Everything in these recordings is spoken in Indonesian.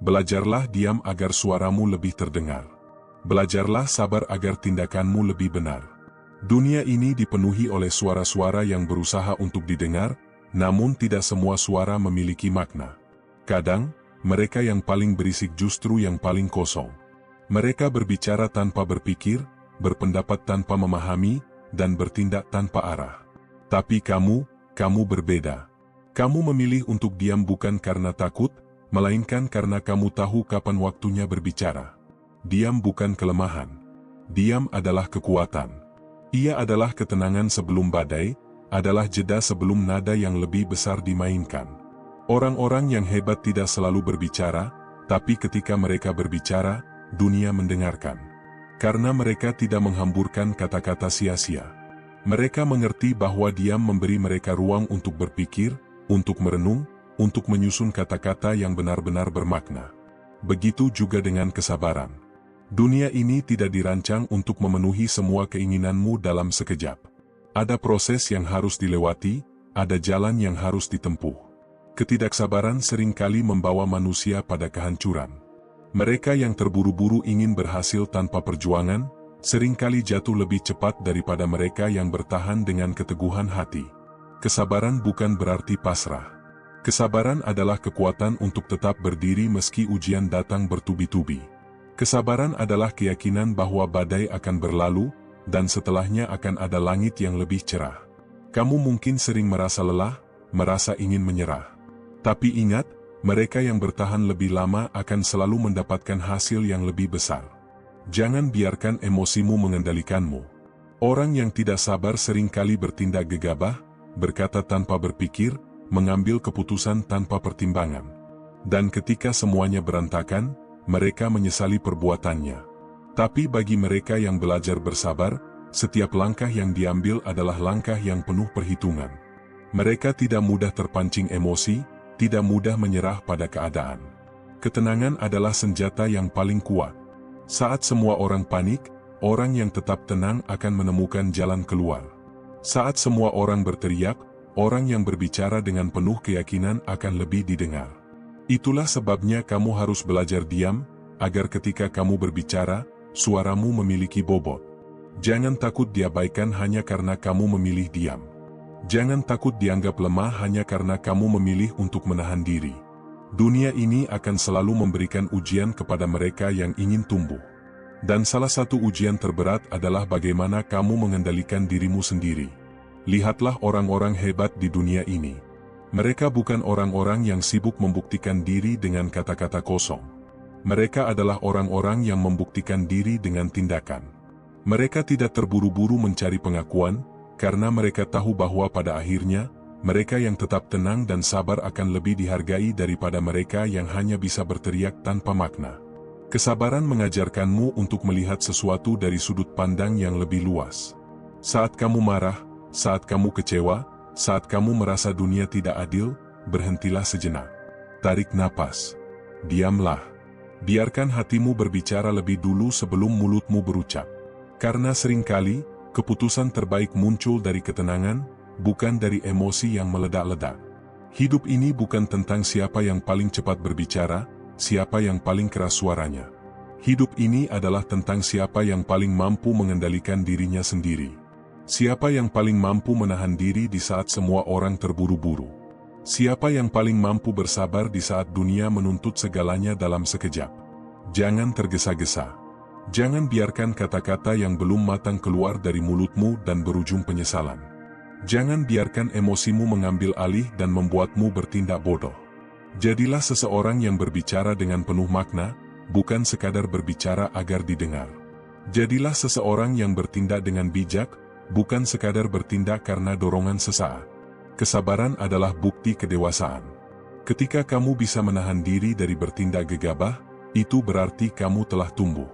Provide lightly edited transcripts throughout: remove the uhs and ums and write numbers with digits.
Belajarlah diam agar suaramu lebih terdengar. Belajarlah sabar agar tindakanmu lebih benar. Dunia ini dipenuhi oleh suara-suara yang berusaha untuk didengar, namun tidak semua suara memiliki makna. Kadang, mereka yang paling berisik justru yang paling kosong. Mereka berbicara tanpa berpikir, berpendapat tanpa memahami, dan bertindak tanpa arah. Tapi kamu berbeda. Kamu memilih untuk diam bukan karena takut, melainkan karena kamu tahu kapan waktunya berbicara. Diam bukan kelemahan. Diam adalah kekuatan. Ia adalah ketenangan sebelum badai, adalah jeda sebelum nada yang lebih besar dimainkan. Orang-orang yang hebat tidak selalu berbicara, tapi ketika mereka berbicara, dunia mendengarkan. Karena mereka tidak menghamburkan kata-kata sia-sia. Mereka mengerti bahwa diam memberi mereka ruang untuk berpikir, untuk merenung, untuk menyusun kata-kata yang benar-benar bermakna. Begitu juga dengan kesabaran. Dunia ini tidak dirancang untuk memenuhi semua keinginanmu dalam sekejap. Ada proses yang harus dilewati, ada jalan yang harus ditempuh. Ketidaksabaran seringkali membawa manusia pada kehancuran. Mereka yang terburu-buru ingin berhasil tanpa perjuangan, seringkali jatuh lebih cepat daripada mereka yang bertahan dengan keteguhan hati. Kesabaran bukan berarti pasrah. Kesabaran adalah kekuatan untuk tetap berdiri meski ujian datang bertubi-tubi. Kesabaran adalah keyakinan bahwa badai akan berlalu, dan setelahnya akan ada langit yang lebih cerah. Kamu mungkin sering merasa lelah, merasa ingin menyerah. Tapi ingat, mereka yang bertahan lebih lama akan selalu mendapatkan hasil yang lebih besar. Jangan biarkan emosimu mengendalikanmu. Orang yang tidak sabar seringkali bertindak gegabah, berkata tanpa berpikir, mengambil keputusan tanpa pertimbangan. Dan ketika semuanya berantakan, mereka menyesali perbuatannya. Tapi bagi mereka yang belajar bersabar, setiap langkah yang diambil adalah langkah yang penuh perhitungan. Mereka tidak mudah terpancing emosi, tidak mudah menyerah pada keadaan. Ketenangan adalah senjata yang paling kuat. Saat semua orang panik, orang yang tetap tenang akan menemukan jalan keluar. Saat semua orang berteriak, orang yang berbicara dengan penuh keyakinan akan lebih didengar. Itulah sebabnya kamu harus belajar diam, agar ketika kamu berbicara, suaramu memiliki bobot. Jangan takut diabaikan hanya karena kamu memilih diam. Jangan takut dianggap lemah hanya karena kamu memilih untuk menahan diri. Dunia ini akan selalu memberikan ujian kepada mereka yang ingin tumbuh. Dan salah satu ujian terberat adalah bagaimana kamu mengendalikan dirimu sendiri. Lihatlah orang-orang hebat di dunia ini. Mereka bukan orang-orang yang sibuk membuktikan diri dengan kata-kata kosong. Mereka adalah orang-orang yang membuktikan diri dengan tindakan. Mereka tidak terburu-buru mencari pengakuan, karena mereka tahu bahwa pada akhirnya, mereka yang tetap tenang dan sabar akan lebih dihargai daripada mereka yang hanya bisa berteriak tanpa makna. Kesabaran mengajarkanmu untuk melihat sesuatu dari sudut pandang yang lebih luas. Saat kamu marah, saat kamu kecewa, saat kamu merasa dunia tidak adil, berhentilah sejenak. Tarik napas. Diamlah. Biarkan hatimu berbicara lebih dulu sebelum mulutmu berucap. Karena seringkali, keputusan terbaik muncul dari ketenangan, bukan dari emosi yang meledak-ledak. Hidup ini bukan tentang siapa yang paling cepat berbicara, siapa yang paling keras suaranya. Hidup ini adalah tentang siapa yang paling mampu mengendalikan dirinya sendiri. Siapa yang paling mampu menahan diri di saat semua orang terburu-buru? Siapa yang paling mampu bersabar di saat dunia menuntut segalanya dalam sekejap? Jangan tergesa-gesa. Jangan biarkan kata-kata yang belum matang keluar dari mulutmu dan berujung penyesalan. Jangan biarkan emosimu mengambil alih dan membuatmu bertindak bodoh. Jadilah seseorang yang berbicara dengan penuh makna, bukan sekadar berbicara agar didengar. Jadilah seseorang yang bertindak dengan bijak, bukan sekadar bertindak karena dorongan sesaat. Kesabaran adalah bukti kedewasaan. Ketika kamu bisa menahan diri dari bertindak gegabah, itu berarti kamu telah tumbuh.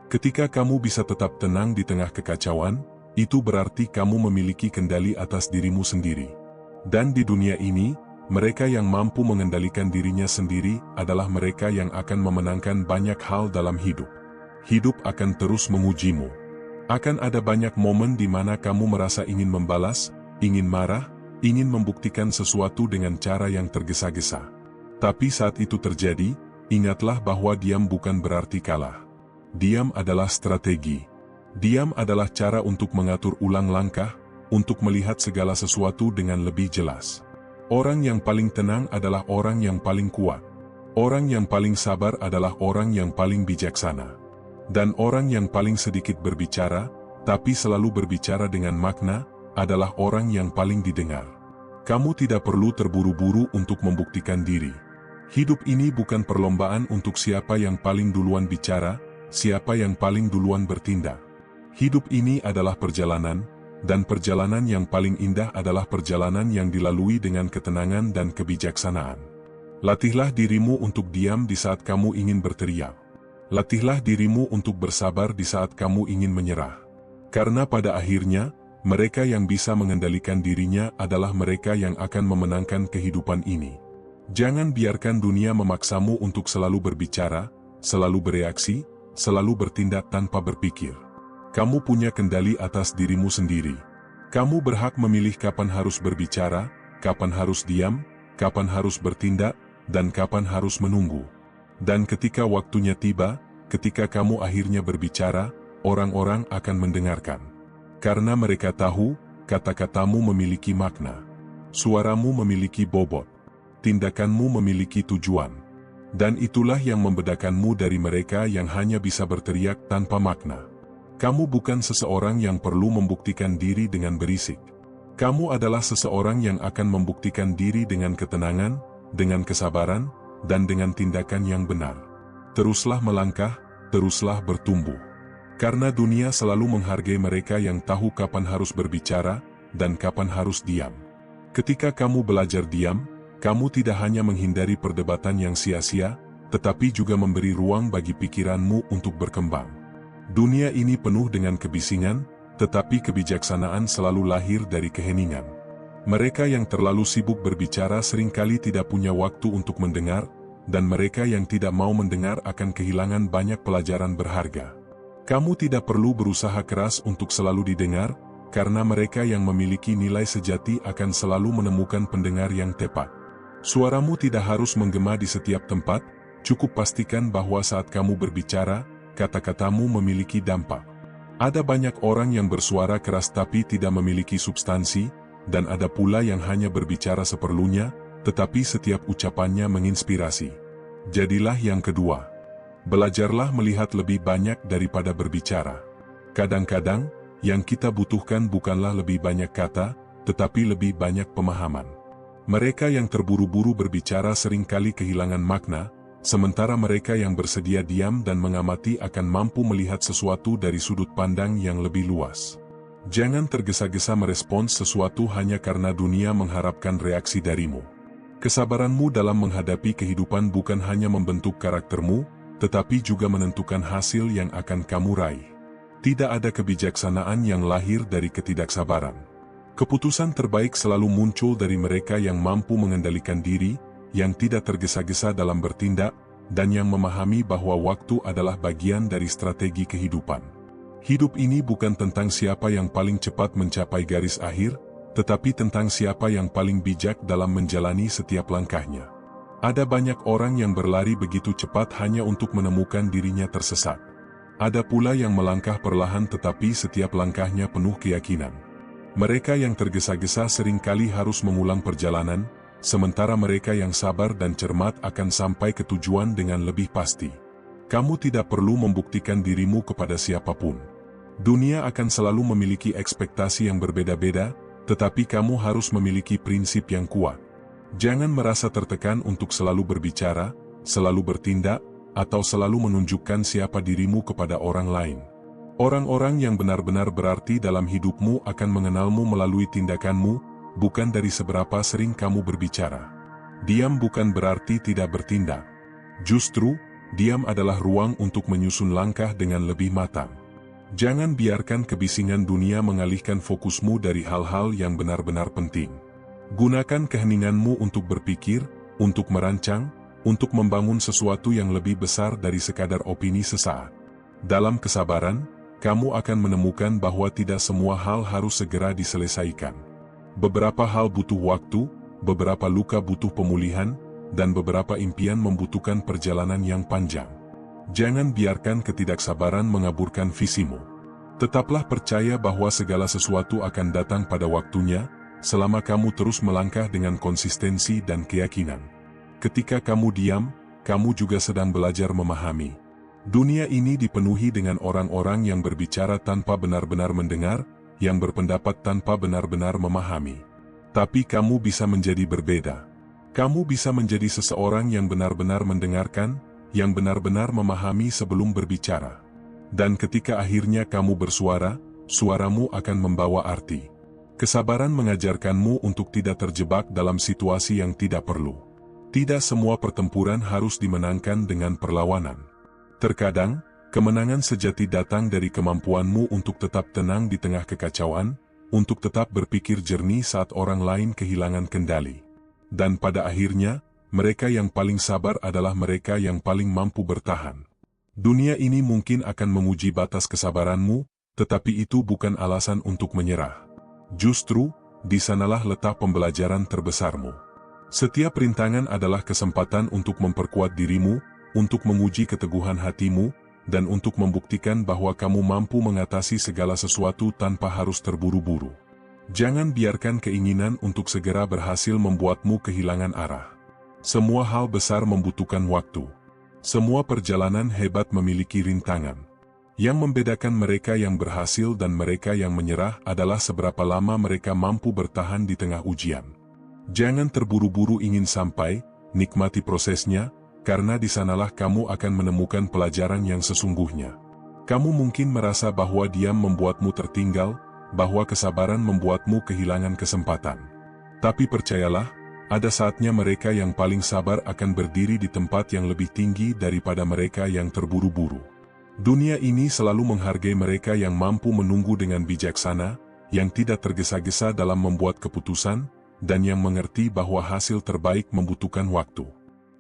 Ketika kamu bisa tetap tenang di tengah kekacauan, itu berarti kamu memiliki kendali atas dirimu sendiri. Dan di dunia ini, mereka yang mampu mengendalikan dirinya sendiri adalah mereka yang akan memenangkan banyak hal dalam hidup. Hidup akan terus mengujimu. Akan ada banyak momen di mana kamu merasa ingin membalas, ingin marah, ingin membuktikan sesuatu dengan cara yang tergesa-gesa. Tapi saat itu terjadi, ingatlah bahwa diam bukan berarti kalah. Diam adalah strategi. Diam adalah cara untuk mengatur ulang langkah, untuk melihat segala sesuatu dengan lebih jelas. Orang yang paling tenang adalah orang yang paling kuat. Orang yang paling sabar adalah orang yang paling bijaksana. Dan orang yang paling sedikit berbicara, tapi selalu berbicara dengan makna, adalah orang yang paling didengar. Kamu tidak perlu terburu-buru untuk membuktikan diri. Hidup ini bukan perlombaan untuk siapa yang paling duluan bicara, siapa yang paling duluan bertindak. Hidup ini adalah perjalanan, dan perjalanan yang paling indah adalah perjalanan yang dilalui dengan ketenangan dan kebijaksanaan. Latihlah dirimu untuk diam di saat kamu ingin berteriak. Latihlah dirimu untuk bersabar di saat kamu ingin menyerah. Karena pada akhirnya, mereka yang bisa mengendalikan dirinya adalah mereka yang akan memenangkan kehidupan ini. Jangan biarkan dunia memaksamu untuk selalu berbicara, selalu bereaksi, selalu bertindak tanpa berpikir. Kamu punya kendali atas dirimu sendiri. Kamu berhak memilih kapan harus berbicara, kapan harus diam, kapan harus bertindak, dan kapan harus menunggu. Dan ketika waktunya tiba, ketika kamu akhirnya berbicara, orang-orang akan mendengarkan. Karena mereka tahu, kata-katamu memiliki makna. Suaramu memiliki bobot. Tindakanmu memiliki tujuan. Dan itulah yang membedakanmu dari mereka yang hanya bisa berteriak tanpa makna. Kamu bukan seseorang yang perlu membuktikan diri dengan berisik. Kamu adalah seseorang yang akan membuktikan diri dengan ketenangan, dengan kesabaran, dan dengan tindakan yang benar. Teruslah melangkah, teruslah bertumbuh. Karena dunia selalu menghargai mereka yang tahu kapan harus berbicara, dan kapan harus diam. Ketika kamu belajar diam, kamu tidak hanya menghindari perdebatan yang sia-sia, tetapi juga memberi ruang bagi pikiranmu untuk berkembang. Dunia ini penuh dengan kebisingan, tetapi kebijaksanaan selalu lahir dari keheningan. Mereka yang terlalu sibuk berbicara seringkali tidak punya waktu untuk mendengar, dan mereka yang tidak mau mendengar akan kehilangan banyak pelajaran berharga. Kamu tidak perlu berusaha keras untuk selalu didengar, karena mereka yang memiliki nilai sejati akan selalu menemukan pendengar yang tepat. Suaramu tidak harus menggema di setiap tempat, cukup pastikan bahwa saat kamu berbicara, kata-katamu memiliki dampak. Ada banyak orang yang bersuara keras tapi tidak memiliki substansi, dan ada pula yang hanya berbicara seperlunya, tetapi setiap ucapannya menginspirasi. Jadilah yang kedua. Belajarlah melihat lebih banyak daripada berbicara. Kadang-kadang, yang kita butuhkan bukanlah lebih banyak kata, tetapi lebih banyak pemahaman. Mereka yang terburu-buru berbicara seringkali kehilangan makna, sementara mereka yang bersedia diam dan mengamati akan mampu melihat sesuatu dari sudut pandang yang lebih luas. Jangan tergesa-gesa merespons sesuatu hanya karena dunia mengharapkan reaksi darimu. Kesabaranmu dalam menghadapi kehidupan bukan hanya membentuk karaktermu, tetapi juga menentukan hasil yang akan kamu raih. Tidak ada kebijaksanaan yang lahir dari ketidaksabaran. Keputusan terbaik selalu muncul dari mereka yang mampu mengendalikan diri, yang tidak tergesa-gesa dalam bertindak, dan yang memahami bahwa waktu adalah bagian dari strategi kehidupan. Hidup ini bukan tentang siapa yang paling cepat mencapai garis akhir, tetapi tentang siapa yang paling bijak dalam menjalani setiap langkahnya. Ada banyak orang yang berlari begitu cepat hanya untuk menemukan dirinya tersesat. Ada pula yang melangkah perlahan tetapi setiap langkahnya penuh keyakinan. Mereka yang tergesa-gesa seringkali harus mengulang perjalanan, sementara mereka yang sabar dan cermat akan sampai ke tujuan dengan lebih pasti. Kamu tidak perlu membuktikan dirimu kepada siapapun. Dunia akan selalu memiliki ekspektasi yang berbeda-beda, tetapi kamu harus memiliki prinsip yang kuat. Jangan merasa tertekan untuk selalu berbicara, selalu bertindak, atau selalu menunjukkan siapa dirimu kepada orang lain. Orang-orang yang benar-benar berarti dalam hidupmu akan mengenalmu melalui tindakanmu, bukan dari seberapa sering kamu berbicara. Diam bukan berarti tidak bertindak. Justru, diam adalah ruang untuk menyusun langkah dengan lebih matang. Jangan biarkan kebisingan dunia mengalihkan fokusmu dari hal-hal yang benar-benar penting. Gunakan keheninganmu untuk berpikir, untuk merancang, untuk membangun sesuatu yang lebih besar dari sekadar opini sesaat. Dalam kesabaran, kamu akan menemukan bahwa tidak semua hal harus segera diselesaikan. Beberapa hal butuh waktu, beberapa luka butuh pemulihan, dan beberapa impian membutuhkan perjalanan yang panjang. Jangan biarkan ketidaksabaran mengaburkan visimu. Tetaplah percaya bahwa segala sesuatu akan datang pada waktunya, selama kamu terus melangkah dengan konsistensi dan keyakinan. Ketika kamu diam, kamu juga sedang belajar memahami. Dunia ini dipenuhi dengan orang-orang yang berbicara tanpa benar-benar mendengar, yang berpendapat tanpa benar-benar memahami. Tapi kamu bisa menjadi berbeda. Kamu bisa menjadi seseorang yang benar-benar mendengarkan, yang benar-benar memahami sebelum berbicara. Dan ketika akhirnya kamu bersuara, suaramu akan membawa arti. Kesabaran mengajarkanmu untuk tidak terjebak dalam situasi yang tidak perlu. Tidak semua pertempuran harus dimenangkan dengan perlawanan. Terkadang, kemenangan sejati datang dari kemampuanmu untuk tetap tenang di tengah kekacauan, untuk tetap berpikir jernih saat orang lain kehilangan kendali. Dan pada akhirnya, mereka yang paling sabar adalah mereka yang paling mampu bertahan. Dunia ini mungkin akan menguji batas kesabaranmu, tetapi itu bukan alasan untuk menyerah. Justru, di sanalah letak pembelajaran terbesarmu. Setiap rintangan adalah kesempatan untuk memperkuat dirimu, untuk menguji keteguhan hatimu, dan untuk membuktikan bahwa kamu mampu mengatasi segala sesuatu tanpa harus terburu-buru. Jangan biarkan keinginan untuk segera berhasil membuatmu kehilangan arah. Semua hal besar membutuhkan waktu. Semua perjalanan hebat memiliki rintangan. Yang membedakan mereka yang berhasil dan mereka yang menyerah adalah seberapa lama mereka mampu bertahan di tengah ujian. Jangan terburu-buru ingin sampai, nikmati prosesnya, karena di sanalah kamu akan menemukan pelajaran yang sesungguhnya. Kamu mungkin merasa bahwa diam membuatmu tertinggal, bahwa kesabaran membuatmu kehilangan kesempatan. Tapi percayalah, ada saatnya mereka yang paling sabar akan berdiri di tempat yang lebih tinggi daripada mereka yang terburu-buru. Dunia ini selalu menghargai mereka yang mampu menunggu dengan bijaksana, yang tidak tergesa-gesa dalam membuat keputusan, dan yang mengerti bahwa hasil terbaik membutuhkan waktu.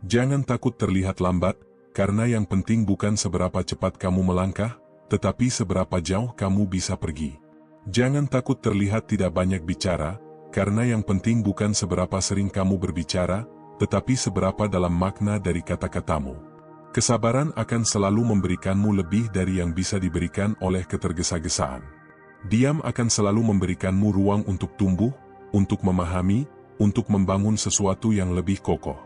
Jangan takut terlihat lambat, karena yang penting bukan seberapa cepat kamu melangkah, tetapi seberapa jauh kamu bisa pergi. Jangan takut terlihat tidak banyak bicara, karena yang penting bukan seberapa sering kamu berbicara, tetapi seberapa dalam makna dari kata-katamu. Kesabaran akan selalu memberikanmu lebih dari yang bisa diberikan oleh ketergesa-gesaan. Diam akan selalu memberikanmu ruang untuk tumbuh, untuk memahami, untuk membangun sesuatu yang lebih kokoh.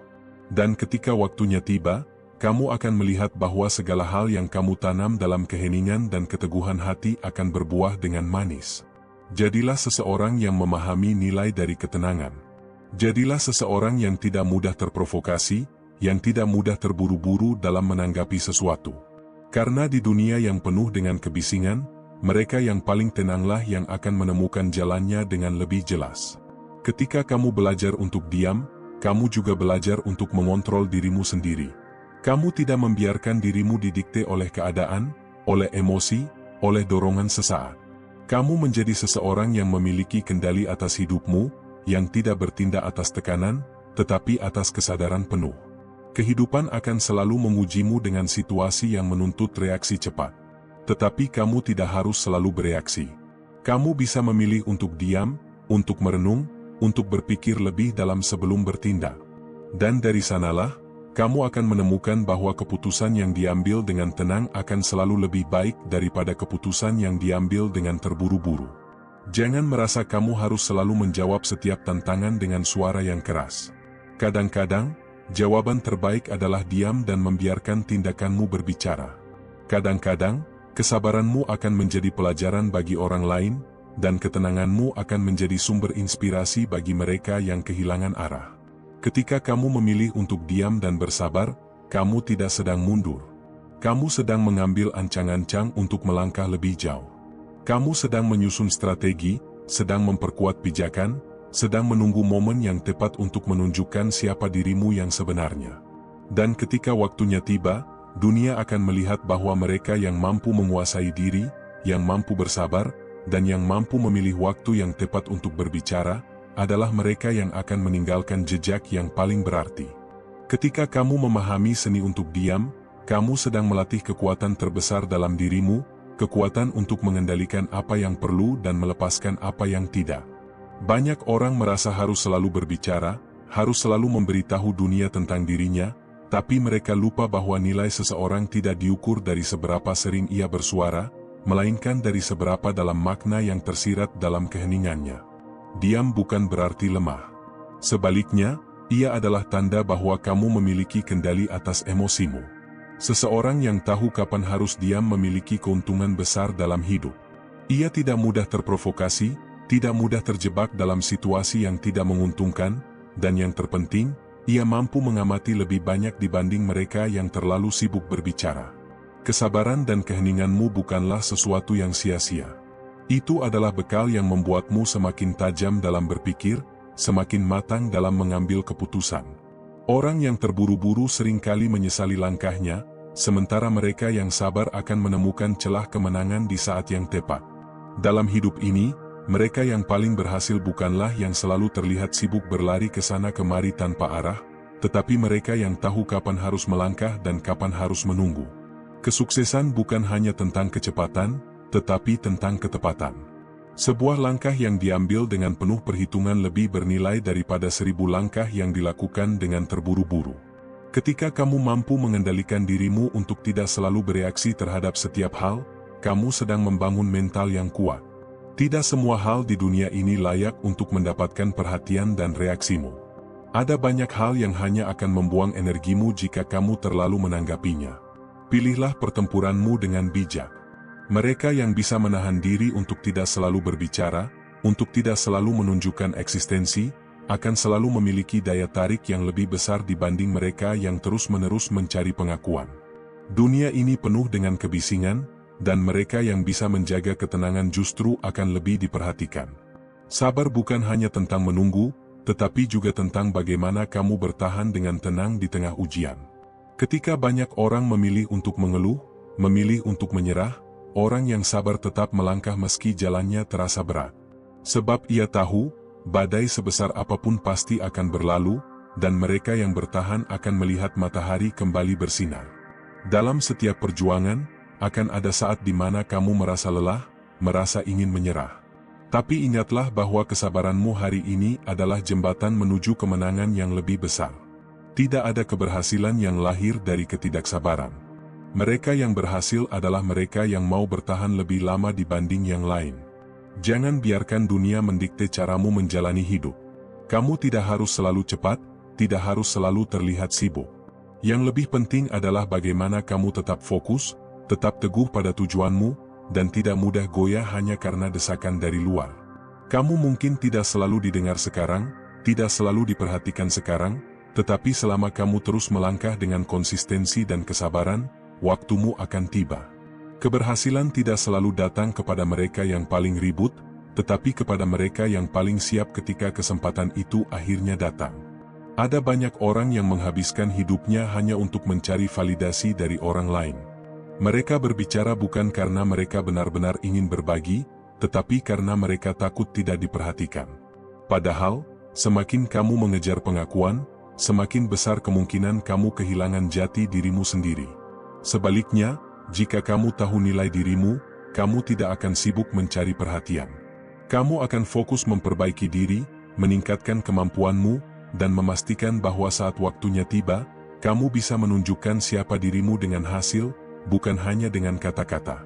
Dan ketika waktunya tiba, kamu akan melihat bahwa segala hal yang kamu tanam dalam keheningan dan keteguhan hati akan berbuah dengan manis. Jadilah seseorang yang memahami nilai dari ketenangan. Jadilah seseorang yang tidak mudah terprovokasi, yang tidak mudah terburu-buru dalam menanggapi sesuatu. Karena di dunia yang penuh dengan kebisingan, mereka yang paling tenanglah yang akan menemukan jalannya dengan lebih jelas. Ketika kamu belajar untuk diam, kamu juga belajar untuk mengontrol dirimu sendiri. Kamu tidak membiarkan dirimu didikte oleh keadaan, oleh emosi, oleh dorongan sesaat. Kamu menjadi seseorang yang memiliki kendali atas hidupmu, yang tidak bertindak atas tekanan, tetapi atas kesadaran penuh. Kehidupan akan selalu mengujimu dengan situasi yang menuntut reaksi cepat. Tetapi kamu tidak harus selalu bereaksi. Kamu bisa memilih untuk diam, untuk merenung, untuk berpikir lebih dalam sebelum bertindak. Dan dari sanalah, kamu akan menemukan bahwa keputusan yang diambil dengan tenang akan selalu lebih baik daripada keputusan yang diambil dengan terburu-buru. Jangan merasa kamu harus selalu menjawab setiap tantangan dengan suara yang keras. Kadang-kadang, jawaban terbaik adalah diam dan membiarkan tindakanmu berbicara. Kadang-kadang, kesabaranmu akan menjadi pelajaran bagi orang lain, dan ketenanganmu akan menjadi sumber inspirasi bagi mereka yang kehilangan arah. Ketika kamu memilih untuk diam dan bersabar, kamu tidak sedang mundur. Kamu sedang mengambil ancang-ancang untuk melangkah lebih jauh. Kamu sedang menyusun strategi, sedang memperkuat pijakan, sedang menunggu momen yang tepat untuk menunjukkan siapa dirimu yang sebenarnya. Dan ketika waktunya tiba, dunia akan melihat bahwa mereka yang mampu menguasai diri, yang mampu bersabar, dan yang mampu memilih waktu yang tepat untuk berbicara, adalah mereka yang akan meninggalkan jejak yang paling berarti. Ketika kamu memahami seni untuk diam, kamu sedang melatih kekuatan terbesar dalam dirimu, kekuatan untuk mengendalikan apa yang perlu dan melepaskan apa yang tidak. Banyak orang merasa harus selalu berbicara, harus selalu memberitahu dunia tentang dirinya, tapi mereka lupa bahwa nilai seseorang tidak diukur dari seberapa sering ia bersuara, melainkan dari seberapa dalam makna yang tersirat dalam keheningannya. Diam bukan berarti lemah. Sebaliknya, ia adalah tanda bahwa kamu memiliki kendali atas emosimu. Seseorang yang tahu kapan harus diam memiliki keuntungan besar dalam hidup. Ia tidak mudah terprovokasi, tidak mudah terjebak dalam situasi yang tidak menguntungkan, dan yang terpenting, ia mampu mengamati lebih banyak dibanding mereka yang terlalu sibuk berbicara. Kesabaran dan keheninganmu bukanlah sesuatu yang sia-sia. Itu adalah bekal yang membuatmu semakin tajam dalam berpikir, semakin matang dalam mengambil keputusan. Orang yang terburu-buru seringkali menyesali langkahnya, sementara mereka yang sabar akan menemukan celah kemenangan di saat yang tepat. Dalam hidup ini, mereka yang paling berhasil bukanlah yang selalu terlihat sibuk berlari ke sana kemari tanpa arah, tetapi mereka yang tahu kapan harus melangkah dan kapan harus menunggu. Kesuksesan bukan hanya tentang kecepatan, tetapi tentang ketepatan. Sebuah langkah yang diambil dengan penuh perhitungan lebih bernilai daripada 1000 langkah yang dilakukan dengan terburu-buru. Ketika kamu mampu mengendalikan dirimu untuk tidak selalu bereaksi terhadap setiap hal, kamu sedang membangun mental yang kuat. Tidak semua hal di dunia ini layak untuk mendapatkan perhatian dan reaksimu. Ada banyak hal yang hanya akan membuang energimu jika kamu terlalu menanggapinya. Pilihlah pertempuranmu dengan bijak. Mereka yang bisa menahan diri untuk tidak selalu berbicara, untuk tidak selalu menunjukkan eksistensi, akan selalu memiliki daya tarik yang lebih besar dibanding mereka yang terus-menerus mencari pengakuan. Dunia ini penuh dengan kebisingan, dan mereka yang bisa menjaga ketenangan justru akan lebih diperhatikan. Sabar bukan hanya tentang menunggu, tetapi juga tentang bagaimana kamu bertahan dengan tenang di tengah ujian. Ketika banyak orang memilih untuk mengeluh, memilih untuk menyerah, orang yang sabar tetap melangkah meski jalannya terasa berat. Sebab ia tahu, badai sebesar apapun pasti akan berlalu, dan mereka yang bertahan akan melihat matahari kembali bersinar. Dalam setiap perjuangan, akan ada saat di mana kamu merasa lelah, merasa ingin menyerah. Tapi ingatlah bahwa kesabaranmu hari ini adalah jembatan menuju kemenangan yang lebih besar. Tidak ada keberhasilan yang lahir dari ketidaksabaran. Mereka yang berhasil adalah mereka yang mau bertahan lebih lama dibanding yang lain. Jangan biarkan dunia mendikte caramu menjalani hidup. Kamu tidak harus selalu cepat, tidak harus selalu terlihat sibuk. Yang lebih penting adalah bagaimana kamu tetap fokus, tetap teguh pada tujuanmu, dan tidak mudah goyah hanya karena desakan dari luar. Kamu mungkin tidak selalu didengar sekarang, tidak selalu diperhatikan sekarang, tetapi selama kamu terus melangkah dengan konsistensi dan kesabaran, waktumu akan tiba. Keberhasilan tidak selalu datang kepada mereka yang paling ribut, tetapi kepada mereka yang paling siap ketika kesempatan itu akhirnya datang. Ada banyak orang yang menghabiskan hidupnya hanya untuk mencari validasi dari orang lain. Mereka berbicara bukan karena mereka benar-benar ingin berbagi, tetapi karena mereka takut tidak diperhatikan. Padahal, semakin kamu mengejar pengakuan, semakin besar kemungkinan kamu kehilangan jati dirimu sendiri. Sebaliknya, jika kamu tahu nilai dirimu, kamu tidak akan sibuk mencari perhatian. Kamu akan fokus memperbaiki diri, meningkatkan kemampuanmu, dan memastikan bahwa saat waktunya tiba, kamu bisa menunjukkan siapa dirimu dengan hasil, bukan hanya dengan kata-kata.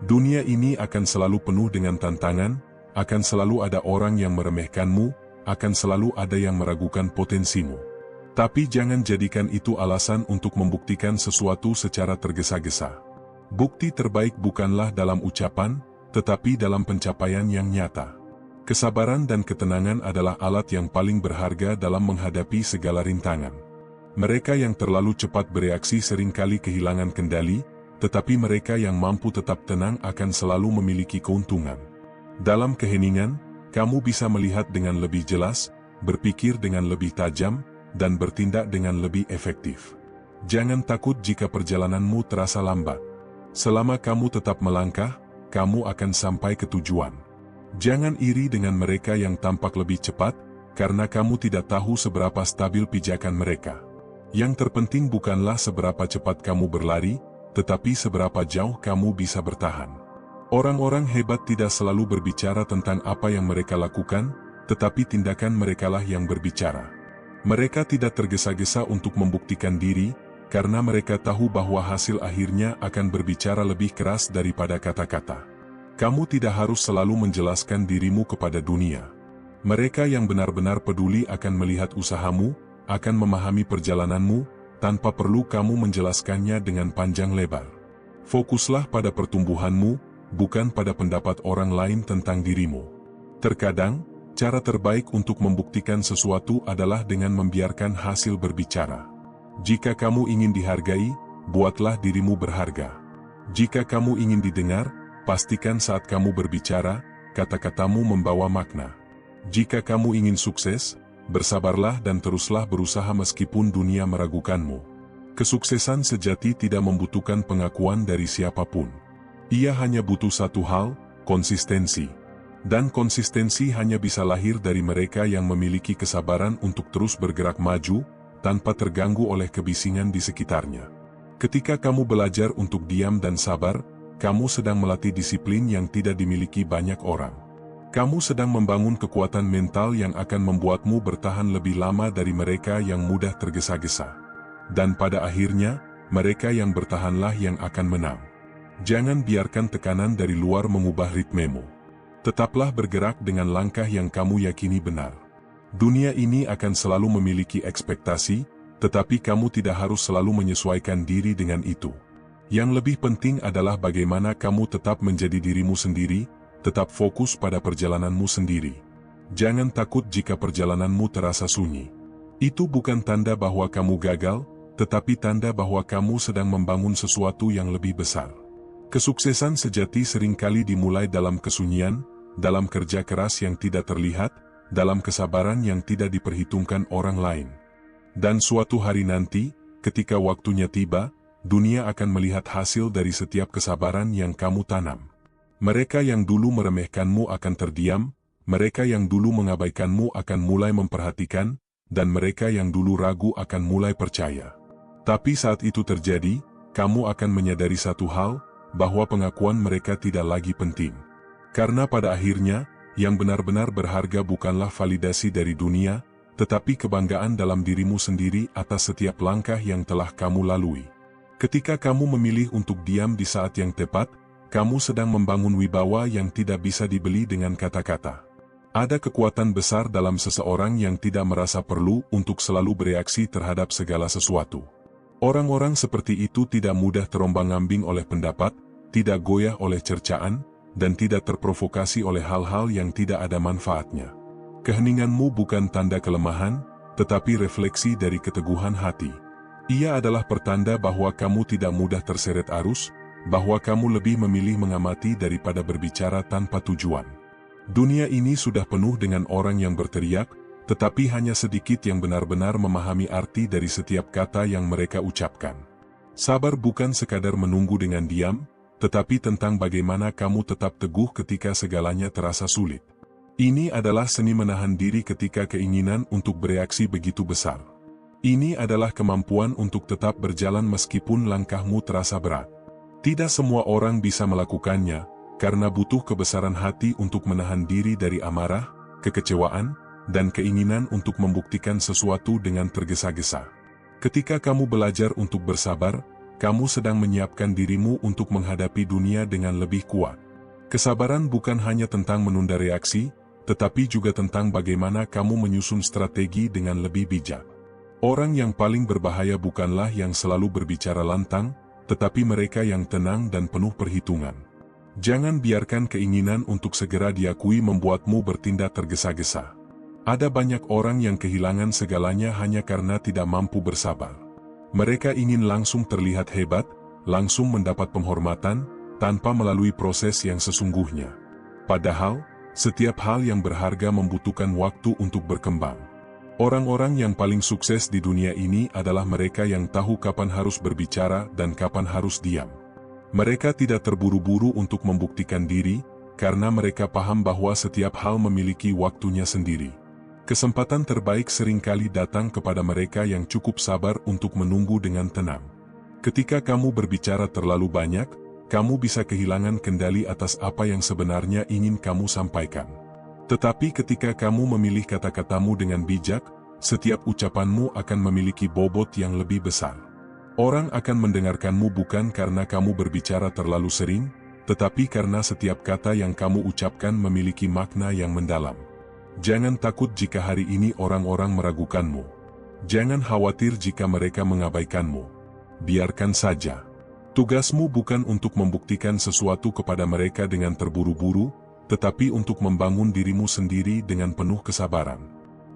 Dunia ini akan selalu penuh dengan tantangan, akan selalu ada orang yang meremehkanmu, akan selalu ada yang meragukan potensimu. Tapi jangan jadikan itu alasan untuk membuktikan sesuatu secara tergesa-gesa. Bukti terbaik bukanlah dalam ucapan, tetapi dalam pencapaian yang nyata. Kesabaran dan ketenangan adalah alat yang paling berharga dalam menghadapi segala rintangan. Mereka yang terlalu cepat bereaksi seringkali kehilangan kendali, tetapi mereka yang mampu tetap tenang akan selalu memiliki keuntungan. Dalam keheningan, kamu bisa melihat dengan lebih jelas, berpikir dengan lebih tajam, dan bertindak dengan lebih efektif. Jangan takut jika perjalananmu terasa lambat. Selama kamu tetap melangkah, kamu akan sampai ke tujuan. Jangan iri dengan mereka yang tampak lebih cepat, karena kamu tidak tahu seberapa stabil pijakan mereka. Yang terpenting bukanlah seberapa cepat kamu berlari, tetapi seberapa jauh kamu bisa bertahan. Orang-orang hebat tidak selalu berbicara tentang apa yang mereka lakukan, tetapi tindakan merekalah yang berbicara. Mereka tidak tergesa-gesa untuk membuktikan diri, karena mereka tahu bahwa hasil akhirnya akan berbicara lebih keras daripada kata-kata. Kamu tidak harus selalu menjelaskan dirimu kepada dunia. Mereka yang benar-benar peduli akan melihat usahamu, akan memahami perjalananmu, tanpa perlu kamu menjelaskannya dengan panjang lebar. Fokuslah pada pertumbuhanmu, bukan pada pendapat orang lain tentang dirimu. Terkadang, cara terbaik untuk membuktikan sesuatu adalah dengan membiarkan hasil berbicara. Jika kamu ingin dihargai, buatlah dirimu berharga. Jika kamu ingin didengar, pastikan saat kamu berbicara, kata-katamu membawa makna. Jika kamu ingin sukses, bersabarlah dan teruslah berusaha meskipun dunia meragukanmu. Kesuksesan sejati tidak membutuhkan pengakuan dari siapapun. Ia hanya butuh satu hal, konsistensi. Dan konsistensi hanya bisa lahir dari mereka yang memiliki kesabaran untuk terus bergerak maju, tanpa terganggu oleh kebisingan di sekitarnya. Ketika kamu belajar untuk diam dan sabar, kamu sedang melatih disiplin yang tidak dimiliki banyak orang. Kamu sedang membangun kekuatan mental yang akan membuatmu bertahan lebih lama dari mereka yang mudah tergesa-gesa. Dan pada akhirnya, mereka yang bertahanlah yang akan menang. Jangan biarkan tekanan dari luar mengubah ritmemu. Tetaplah bergerak dengan langkah yang kamu yakini benar. Dunia ini akan selalu memiliki ekspektasi, tetapi kamu tidak harus selalu menyesuaikan diri dengan itu. Yang lebih penting adalah bagaimana kamu tetap menjadi dirimu sendiri, tetap fokus pada perjalananmu sendiri. Jangan takut jika perjalananmu terasa sunyi. Itu bukan tanda bahwa kamu gagal, tetapi tanda bahwa kamu sedang membangun sesuatu yang lebih besar. Kesuksesan sejati seringkali dimulai dalam kesunyian, dalam kerja keras yang tidak terlihat, dalam kesabaran yang tidak diperhitungkan orang lain. Dan suatu hari nanti, ketika waktunya tiba, dunia akan melihat hasil dari setiap kesabaran yang kamu tanam. Mereka yang dulu meremehkanmu akan terdiam, mereka yang dulu mengabaikanmu akan mulai memperhatikan, dan mereka yang dulu ragu akan mulai percaya. Tapi saat itu terjadi, kamu akan menyadari satu hal, bahwa pengakuan mereka tidak lagi penting. Karena pada akhirnya, yang benar-benar berharga bukanlah validasi dari dunia, tetapi kebanggaan dalam dirimu sendiri atas setiap langkah yang telah kamu lalui. Ketika kamu memilih untuk diam di saat yang tepat, kamu sedang membangun wibawa yang tidak bisa dibeli dengan kata-kata. Ada kekuatan besar dalam seseorang yang tidak merasa perlu untuk selalu bereaksi terhadap segala sesuatu. Orang-orang seperti itu tidak mudah terombang-ambing oleh pendapat, tidak goyah oleh cercaan, dan tidak terprovokasi oleh hal-hal yang tidak ada manfaatnya. Keheninganmu bukan tanda kelemahan, tetapi refleksi dari keteguhan hati. Ia adalah pertanda bahwa kamu tidak mudah terseret arus, bahwa kamu lebih memilih mengamati daripada berbicara tanpa tujuan. Dunia ini sudah penuh dengan orang yang berteriak, tetapi hanya sedikit yang benar-benar memahami arti dari setiap kata yang mereka ucapkan. Sabar bukan sekadar menunggu dengan diam, tetapi tentang bagaimana kamu tetap teguh ketika segalanya terasa sulit. Ini adalah seni menahan diri ketika keinginan untuk bereaksi begitu besar. Ini adalah kemampuan untuk tetap berjalan meskipun langkahmu terasa berat. Tidak semua orang bisa melakukannya, karena butuh kebesaran hati untuk menahan diri dari amarah, kekecewaan, dan keinginan untuk membuktikan sesuatu dengan tergesa-gesa. Ketika kamu belajar untuk bersabar, kamu sedang menyiapkan dirimu untuk menghadapi dunia dengan lebih kuat. Kesabaran bukan hanya tentang menunda reaksi, tetapi juga tentang bagaimana kamu menyusun strategi dengan lebih bijak. Orang yang paling berbahaya bukanlah yang selalu berbicara lantang, tetapi mereka yang tenang dan penuh perhitungan. Jangan biarkan keinginan untuk segera diakui membuatmu bertindak tergesa-gesa. Ada banyak orang yang kehilangan segalanya hanya karena tidak mampu bersabar. Mereka ingin langsung terlihat hebat, langsung mendapat penghormatan, tanpa melalui proses yang sesungguhnya. Padahal, setiap hal yang berharga membutuhkan waktu untuk berkembang. Orang-orang yang paling sukses di dunia ini adalah mereka yang tahu kapan harus berbicara dan kapan harus diam. Mereka tidak terburu-buru untuk membuktikan diri, karena mereka paham bahwa setiap hal memiliki waktunya sendiri. Kesempatan terbaik seringkali datang kepada mereka yang cukup sabar untuk menunggu dengan tenang. Ketika kamu berbicara terlalu banyak, kamu bisa kehilangan kendali atas apa yang sebenarnya ingin kamu sampaikan. Tetapi ketika kamu memilih kata-katamu dengan bijak, Setiap ucapanmu akan memiliki bobot yang lebih besar. Orang akan mendengarkanmu bukan karena kamu berbicara terlalu sering, tetapi karena setiap kata yang kamu ucapkan memiliki makna yang mendalam. Jangan takut jika hari ini orang-orang meragukanmu. Jangan khawatir jika mereka mengabaikanmu. Biarkan saja. Tugasmu bukan untuk membuktikan sesuatu kepada mereka dengan terburu-buru, tetapi untuk membangun dirimu sendiri dengan penuh kesabaran.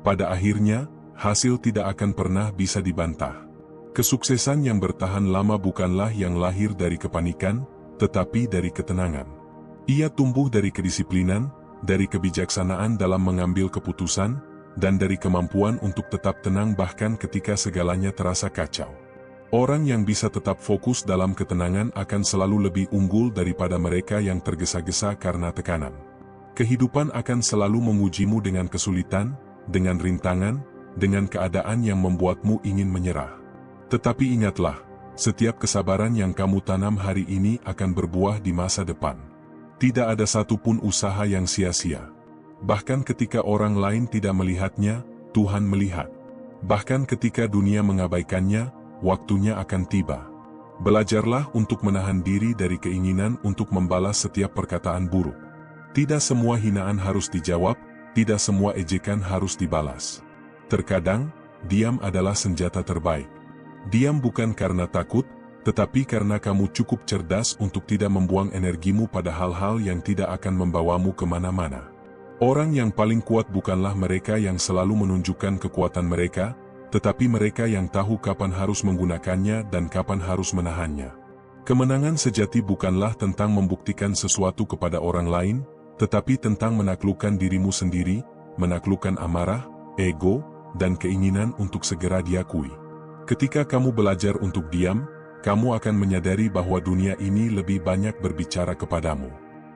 Pada akhirnya, hasil tidak akan pernah bisa dibantah. Kesuksesan yang bertahan lama bukanlah yang lahir dari kepanikan, tetapi dari ketenangan. Ia tumbuh dari kedisiplinan, dari kebijaksanaan dalam mengambil keputusan, dan dari kemampuan untuk tetap tenang bahkan ketika segalanya terasa kacau. Orang yang bisa tetap fokus dalam ketenangan akan selalu lebih unggul daripada mereka yang tergesa-gesa karena tekanan. Kehidupan akan selalu mengujimu dengan kesulitan, dengan rintangan, dengan keadaan yang membuatmu ingin menyerah. Tetapi ingatlah, setiap kesabaran yang kamu tanam hari ini akan berbuah di masa depan. Tidak ada satupun usaha yang sia-sia. Bahkan ketika orang lain tidak melihatnya, Tuhan melihat. Bahkan ketika dunia mengabaikannya, waktunya akan tiba. Belajarlah untuk menahan diri dari keinginan untuk membalas setiap perkataan buruk. Tidak semua hinaan harus dijawab, tidak semua ejekan harus dibalas. Terkadang, diam adalah senjata terbaik. Diam bukan karena takut, tetapi karena kamu cukup cerdas untuk tidak membuang energimu pada hal-hal yang tidak akan membawamu kemana-mana. Orang yang paling kuat bukanlah mereka yang selalu menunjukkan kekuatan mereka, tetapi mereka yang tahu kapan harus menggunakannya dan kapan harus menahannya. Kemenangan sejati bukanlah tentang membuktikan sesuatu kepada orang lain, tetapi tentang menaklukkan dirimu sendiri, menaklukkan amarah, ego, dan keinginan untuk segera diakui. Ketika kamu belajar untuk diam, kamu akan menyadari bahwa dunia ini lebih banyak berbicara kepadamu.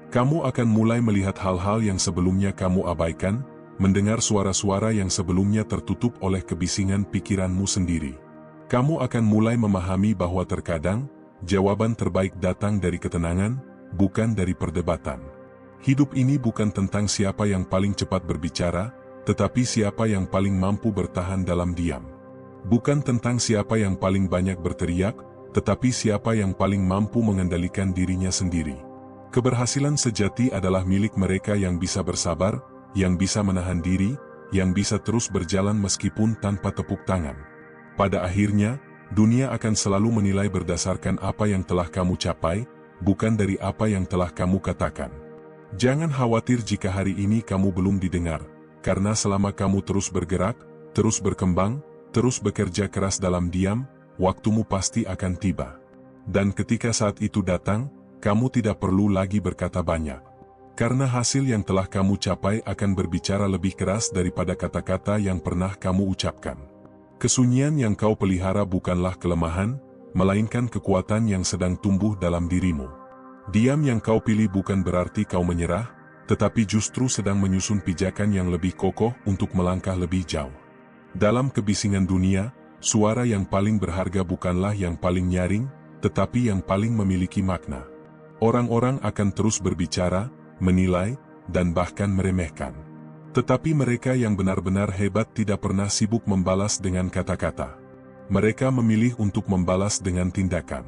Kamu akan mulai melihat hal-hal yang sebelumnya kamu abaikan, mendengar suara-suara yang sebelumnya tertutup oleh kebisingan pikiranmu sendiri. Kamu akan mulai memahami bahwa terkadang, jawaban terbaik datang dari ketenangan, bukan dari perdebatan. Hidup ini bukan tentang siapa yang paling cepat berbicara, tetapi siapa yang paling mampu bertahan dalam diam. Bukan tentang siapa yang paling banyak berteriak, tetapi siapa yang paling mampu mengendalikan dirinya sendiri. Keberhasilan sejati adalah milik mereka yang bisa bersabar, yang bisa menahan diri, yang bisa terus berjalan meskipun tanpa tepuk tangan. Pada akhirnya, dunia akan selalu menilai berdasarkan apa yang telah kamu capai, bukan dari apa yang telah kamu katakan. Jangan khawatir jika hari ini kamu belum didengar, karena selama kamu terus bergerak, terus berkembang, terus bekerja keras dalam diam, waktumu pasti akan tiba. Dan ketika saat itu datang, kamu tidak perlu lagi berkata banyak. Karena hasil yang telah kamu capai akan berbicara lebih keras daripada kata-kata yang pernah kamu ucapkan. Kesunyian yang kau pelihara bukanlah kelemahan, melainkan kekuatan yang sedang tumbuh dalam dirimu. Diam yang kau pilih bukan berarti kau menyerah, tetapi justru sedang menyusun pijakan yang lebih kokoh untuk melangkah lebih jauh. Dalam kebisingan dunia, suara yang paling berharga bukanlah yang paling nyaring, tetapi yang paling memiliki makna. Orang-orang akan terus berbicara, menilai, dan bahkan meremehkan. Tetapi mereka yang benar-benar hebat tidak pernah sibuk membalas dengan kata-kata. Mereka memilih untuk membalas dengan tindakan.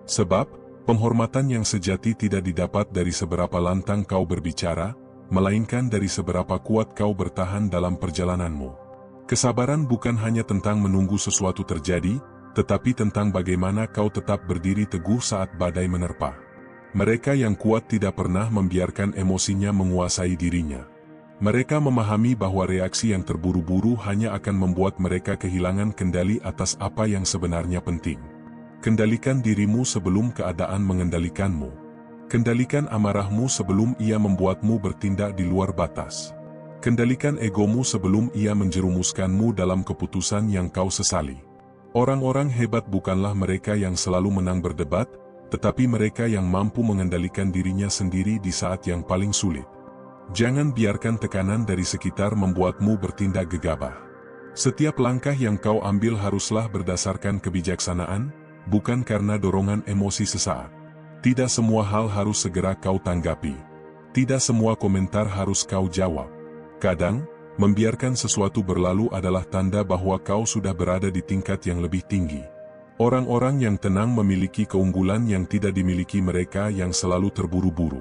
Sebab, penghormatan yang sejati tidak didapat dari seberapa lantang kau berbicara, melainkan dari seberapa kuat kau bertahan dalam perjalananmu. Kesabaran bukan hanya tentang menunggu sesuatu terjadi, tetapi tentang bagaimana kau tetap berdiri teguh saat badai menerpa. Mereka yang kuat tidak pernah membiarkan emosinya menguasai dirinya. Mereka memahami bahwa reaksi yang terburu-buru hanya akan membuat mereka kehilangan kendali atas apa yang sebenarnya penting. Kendalikan dirimu sebelum keadaan mengendalikanmu. Kendalikan amarahmu sebelum ia membuatmu bertindak di luar batas. Kendalikan egomu sebelum ia menjerumuskanmu dalam keputusan yang kau sesali. Orang-orang hebat bukanlah mereka yang selalu menang berdebat, tetapi mereka yang mampu mengendalikan dirinya sendiri di saat yang paling sulit. Jangan biarkan tekanan dari sekitar membuatmu bertindak gegabah. Setiap langkah yang kau ambil haruslah berdasarkan kebijaksanaan, bukan karena dorongan emosi sesaat. Tidak semua hal harus segera kau tanggapi. Tidak semua komentar harus kau jawab. Kadang, Membiarkan sesuatu berlalu adalah tanda bahwa kau sudah berada di tingkat yang lebih tinggi. Orang-orang yang tenang memiliki keunggulan yang tidak dimiliki mereka yang selalu terburu-buru.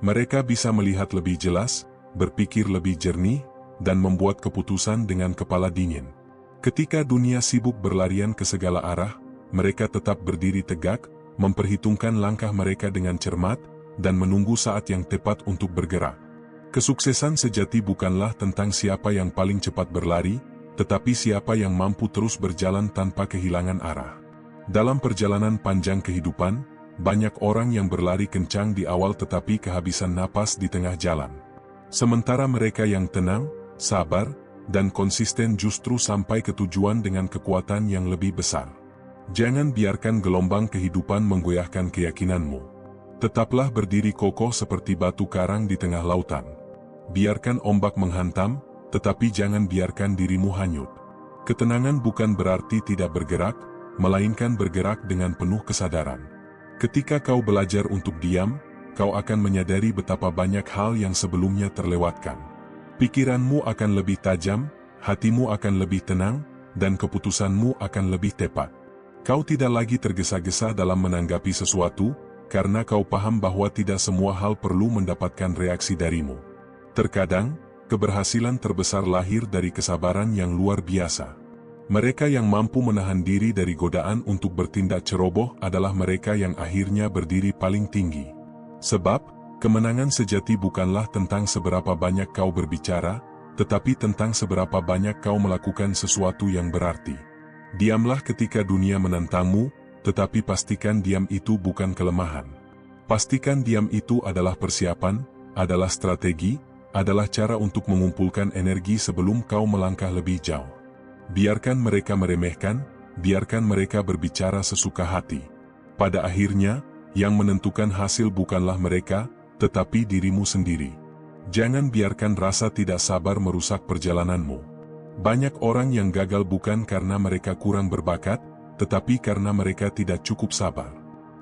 Mereka bisa melihat lebih jelas, berpikir lebih jernih, dan membuat keputusan dengan kepala dingin. Ketika dunia sibuk berlarian ke segala arah, mereka tetap berdiri tegak, memperhitungkan langkah mereka dengan cermat, dan menunggu saat yang tepat untuk bergerak. Kesuksesan sejati bukanlah tentang siapa yang paling cepat berlari, tetapi siapa yang mampu terus berjalan tanpa kehilangan arah. Dalam perjalanan panjang kehidupan, banyak orang yang berlari kencang di awal tetapi kehabisan napas di tengah jalan. Sementara mereka yang tenang, sabar, dan konsisten justru sampai ke tujuan dengan kekuatan yang lebih besar. Jangan biarkan gelombang kehidupan menggoyahkan keyakinanmu. Tetaplah berdiri kokoh seperti batu karang di tengah lautan. Biarkan ombak menghantam, tetapi jangan biarkan dirimu hanyut. Ketenangan bukan berarti tidak bergerak, melainkan bergerak dengan penuh kesadaran. Ketika kau belajar untuk diam, kau akan menyadari betapa banyak hal yang sebelumnya terlewatkan. Pikiranmu akan lebih tajam, hatimu akan lebih tenang, dan keputusanmu akan lebih tepat. Kau tidak lagi tergesa-gesa dalam menanggapi sesuatu, karena kau paham bahwa tidak semua hal perlu mendapatkan reaksi darimu. Terkadang, keberhasilan terbesar lahir dari kesabaran yang luar biasa. Mereka yang mampu menahan diri dari godaan untuk bertindak ceroboh adalah mereka yang akhirnya berdiri paling tinggi. Sebab, kemenangan sejati bukanlah tentang seberapa banyak kau berbicara, tetapi tentang seberapa banyak kau melakukan sesuatu yang berarti. Diamlah ketika dunia menantangmu, tetapi pastikan diam itu bukan kelemahan. Pastikan diam itu adalah persiapan, adalah strategi, adalah cara untuk mengumpulkan energi sebelum kau melangkah lebih jauh. Biarkan mereka meremehkan, biarkan mereka berbicara sesuka hati. Pada akhirnya, yang menentukan hasil bukanlah mereka, tetapi dirimu sendiri. Jangan biarkan rasa tidak sabar merusak perjalananmu. Banyak orang yang gagal bukan karena mereka kurang berbakat, tetapi karena mereka tidak cukup sabar.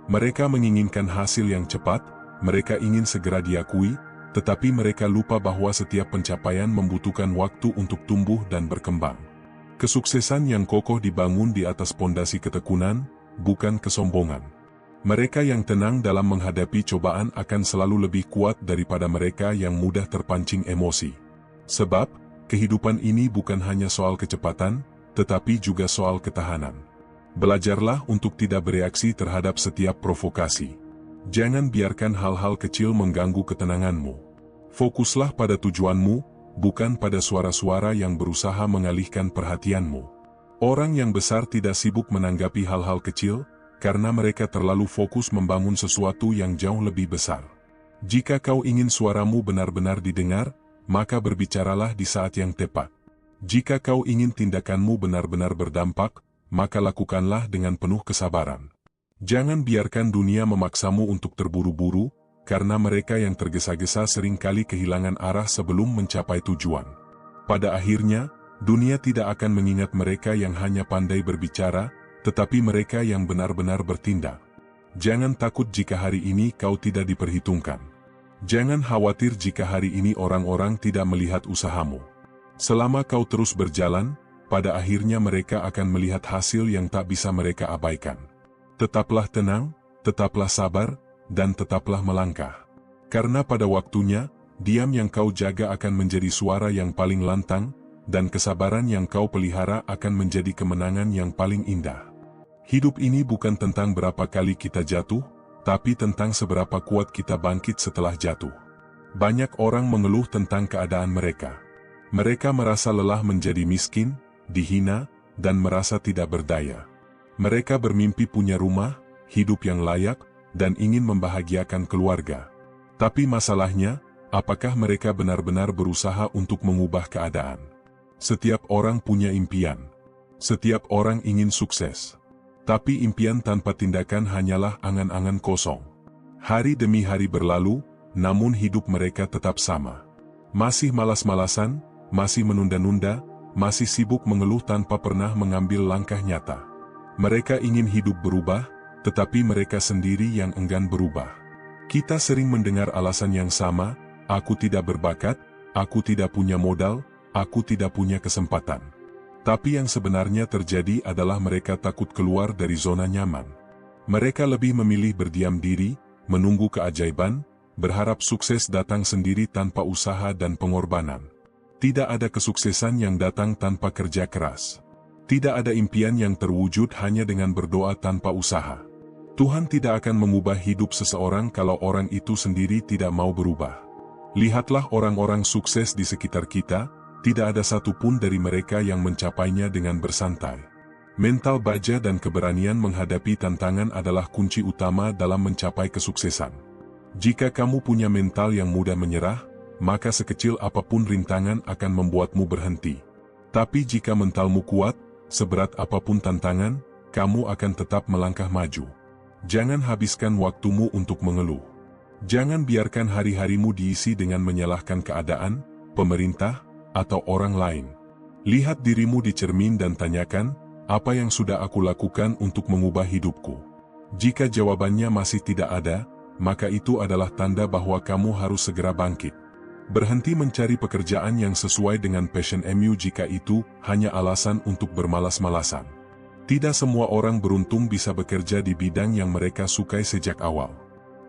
Mereka menginginkan hasil yang cepat, mereka ingin segera diakui, tetapi mereka lupa bahwa setiap pencapaian membutuhkan waktu untuk tumbuh dan berkembang. Kesuksesan yang kokoh dibangun di atas pondasi ketekunan, bukan kesombongan. Mereka yang tenang dalam menghadapi cobaan akan selalu lebih kuat daripada mereka yang mudah terpancing emosi. Sebab, kehidupan ini bukan hanya soal kecepatan, tetapi juga soal ketahanan. Belajarlah untuk tidak bereaksi terhadap setiap provokasi. Jangan biarkan hal-hal kecil mengganggu ketenanganmu. Fokuslah pada tujuanmu, bukan pada suara-suara yang berusaha mengalihkan perhatianmu. Orang yang besar tidak sibuk menanggapi hal-hal kecil, karena mereka terlalu fokus membangun sesuatu yang jauh lebih besar. Jika kau ingin suaramu benar-benar didengar, maka berbicaralah di saat yang tepat. Jika kau ingin tindakanmu benar-benar berdampak, maka lakukanlah dengan penuh kesabaran. Jangan biarkan dunia memaksamu untuk terburu-buru, karena mereka yang tergesa-gesa seringkali kehilangan arah sebelum mencapai tujuan. Pada akhirnya, dunia tidak akan mengingat mereka yang hanya pandai berbicara, tetapi mereka yang benar-benar bertindak. Jangan takut jika hari ini kau tidak diperhitungkan. Jangan khawatir jika hari ini orang-orang tidak melihat usahamu. Selama kau terus berjalan, pada akhirnya mereka akan melihat hasil yang tak bisa mereka abaikan. Tetaplah tenang, tetaplah sabar, dan tetaplah melangkah. Karena pada waktunya, diam yang kau jaga akan menjadi suara yang paling lantang, dan kesabaran yang kau pelihara akan menjadi kemenangan yang paling indah. Hidup ini bukan tentang berapa kali kita jatuh, tapi tentang seberapa kuat kita bangkit setelah jatuh. Banyak orang mengeluh tentang keadaan mereka. Mereka merasa lelah menjadi miskin, dihina, dan merasa tidak berdaya. Mereka bermimpi punya rumah, hidup yang layak, dan ingin membahagiakan keluarga. Tapi masalahnya, apakah mereka benar-benar berusaha untuk mengubah keadaan? Setiap orang punya impian. Setiap orang ingin sukses. Tapi impian tanpa tindakan hanyalah angan-angan kosong. Hari demi hari berlalu, namun hidup mereka tetap sama. Masih malas-malasan, masih menunda-nunda, masih sibuk mengeluh tanpa pernah mengambil langkah nyata. Mereka ingin hidup berubah, tetapi mereka sendiri yang enggan berubah. Kita sering mendengar alasan yang sama, aku tidak berbakat, aku tidak punya modal, aku tidak punya kesempatan. Tapi yang sebenarnya terjadi adalah mereka takut keluar dari zona nyaman. Mereka lebih memilih berdiam diri, menunggu keajaiban, berharap sukses datang sendiri tanpa usaha dan pengorbanan. Tidak ada kesuksesan yang datang tanpa kerja keras. Tidak ada impian yang terwujud hanya dengan berdoa tanpa usaha. Tuhan tidak akan mengubah hidup seseorang kalau orang itu sendiri tidak mau berubah. Lihatlah orang-orang sukses di sekitar kita, tidak ada satupun dari mereka yang mencapainya dengan bersantai. Mental baja dan keberanian menghadapi tantangan adalah kunci utama dalam mencapai kesuksesan. Jika kamu punya mental yang mudah menyerah, maka sekecil apapun rintangan akan membuatmu berhenti. Tapi jika mentalmu kuat, seberat apapun tantangan, kamu akan tetap melangkah maju. Jangan habiskan waktumu untuk mengeluh. Jangan biarkan hari-harimu diisi dengan menyalahkan keadaan, pemerintah, atau orang lain. Lihat dirimu di cermin dan tanyakan, apa yang sudah aku lakukan untuk mengubah hidupku? Jika jawabannya masih tidak ada, maka itu adalah tanda bahwa kamu harus segera bangkit. Berhenti mencari pekerjaan yang sesuai dengan passionmu jika itu hanya alasan untuk bermalas-malasan. Tidak semua orang beruntung bisa bekerja di bidang yang mereka sukai sejak awal.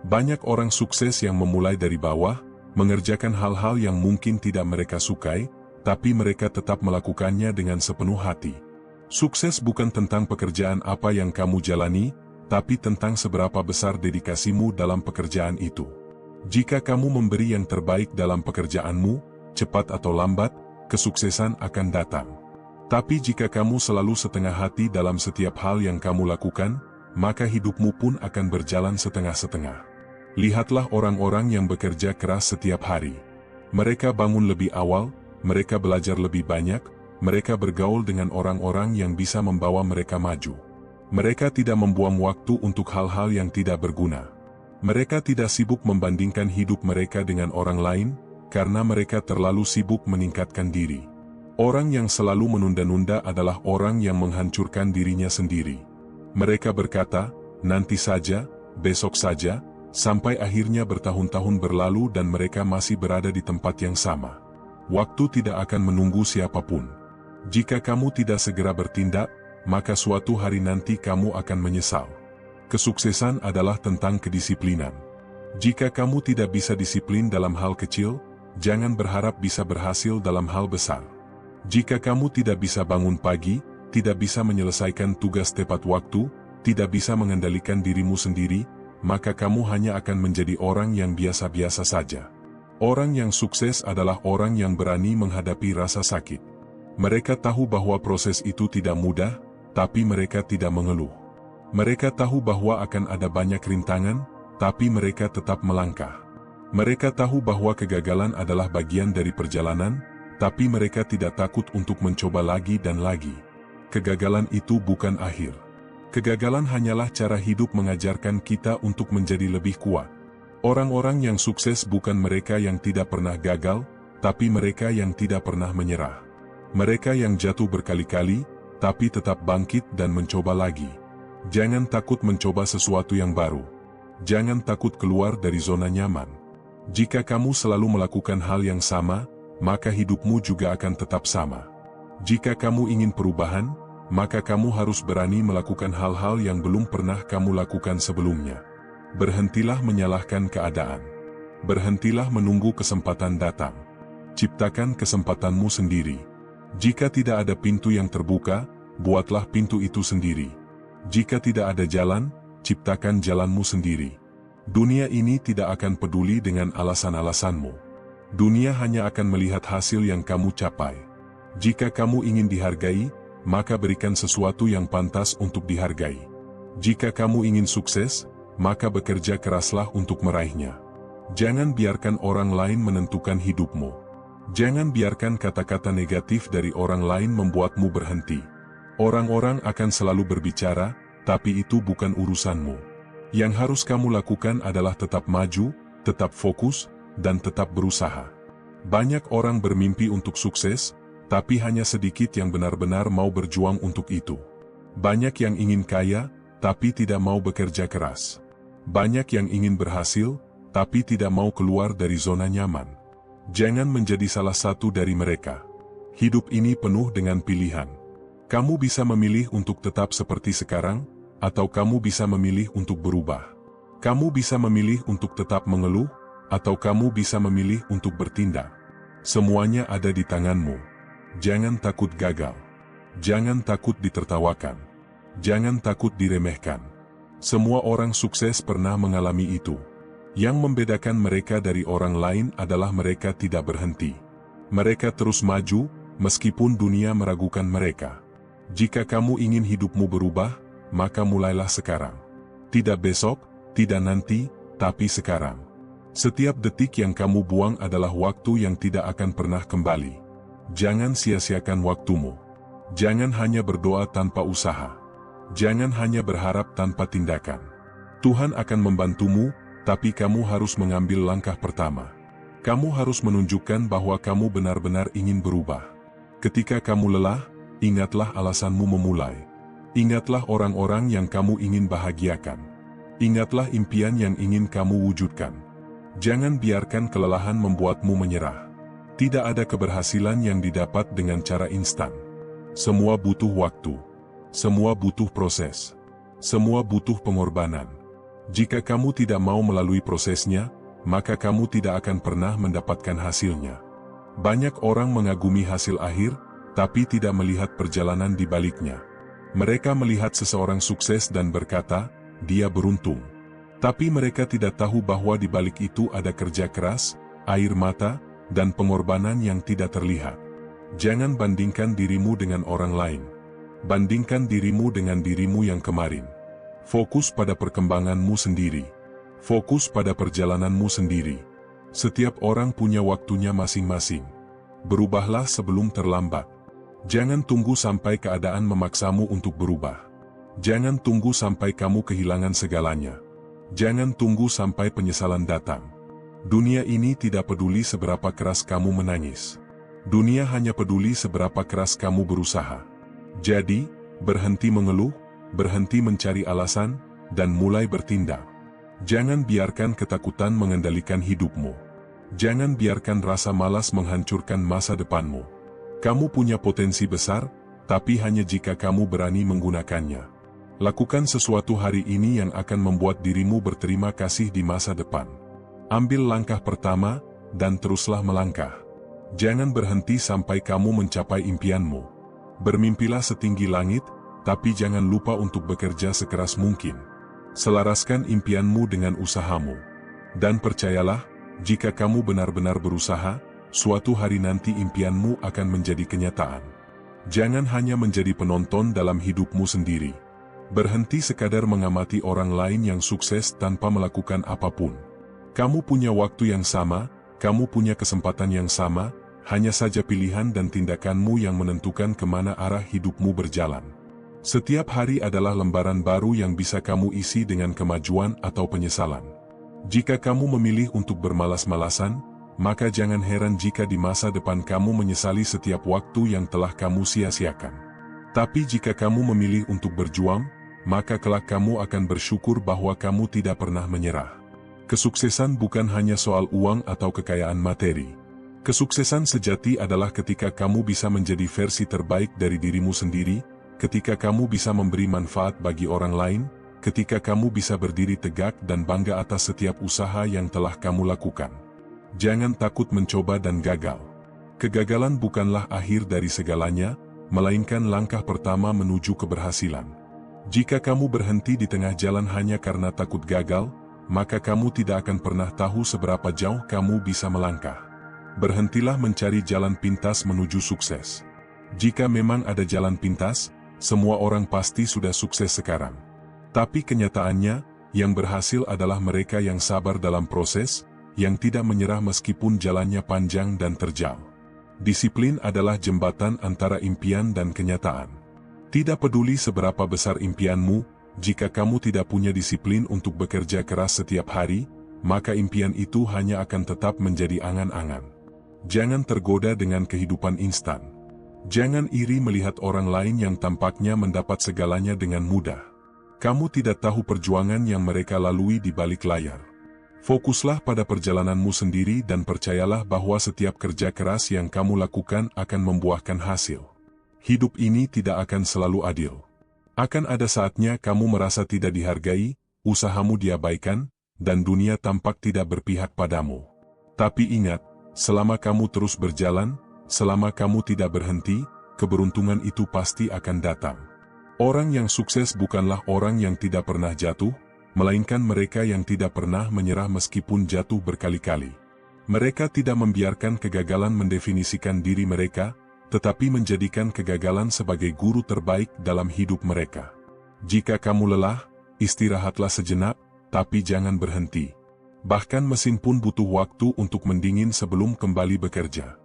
Banyak orang sukses yang memulai dari bawah, mengerjakan hal-hal yang mungkin tidak mereka sukai, tapi mereka tetap melakukannya dengan sepenuh hati. Sukses bukan tentang pekerjaan apa yang kamu jalani, tapi tentang seberapa besar dedikasimu dalam pekerjaan itu. Jika kamu memberi yang terbaik dalam pekerjaanmu, cepat atau lambat, kesuksesan akan datang. Tapi jika kamu selalu setengah hati dalam setiap hal yang kamu lakukan, maka hidupmu pun akan berjalan setengah-setengah. Lihatlah orang-orang yang bekerja keras setiap hari. Mereka bangun lebih awal, mereka belajar lebih banyak, mereka bergaul dengan orang-orang yang bisa membawa mereka maju. Mereka tidak membuang waktu untuk hal-hal yang tidak berguna. Mereka tidak sibuk membandingkan hidup mereka dengan orang lain, karena mereka terlalu sibuk meningkatkan diri. Orang yang selalu menunda-nunda adalah orang yang menghancurkan dirinya sendiri. Mereka berkata, nanti saja, besok saja, sampai akhirnya bertahun-tahun berlalu dan mereka masih berada di tempat yang sama. Waktu tidak akan menunggu siapapun. Jika kamu tidak segera bertindak, maka suatu hari nanti kamu akan menyesal. Kesuksesan adalah tentang kedisiplinan. Jika kamu tidak bisa disiplin dalam hal kecil, jangan berharap bisa berhasil dalam hal besar. Jika kamu tidak bisa bangun pagi, tidak bisa menyelesaikan tugas tepat waktu, tidak bisa mengendalikan dirimu sendiri, maka kamu hanya akan menjadi orang yang biasa-biasa saja. Orang yang sukses adalah orang yang berani menghadapi rasa sakit. Mereka tahu bahwa proses itu tidak mudah, tapi mereka tidak mengeluh. Mereka tahu bahwa akan ada banyak rintangan, tapi mereka tetap melangkah. Mereka tahu bahwa kegagalan adalah bagian dari perjalanan, tapi mereka tidak takut untuk mencoba lagi dan lagi. Kegagalan itu bukan akhir. Kegagalan hanyalah cara hidup mengajarkan kita untuk menjadi lebih kuat. Orang-orang yang sukses bukan mereka yang tidak pernah gagal, tapi mereka yang tidak pernah menyerah. Mereka yang jatuh berkali-kali, tapi tetap bangkit dan mencoba lagi. Jangan takut mencoba sesuatu yang baru. Jangan takut keluar dari zona nyaman. Jika kamu selalu melakukan hal yang sama, maka hidupmu juga akan tetap sama. Jika kamu ingin perubahan, maka kamu harus berani melakukan hal-hal yang belum pernah kamu lakukan sebelumnya. Berhentilah menyalahkan keadaan. Berhentilah menunggu kesempatan datang. Ciptakan kesempatanmu sendiri. Jika tidak ada pintu yang terbuka, buatlah pintu itu sendiri. Jika tidak ada jalan, ciptakan jalanmu sendiri. Dunia ini tidak akan peduli dengan alasan-alasanmu. Dunia hanya akan melihat hasil yang kamu capai. Jika kamu ingin dihargai, maka berikan sesuatu yang pantas untuk dihargai. Jika kamu ingin sukses, maka bekerja keraslah untuk meraihnya. Jangan biarkan orang lain menentukan hidupmu. Jangan biarkan kata-kata negatif dari orang lain membuatmu berhenti. Orang-orang akan selalu berbicara, tapi itu bukan urusanmu. Yang harus kamu lakukan adalah tetap maju, tetap fokus, dan tetap berusaha. Banyak orang bermimpi untuk sukses, tapi hanya sedikit yang benar-benar mau berjuang untuk itu. Banyak yang ingin kaya, tapi tidak mau bekerja keras. Banyak yang ingin berhasil, tapi tidak mau keluar dari zona nyaman. Jangan menjadi salah satu dari mereka. Hidup ini penuh dengan pilihan. Kamu bisa memilih untuk tetap seperti sekarang, atau kamu bisa memilih untuk berubah. Kamu bisa memilih untuk tetap mengeluh, atau kamu bisa memilih untuk bertindak. Semuanya ada di tanganmu. Jangan takut gagal. Jangan takut ditertawakan. Jangan takut diremehkan. Semua orang sukses pernah mengalami itu. Yang membedakan mereka dari orang lain adalah mereka tidak berhenti. Mereka terus maju, meskipun dunia meragukan mereka. Jika kamu ingin hidupmu berubah, maka mulailah sekarang. Tidak besok, tidak nanti, tapi sekarang. Setiap detik yang kamu buang adalah waktu yang tidak akan pernah kembali. Jangan sia-siakan waktumu. Jangan hanya berdoa tanpa usaha. Jangan hanya berharap tanpa tindakan. Tuhan akan membantumu, tapi kamu harus mengambil langkah pertama. Kamu harus menunjukkan bahwa kamu benar-benar ingin berubah. Ketika kamu lelah, ingatlah alasanmu memulai. Ingatlah orang-orang yang kamu ingin bahagiakan. Ingatlah impian yang ingin kamu wujudkan. Jangan biarkan kelelahan membuatmu menyerah. Tidak ada keberhasilan yang didapat dengan cara instan. Semua butuh waktu. Semua butuh proses. Semua butuh pengorbanan. Jika kamu tidak mau melalui prosesnya, maka kamu tidak akan pernah mendapatkan hasilnya. Banyak orang mengagumi hasil akhir, tapi tidak melihat perjalanan di baliknya. Mereka melihat seseorang sukses dan berkata, dia beruntung. Tapi mereka tidak tahu bahwa di balik itu ada kerja keras, air mata, dan pengorbanan yang tidak terlihat. Jangan bandingkan dirimu dengan orang lain. Bandingkan dirimu dengan dirimu yang kemarin. Fokus pada perkembanganmu sendiri. Fokus pada perjalananmu sendiri. Setiap orang punya waktunya masing-masing. Berubahlah sebelum terlambat. Jangan tunggu sampai keadaan memaksamu untuk berubah. Jangan tunggu sampai kamu kehilangan segalanya. Jangan tunggu sampai penyesalan datang. Dunia ini tidak peduli seberapa keras kamu menangis. Dunia hanya peduli seberapa keras kamu berusaha. Jadi, berhenti mengeluh, berhenti mencari alasan, dan mulai bertindak. Jangan biarkan ketakutan mengendalikan hidupmu. Jangan biarkan rasa malas menghancurkan masa depanmu. Kamu punya potensi besar, tapi hanya jika kamu berani menggunakannya. Lakukan sesuatu hari ini yang akan membuat dirimu berterima kasih di masa depan. Ambil langkah pertama, dan teruslah melangkah. Jangan berhenti sampai kamu mencapai impianmu. Bermimpilah setinggi langit, tapi jangan lupa untuk bekerja sekeras mungkin. Selaraskan impianmu dengan usahamu. Dan percayalah, jika kamu benar-benar berusaha, suatu hari nanti impianmu akan menjadi kenyataan. Jangan hanya menjadi penonton dalam hidupmu sendiri. Berhenti sekadar mengamati orang lain yang sukses tanpa melakukan apapun. Kamu punya waktu yang sama, kamu punya kesempatan yang sama, hanya saja pilihan dan tindakanmu yang menentukan kemana arah hidupmu berjalan. Setiap hari adalah lembaran baru yang bisa kamu isi dengan kemajuan atau penyesalan. Jika kamu memilih untuk bermalas-malasan, maka jangan heran jika di masa depan kamu menyesali setiap waktu yang telah kamu sia-siakan. Tapi jika kamu memilih untuk berjuang, maka kelak kamu akan bersyukur bahwa kamu tidak pernah menyerah. Kesuksesan bukan hanya soal uang atau kekayaan materi. Kesuksesan sejati adalah ketika kamu bisa menjadi versi terbaik dari dirimu sendiri, ketika kamu bisa memberi manfaat bagi orang lain, ketika kamu bisa berdiri tegak dan bangga atas setiap usaha yang telah kamu lakukan. Jangan takut mencoba dan gagal. Kegagalan bukanlah akhir dari segalanya, melainkan langkah pertama menuju keberhasilan. Jika kamu berhenti di tengah jalan hanya karena takut gagal, maka kamu tidak akan pernah tahu seberapa jauh kamu bisa melangkah. Berhentilah mencari jalan pintas menuju sukses. Jika memang ada jalan pintas, semua orang pasti sudah sukses sekarang. Tapi kenyataannya, yang berhasil adalah mereka yang sabar dalam proses, yang tidak menyerah meskipun jalannya panjang dan terjal. Disiplin adalah jembatan antara impian dan kenyataan. Tidak peduli seberapa besar impianmu, jika kamu tidak punya disiplin untuk bekerja keras setiap hari, maka impian itu hanya akan tetap menjadi angan-angan. Jangan tergoda dengan kehidupan instan. Jangan iri melihat orang lain yang tampaknya mendapat segalanya dengan mudah. Kamu tidak tahu perjuangan yang mereka lalui di balik layar. Fokuslah pada perjalananmu sendiri dan percayalah bahwa setiap kerja keras yang kamu lakukan akan membuahkan hasil. Hidup ini tidak akan selalu adil. Akan ada saatnya kamu merasa tidak dihargai, usahamu diabaikan, dan dunia tampak tidak berpihak padamu. Tapi ingat, selama kamu terus berjalan, selama kamu tidak berhenti, keberuntungan itu pasti akan datang. Orang yang sukses bukanlah orang yang tidak pernah jatuh, melainkan mereka yang tidak pernah menyerah meskipun jatuh berkali-kali. Mereka tidak membiarkan kegagalan mendefinisikan diri mereka, tetapi menjadikan kegagalan sebagai guru terbaik dalam hidup mereka. Jika kamu lelah, istirahatlah sejenak, tapi jangan berhenti. Bahkan mesin pun butuh waktu untuk mendingin sebelum kembali bekerja.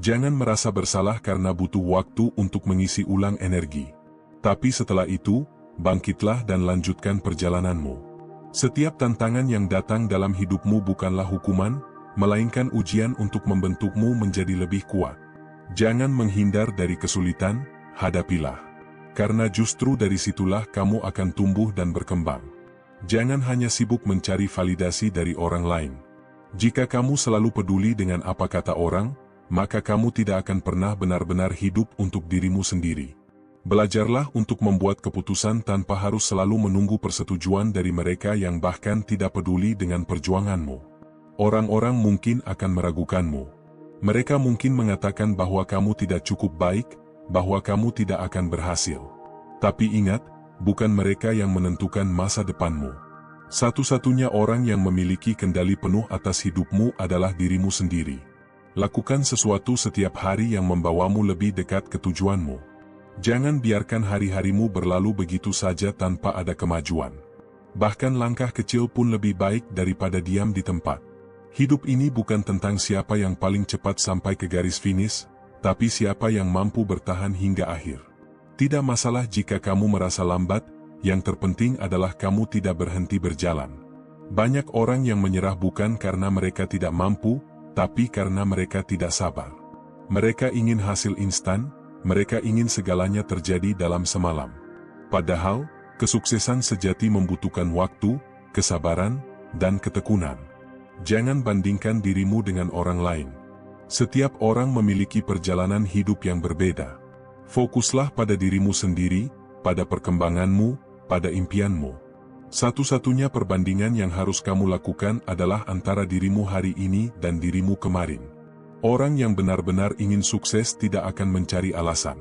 Jangan merasa bersalah karena butuh waktu untuk mengisi ulang energi. Tapi setelah itu, bangkitlah dan lanjutkan perjalananmu. Setiap tantangan yang datang dalam hidupmu bukanlah hukuman, melainkan ujian untuk membentukmu menjadi lebih kuat. Jangan menghindar dari kesulitan, hadapilah. Karena justru dari situlah kamu akan tumbuh dan berkembang. Jangan hanya sibuk mencari validasi dari orang lain. Jika kamu selalu peduli dengan apa kata orang, maka kamu tidak akan pernah benar-benar hidup untuk dirimu sendiri. Belajarlah untuk membuat keputusan tanpa harus selalu menunggu persetujuan dari mereka yang bahkan tidak peduli dengan perjuanganmu. Orang-orang mungkin akan meragukanmu. Mereka mungkin mengatakan bahwa kamu tidak cukup baik, bahwa kamu tidak akan berhasil. Tapi ingat, bukan mereka yang menentukan masa depanmu. Satu-satunya orang yang memiliki kendali penuh atas hidupmu adalah dirimu sendiri. Lakukan sesuatu setiap hari yang membawamu lebih dekat ke tujuanmu. Jangan biarkan hari-harimu berlalu begitu saja tanpa ada kemajuan. Bahkan langkah kecil pun lebih baik daripada diam di tempat. Hidup ini bukan tentang siapa yang paling cepat sampai ke garis finish, tapi siapa yang mampu bertahan hingga akhir. Tidak masalah jika kamu merasa lambat, yang terpenting adalah kamu tidak berhenti berjalan. Banyak orang yang menyerah bukan karena mereka tidak mampu, tapi karena mereka tidak sabar. Mereka ingin hasil instan. Mereka ingin segalanya terjadi dalam semalam. Padahal, kesuksesan sejati membutuhkan waktu, kesabaran, dan ketekunan. Jangan bandingkan dirimu dengan orang lain. Setiap orang memiliki perjalanan hidup yang berbeda. Fokuslah pada dirimu sendiri, pada perkembanganmu, pada impianmu. Satu-satunya perbandingan yang harus kamu lakukan adalah antara dirimu hari ini dan dirimu kemarin. Orang yang benar-benar ingin sukses tidak akan mencari alasan.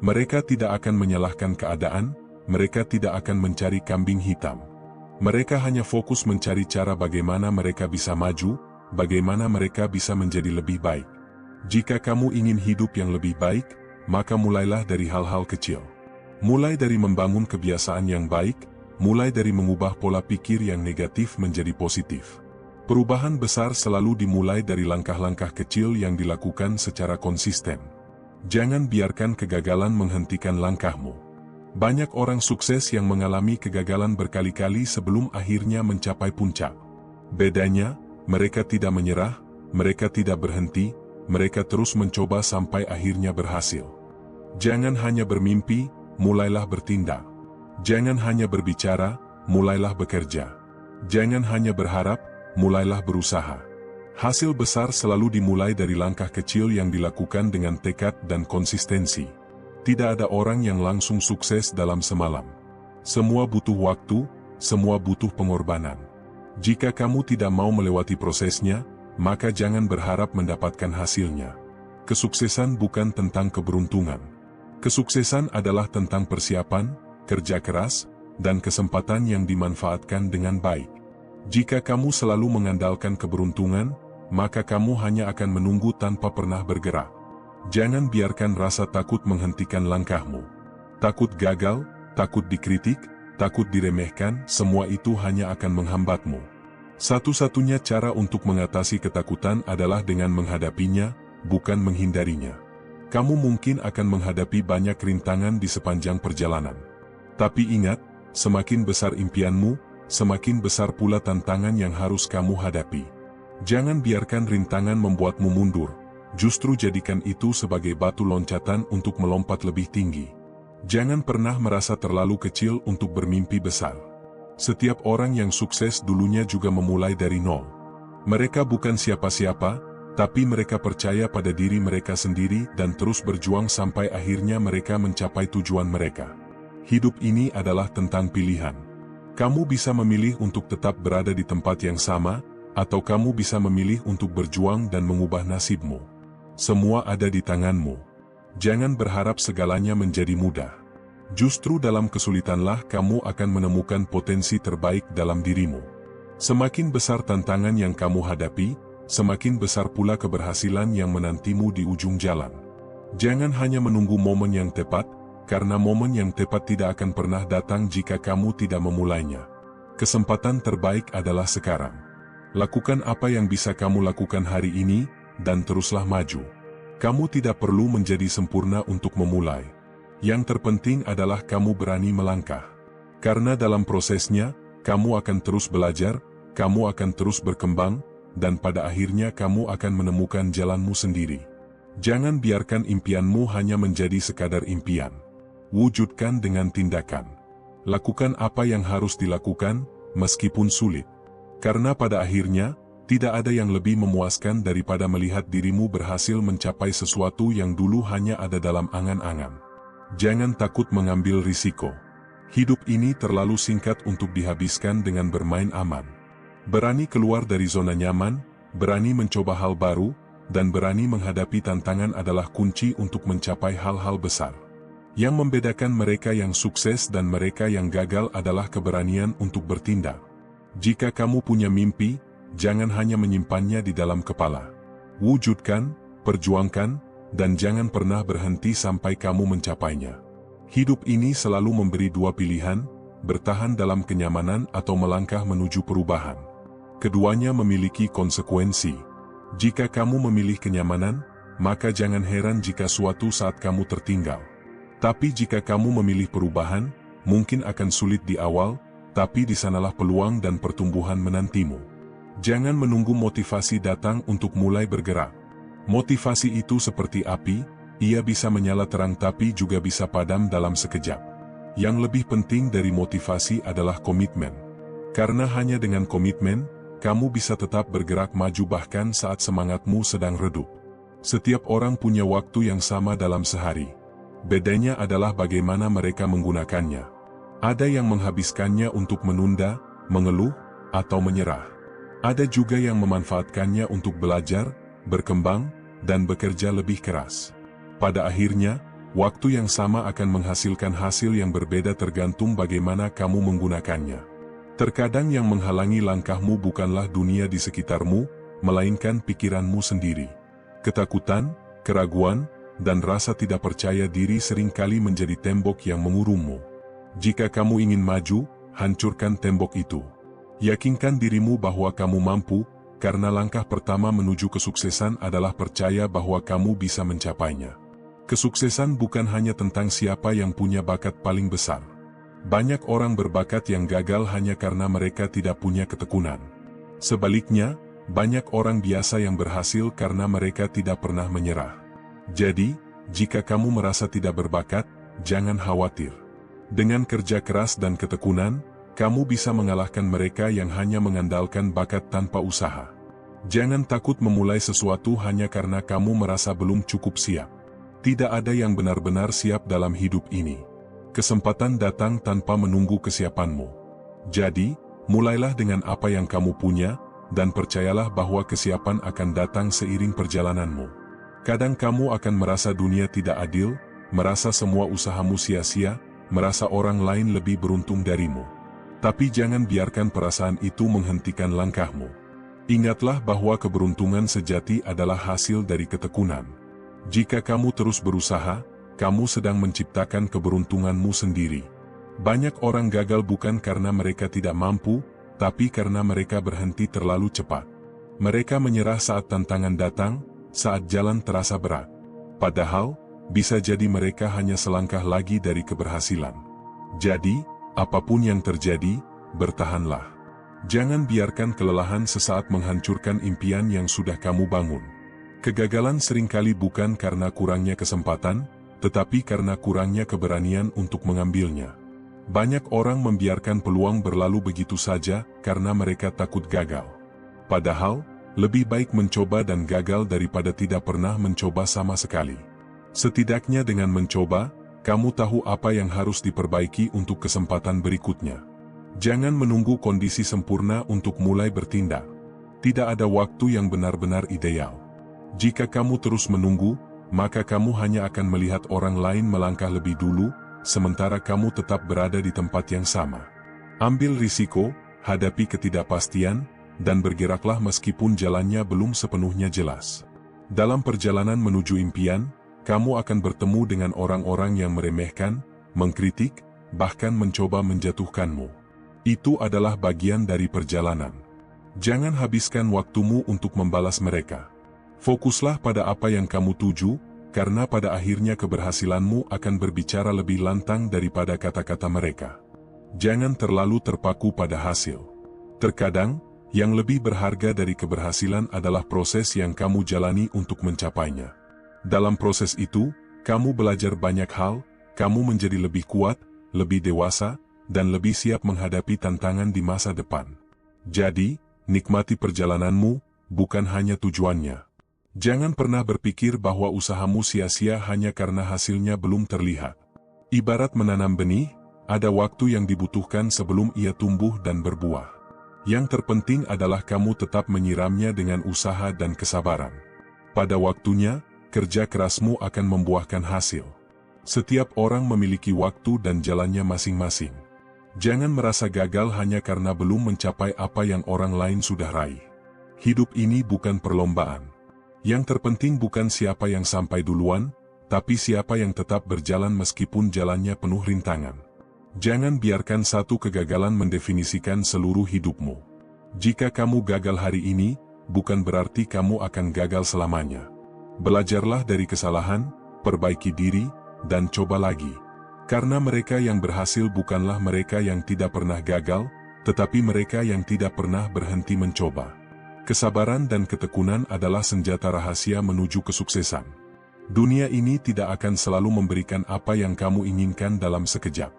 Mereka tidak akan menyalahkan keadaan, mereka tidak akan mencari kambing hitam. Mereka hanya fokus mencari cara bagaimana mereka bisa maju, bagaimana mereka bisa menjadi lebih baik. Jika kamu ingin hidup yang lebih baik, maka mulailah dari hal-hal kecil. Mulai dari membangun kebiasaan yang baik, mulai dari mengubah pola pikir yang negatif menjadi positif. Perubahan besar selalu dimulai dari langkah-langkah kecil yang dilakukan secara konsisten. Jangan biarkan kegagalan menghentikan langkahmu. Banyak orang sukses yang mengalami kegagalan berkali-kali sebelum akhirnya mencapai puncak. Bedanya, mereka tidak menyerah, mereka tidak berhenti, mereka terus mencoba sampai akhirnya berhasil. Jangan hanya bermimpi, mulailah bertindak. Jangan hanya berbicara, mulailah bekerja. Jangan hanya berharap, mulailah berusaha. Hasil besar selalu dimulai dari langkah kecil yang dilakukan dengan tekad dan konsistensi. Tidak ada orang yang langsung sukses dalam semalam. Semua butuh waktu, semua butuh pengorbanan. Jika kamu tidak mau melewati prosesnya, maka jangan berharap mendapatkan hasilnya. Kesuksesan bukan tentang keberuntungan. Kesuksesan adalah tentang persiapan, kerja keras, dan kesempatan yang dimanfaatkan dengan baik. Jika kamu selalu mengandalkan keberuntungan, maka kamu hanya akan menunggu tanpa pernah bergerak. Jangan biarkan rasa takut menghentikan langkahmu. Takut gagal, takut dikritik, takut diremehkan, semua itu hanya akan menghambatmu. Satu-satunya cara untuk mengatasi ketakutan adalah dengan menghadapinya, bukan menghindarinya. Kamu mungkin akan menghadapi banyak rintangan di sepanjang perjalanan. Tapi ingat, semakin besar impianmu, semakin besar pula tantangan yang harus kamu hadapi. Jangan biarkan rintangan membuatmu mundur, justru jadikan itu sebagai batu loncatan untuk melompat lebih tinggi. Jangan pernah merasa terlalu kecil untuk bermimpi besar. Setiap orang yang sukses dulunya juga memulai dari nol. Mereka bukan siapa-siapa, tapi mereka percaya pada diri mereka sendiri dan terus berjuang sampai akhirnya mereka mencapai tujuan mereka. Hidup ini adalah tentang pilihan. Kamu bisa memilih untuk tetap berada di tempat yang sama, atau kamu bisa memilih untuk berjuang dan mengubah nasibmu. Semua ada di tanganmu. Jangan berharap segalanya menjadi mudah. Justru dalam kesulitanlah kamu akan menemukan potensi terbaik dalam dirimu. Semakin besar tantangan yang kamu hadapi, semakin besar pula keberhasilan yang menantimu di ujung jalan. Jangan hanya menunggu momen yang tepat, karena momen yang tepat tidak akan pernah datang jika kamu tidak memulainya. Kesempatan terbaik adalah sekarang. Lakukan apa yang bisa kamu lakukan hari ini, dan teruslah maju. Kamu tidak perlu menjadi sempurna untuk memulai. Yang terpenting adalah kamu berani melangkah. Karena dalam prosesnya, kamu akan terus belajar, kamu akan terus berkembang, dan pada akhirnya kamu akan menemukan jalanmu sendiri. Jangan biarkan impianmu hanya menjadi sekadar impian. Wujudkan dengan tindakan. Lakukan apa yang harus dilakukan, meskipun sulit. Karena pada akhirnya, tidak ada yang lebih memuaskan daripada melihat dirimu berhasil mencapai sesuatu yang dulu hanya ada dalam angan-angan. Jangan takut mengambil risiko. Hidup ini terlalu singkat untuk dihabiskan dengan bermain aman. Berani keluar dari zona nyaman, berani mencoba hal baru, dan berani menghadapi tantangan adalah kunci untuk mencapai hal-hal besar. Yang membedakan mereka yang sukses dan mereka yang gagal adalah keberanian untuk bertindak. Jika kamu punya mimpi, jangan hanya menyimpannya di dalam kepala. Wujudkan, perjuangkan, dan jangan pernah berhenti sampai kamu mencapainya. Hidup ini selalu memberi dua pilihan, bertahan dalam kenyamanan atau melangkah menuju perubahan. Keduanya memiliki konsekuensi. Jika kamu memilih kenyamanan, maka jangan heran jika suatu saat kamu tertinggal. Tapi jika kamu memilih perubahan, mungkin akan sulit di awal, tapi di sanalah peluang dan pertumbuhan menantimu. Jangan menunggu motivasi datang untuk mulai bergerak. Motivasi itu seperti api, ia bisa menyala terang tapi juga bisa padam dalam sekejap. Yang lebih penting dari motivasi adalah komitmen. Karena hanya dengan komitmen, kamu bisa tetap bergerak maju bahkan saat semangatmu sedang redup. Setiap orang punya waktu yang sama dalam sehari. Bedanya adalah bagaimana mereka menggunakannya. Ada yang menghabiskannya untuk menunda, mengeluh, atau menyerah. Ada juga yang memanfaatkannya untuk belajar, berkembang, dan bekerja lebih keras. Pada akhirnya, waktu yang sama akan menghasilkan hasil yang berbeda tergantung bagaimana kamu menggunakannya. Terkadang yang menghalangi langkahmu bukanlah dunia di sekitarmu, melainkan pikiranmu sendiri. Ketakutan, keraguan, dan rasa tidak percaya diri seringkali menjadi tembok yang mengurungmu. Jika kamu ingin maju, hancurkan tembok itu. Yakinkan dirimu bahwa kamu mampu, karena langkah pertama menuju kesuksesan adalah percaya bahwa kamu bisa mencapainya. Kesuksesan bukan hanya tentang siapa yang punya bakat paling besar. Banyak orang berbakat yang gagal hanya karena mereka tidak punya ketekunan. Sebaliknya, banyak orang biasa yang berhasil karena mereka tidak pernah menyerah. Jadi, jika kamu merasa tidak berbakat, jangan khawatir. Dengan kerja keras dan ketekunan, kamu bisa mengalahkan mereka yang hanya mengandalkan bakat tanpa usaha. Jangan takut memulai sesuatu hanya karena kamu merasa belum cukup siap. Tidak ada yang benar-benar siap dalam hidup ini. Kesempatan datang tanpa menunggu kesiapanmu. Jadi, mulailah dengan apa yang kamu punya, dan percayalah bahwa kesiapan akan datang seiring perjalananmu. Kadang kamu akan merasa dunia tidak adil, merasa semua usahamu sia-sia, merasa orang lain lebih beruntung darimu. Tapi jangan biarkan perasaan itu menghentikan langkahmu. Ingatlah bahwa keberuntungan sejati adalah hasil dari ketekunan. Jika kamu terus berusaha, kamu sedang menciptakan keberuntunganmu sendiri. Banyak orang gagal bukan karena mereka tidak mampu, tapi karena mereka berhenti terlalu cepat. Mereka menyerah saat tantangan datang, saat jalan terasa berat. Padahal, bisa jadi mereka hanya selangkah lagi dari keberhasilan. Jadi, apapun yang terjadi, bertahanlah. Jangan biarkan kelelahan sesaat menghancurkan impian yang sudah kamu bangun. Kegagalan seringkali bukan karena kurangnya kesempatan, tetapi karena kurangnya keberanian untuk mengambilnya. Banyak orang membiarkan peluang berlalu begitu saja karena mereka takut gagal. Padahal, lebih baik mencoba dan gagal daripada tidak pernah mencoba sama sekali. Setidaknya dengan mencoba, kamu tahu apa yang harus diperbaiki untuk kesempatan berikutnya. Jangan menunggu kondisi sempurna untuk mulai bertindak. Tidak ada waktu yang benar-benar ideal. Jika kamu terus menunggu, maka kamu hanya akan melihat orang lain melangkah lebih dulu, sementara kamu tetap berada di tempat yang sama. Ambil risiko, hadapi ketidakpastian, dan bergeraklah meskipun jalannya belum sepenuhnya jelas. Dalam perjalanan menuju impian, kamu akan bertemu dengan orang-orang yang meremehkan, mengkritik, bahkan mencoba menjatuhkanmu. Itu adalah bagian dari perjalanan. Jangan habiskan waktumu untuk membalas mereka. Fokuslah pada apa yang kamu tuju, karena pada akhirnya keberhasilanmu akan berbicara lebih lantang daripada kata-kata mereka. Jangan terlalu terpaku pada hasil. Terkadang, yang lebih berharga dari keberhasilan adalah proses yang kamu jalani untuk mencapainya. Dalam proses itu, kamu belajar banyak hal, kamu menjadi lebih kuat, lebih dewasa, dan lebih siap menghadapi tantangan di masa depan. Jadi, nikmati perjalananmu, bukan hanya tujuannya. Jangan pernah berpikir bahwa usahamu sia-sia hanya karena hasilnya belum terlihat. Ibarat menanam benih, ada waktu yang dibutuhkan sebelum ia tumbuh dan berbuah. Yang terpenting adalah kamu tetap menyiramnya dengan usaha dan kesabaran. Pada waktunya, kerja kerasmu akan membuahkan hasil. Setiap orang memiliki waktu dan jalannya masing-masing. Jangan merasa gagal hanya karena belum mencapai apa yang orang lain sudah raih. Hidup ini bukan perlombaan. Yang terpenting bukan siapa yang sampai duluan, tapi siapa yang tetap berjalan meskipun jalannya penuh rintangan. Jangan biarkan satu kegagalan mendefinisikan seluruh hidupmu. Jika kamu gagal hari ini, bukan berarti kamu akan gagal selamanya. Belajarlah dari kesalahan, perbaiki diri, dan coba lagi. Karena mereka yang berhasil bukanlah mereka yang tidak pernah gagal, tetapi mereka yang tidak pernah berhenti mencoba. Kesabaran dan ketekunan adalah senjata rahasia menuju kesuksesan. Dunia ini tidak akan selalu memberikan apa yang kamu inginkan dalam sekejap.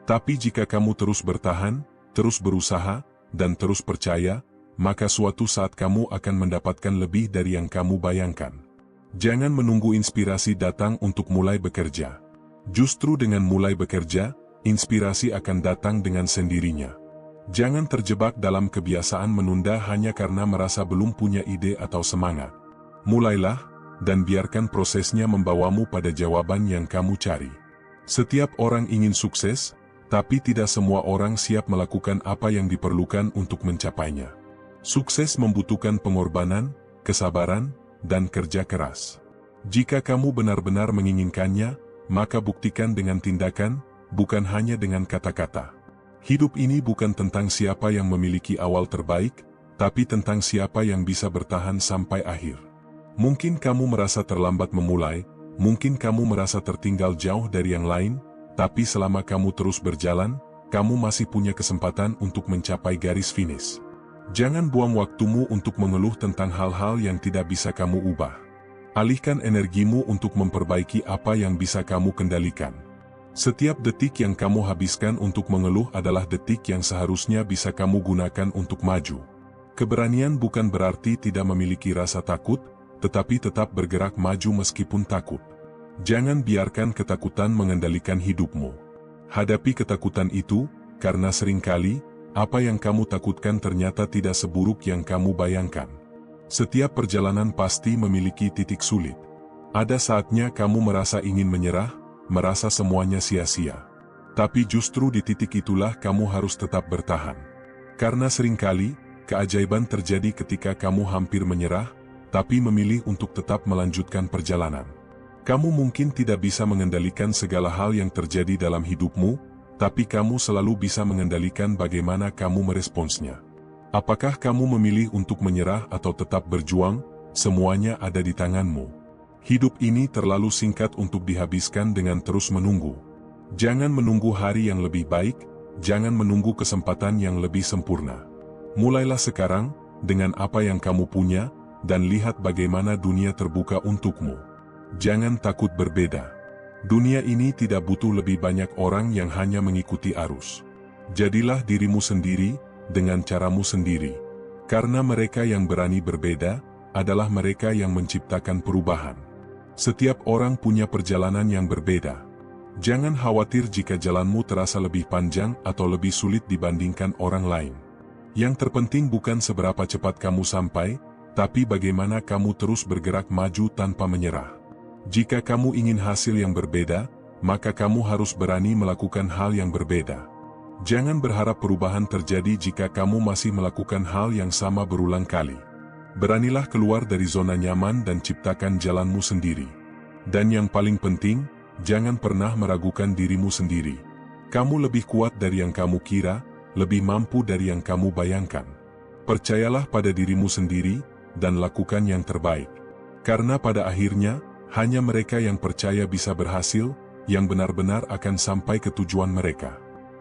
Tapi jika kamu terus bertahan, terus berusaha, dan terus percaya, maka suatu saat kamu akan mendapatkan lebih dari yang kamu bayangkan. Jangan menunggu inspirasi datang untuk mulai bekerja. Justru dengan mulai bekerja, inspirasi akan datang dengan sendirinya. Jangan terjebak dalam kebiasaan menunda hanya karena merasa belum punya ide atau semangat. Mulailah, dan biarkan prosesnya membawamu pada jawaban yang kamu cari. Setiap orang ingin sukses, tapi tidak semua orang siap melakukan apa yang diperlukan untuk mencapainya. Sukses membutuhkan pengorbanan, kesabaran, dan kerja keras. Jika kamu benar-benar menginginkannya, maka buktikan dengan tindakan, bukan hanya dengan kata-kata. Hidup ini bukan tentang siapa yang memiliki awal terbaik, tapi tentang siapa yang bisa bertahan sampai akhir. Mungkin kamu merasa terlambat memulai, mungkin kamu merasa tertinggal jauh dari yang lain, tapi selama kamu terus berjalan, kamu masih punya kesempatan untuk mencapai garis finish. Jangan buang waktumu untuk mengeluh tentang hal-hal yang tidak bisa kamu ubah. Alihkan energimu untuk memperbaiki apa yang bisa kamu kendalikan. Setiap detik yang kamu habiskan untuk mengeluh adalah detik yang seharusnya bisa kamu gunakan untuk maju. Keberanian bukan berarti tidak memiliki rasa takut, tetapi tetap bergerak maju meskipun takut. Jangan biarkan ketakutan mengendalikan hidupmu. Hadapi ketakutan itu, karena seringkali, apa yang kamu takutkan ternyata tidak seburuk yang kamu bayangkan. Setiap perjalanan pasti memiliki titik sulit. Ada saatnya kamu merasa ingin menyerah, merasa semuanya sia-sia. Tapi justru di titik itulah kamu harus tetap bertahan. Karena seringkali, keajaiban terjadi ketika kamu hampir menyerah, tapi memilih untuk tetap melanjutkan perjalanan. Kamu mungkin tidak bisa mengendalikan segala hal yang terjadi dalam hidupmu, tapi kamu selalu bisa mengendalikan bagaimana kamu meresponsnya. Apakah kamu memilih untuk menyerah atau tetap berjuang? Semuanya ada di tanganmu. Hidup ini terlalu singkat untuk dihabiskan dengan terus menunggu. Jangan menunggu hari yang lebih baik, jangan menunggu kesempatan yang lebih sempurna. Mulailah sekarang, dengan apa yang kamu punya, dan lihat bagaimana dunia terbuka untukmu. Jangan takut berbeda. Dunia ini tidak butuh lebih banyak orang yang hanya mengikuti arus. Jadilah dirimu sendiri, dengan caramu sendiri. Karena mereka yang berani berbeda, adalah mereka yang menciptakan perubahan. Setiap orang punya perjalanan yang berbeda. Jangan khawatir jika jalanmu terasa lebih panjang atau lebih sulit dibandingkan orang lain. Yang terpenting bukan seberapa cepat kamu sampai, tapi bagaimana kamu terus bergerak maju tanpa menyerah. Jika kamu ingin hasil yang berbeda, maka kamu harus berani melakukan hal yang berbeda. Jangan berharap perubahan terjadi jika kamu masih melakukan hal yang sama berulang kali. Beranilah keluar dari zona nyaman dan ciptakan jalanmu sendiri. Dan yang paling penting, jangan pernah meragukan dirimu sendiri. Kamu lebih kuat dari yang kamu kira, lebih mampu dari yang kamu bayangkan. Percayalah pada dirimu sendiri, dan lakukan yang terbaik. Karena pada akhirnya, hanya mereka yang percaya bisa berhasil, yang benar-benar akan sampai ke tujuan mereka.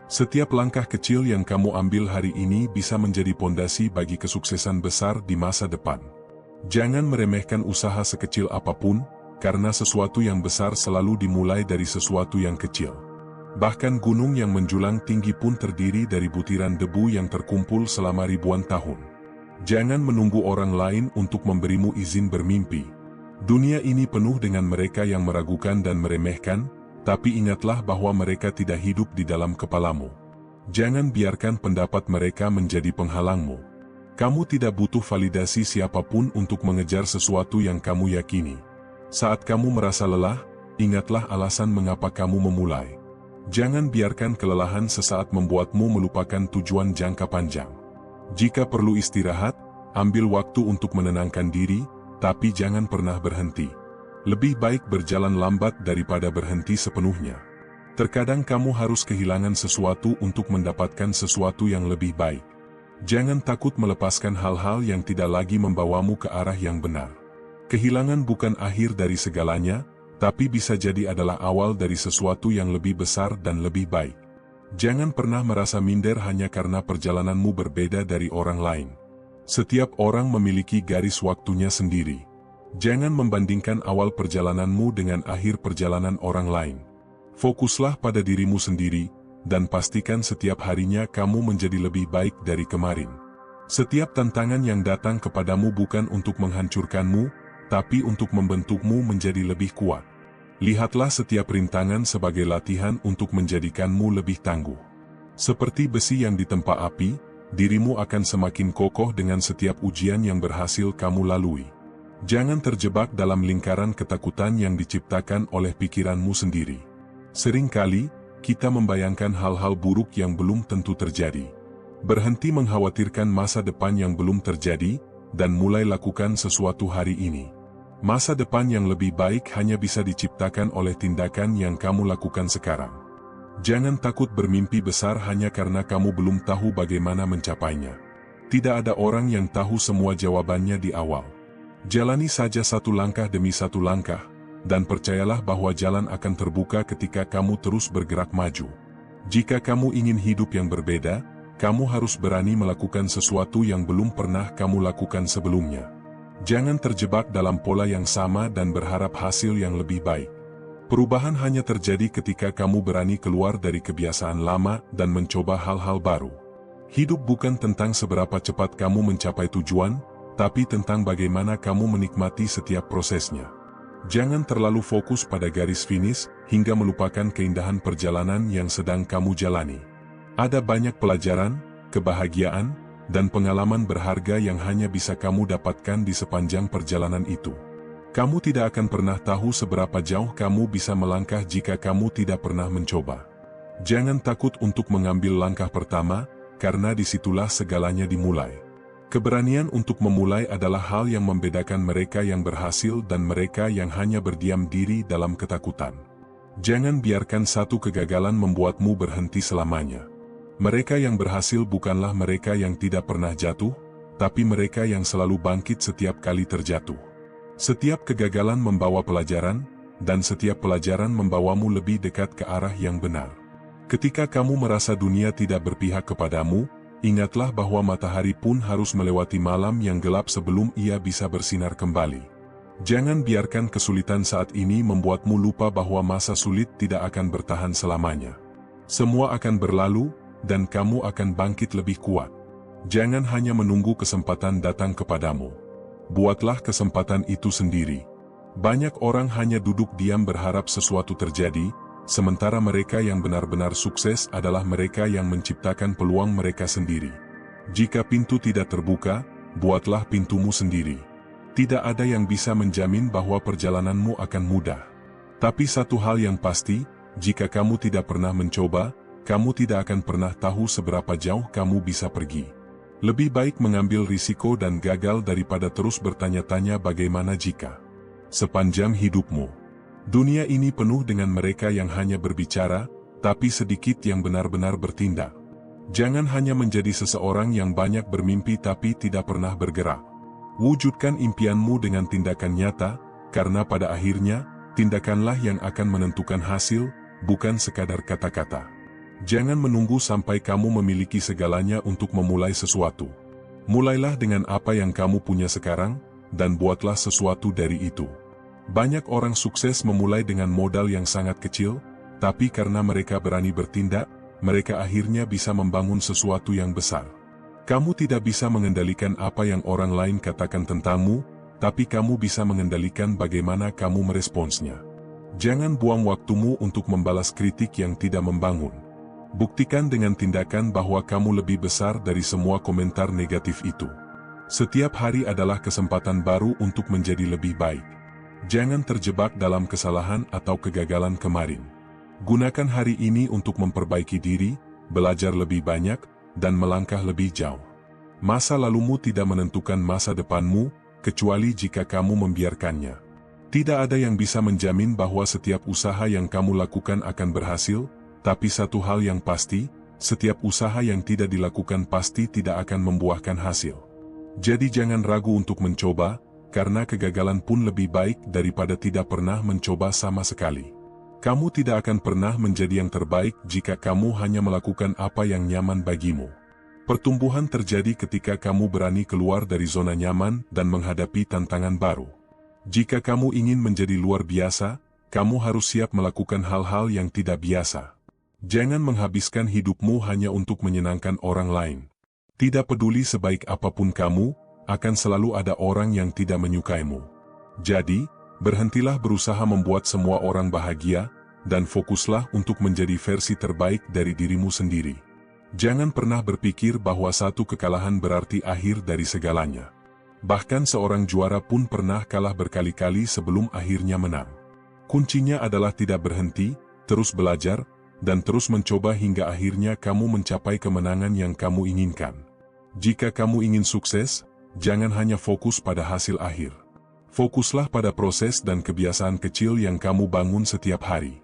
Setiap langkah kecil yang kamu ambil hari ini bisa menjadi pondasi bagi kesuksesan besar di masa depan. Jangan meremehkan usaha sekecil apapun, karena sesuatu yang besar selalu dimulai dari sesuatu yang kecil. Bahkan gunung yang menjulang tinggi pun terdiri dari butiran debu yang terkumpul selama ribuan tahun. Jangan menunggu orang lain untuk memberimu izin bermimpi. Dunia ini penuh dengan mereka yang meragukan dan meremehkan, tapi ingatlah bahwa mereka tidak hidup di dalam kepalamu. Jangan biarkan pendapat mereka menjadi penghalangmu. Kamu tidak butuh validasi siapapun untuk mengejar sesuatu yang kamu yakini. Saat kamu merasa lelah, ingatlah alasan mengapa kamu memulai. Jangan biarkan kelelahan sesaat membuatmu melupakan tujuan jangka panjang. Jika perlu istirahat, ambil waktu untuk menenangkan diri, tapi jangan pernah berhenti. Lebih baik berjalan lambat daripada berhenti sepenuhnya. Terkadang kamu harus kehilangan sesuatu untuk mendapatkan sesuatu yang lebih baik. Jangan takut melepaskan hal-hal yang tidak lagi membawamu ke arah yang benar. Kehilangan bukan akhir dari segalanya, tapi bisa jadi adalah awal dari sesuatu yang lebih besar dan lebih baik. Jangan pernah merasa minder hanya karena perjalananmu berbeda dari orang lain. Setiap orang memiliki garis waktunya sendiri. Jangan membandingkan awal perjalananmu dengan akhir perjalanan orang lain. Fokuslah pada dirimu sendiri, dan pastikan setiap harinya kamu menjadi lebih baik dari kemarin. Setiap tantangan yang datang kepadamu bukan untuk menghancurkanmu, tapi untuk membentukmu menjadi lebih kuat. Lihatlah setiap rintangan sebagai latihan untuk menjadikanmu lebih tangguh. Seperti besi yang ditempa api, dirimu akan semakin kokoh dengan setiap ujian yang berhasil kamu lalui. Jangan terjebak dalam lingkaran ketakutan yang diciptakan oleh pikiranmu sendiri. Seringkali, kita membayangkan hal-hal buruk yang belum tentu terjadi. Berhenti mengkhawatirkan masa depan yang belum terjadi, dan mulai lakukan sesuatu hari ini. Masa depan yang lebih baik hanya bisa diciptakan oleh tindakan yang kamu lakukan sekarang. Jangan takut bermimpi besar hanya karena kamu belum tahu bagaimana mencapainya. Tidak ada orang yang tahu semua jawabannya di awal. Jalani saja satu langkah demi satu langkah, dan percayalah bahwa jalan akan terbuka ketika kamu terus bergerak maju. Jika kamu ingin hidup yang berbeda, kamu harus berani melakukan sesuatu yang belum pernah kamu lakukan sebelumnya. Jangan terjebak dalam pola yang sama dan berharap hasil yang lebih baik. Perubahan hanya terjadi ketika kamu berani keluar dari kebiasaan lama dan mencoba hal-hal baru. Hidup bukan tentang seberapa cepat kamu mencapai tujuan, tapi tentang bagaimana kamu menikmati setiap prosesnya. Jangan terlalu fokus pada garis finish, hingga melupakan keindahan perjalanan yang sedang kamu jalani. Ada banyak pelajaran, kebahagiaan, dan pengalaman berharga yang hanya bisa kamu dapatkan di sepanjang perjalanan itu. Kamu tidak akan pernah tahu seberapa jauh kamu bisa melangkah jika kamu tidak pernah mencoba. Jangan takut untuk mengambil langkah pertama, karena disitulah segalanya dimulai. Keberanian untuk memulai adalah hal yang membedakan mereka yang berhasil dan mereka yang hanya berdiam diri dalam ketakutan. Jangan biarkan satu kegagalan membuatmu berhenti selamanya. Mereka yang berhasil bukanlah mereka yang tidak pernah jatuh, tapi mereka yang selalu bangkit setiap kali terjatuh. Setiap kegagalan membawa pelajaran, dan setiap pelajaran membawamu lebih dekat ke arah yang benar. Ketika kamu merasa dunia tidak berpihak kepadamu, ingatlah bahwa matahari pun harus melewati malam yang gelap sebelum ia bisa bersinar kembali. Jangan biarkan kesulitan saat ini membuatmu lupa bahwa masa sulit tidak akan bertahan selamanya. Semua akan berlalu, dan kamu akan bangkit lebih kuat. Jangan hanya menunggu kesempatan datang kepadamu. Buatlah kesempatan itu sendiri. Banyak orang hanya duduk diam berharap sesuatu terjadi, sementara mereka yang benar-benar sukses adalah mereka yang menciptakan peluang mereka sendiri. Jika pintu tidak terbuka, buatlah pintumu sendiri. Tidak ada yang bisa menjamin bahwa perjalananmu akan mudah. Tapi satu hal yang pasti, jika kamu tidak pernah mencoba, kamu tidak akan pernah tahu seberapa jauh kamu bisa pergi. Lebih baik mengambil risiko dan gagal daripada terus bertanya-tanya bagaimana jika. Sepanjang hidupmu, dunia ini penuh dengan mereka yang hanya berbicara, tapi sedikit yang benar-benar bertindak. Jangan hanya menjadi seseorang yang banyak bermimpi tapi tidak pernah bergerak. Wujudkan impianmu dengan tindakan nyata, karena pada akhirnya, tindakanlah yang akan menentukan hasil, bukan sekadar kata-kata. Jangan menunggu sampai kamu memiliki segalanya untuk memulai sesuatu. Mulailah dengan apa yang kamu punya sekarang, dan buatlah sesuatu dari itu. Banyak orang sukses memulai dengan modal yang sangat kecil, tapi karena mereka berani bertindak, mereka akhirnya bisa membangun sesuatu yang besar. Kamu tidak bisa mengendalikan apa yang orang lain katakan tentangmu, tapi kamu bisa mengendalikan bagaimana kamu meresponsnya. Jangan buang waktumu untuk membalas kritik yang tidak membangun. Buktikan dengan tindakan bahwa kamu lebih besar dari semua komentar negatif itu. Setiap hari adalah kesempatan baru untuk menjadi lebih baik. Jangan terjebak dalam kesalahan atau kegagalan kemarin. Gunakan hari ini untuk memperbaiki diri, belajar lebih banyak, dan melangkah lebih jauh. Masa lalumu tidak menentukan masa depanmu, kecuali jika kamu membiarkannya. Tidak ada yang bisa menjamin bahwa setiap usaha yang kamu lakukan akan berhasil, tapi satu hal yang pasti, setiap usaha yang tidak dilakukan pasti tidak akan membuahkan hasil. Jadi jangan ragu untuk mencoba, karena kegagalan pun lebih baik daripada tidak pernah mencoba sama sekali. Kamu tidak akan pernah menjadi yang terbaik jika kamu hanya melakukan apa yang nyaman bagimu. Pertumbuhan terjadi ketika kamu berani keluar dari zona nyaman dan menghadapi tantangan baru. Jika kamu ingin menjadi luar biasa, kamu harus siap melakukan hal-hal yang tidak biasa. Jangan menghabiskan hidupmu hanya untuk menyenangkan orang lain. Tidak peduli sebaik apapun kamu, akan selalu ada orang yang tidak menyukaimu. Jadi, berhentilah berusaha membuat semua orang bahagia, dan fokuslah untuk menjadi versi terbaik dari dirimu sendiri. Jangan pernah berpikir bahwa satu kekalahan berarti akhir dari segalanya. Bahkan seorang juara pun pernah kalah berkali-kali sebelum akhirnya menang. Kuncinya adalah tidak berhenti, terus belajar, dan terus mencoba hingga akhirnya kamu mencapai kemenangan yang kamu inginkan. Jika kamu ingin sukses, jangan hanya fokus pada hasil akhir. Fokuslah pada proses dan kebiasaan kecil yang kamu bangun setiap hari.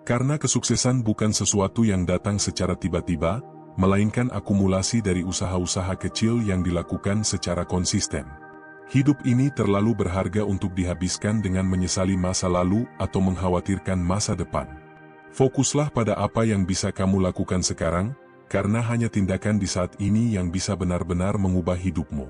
Karena kesuksesan bukan sesuatu yang datang secara tiba-tiba, melainkan akumulasi dari usaha-usaha kecil yang dilakukan secara konsisten. Hidup ini terlalu berharga untuk dihabiskan dengan menyesali masa lalu atau mengkhawatirkan masa depan. Fokuslah pada apa yang bisa kamu lakukan sekarang, karena hanya tindakan di saat ini yang bisa benar-benar mengubah hidupmu.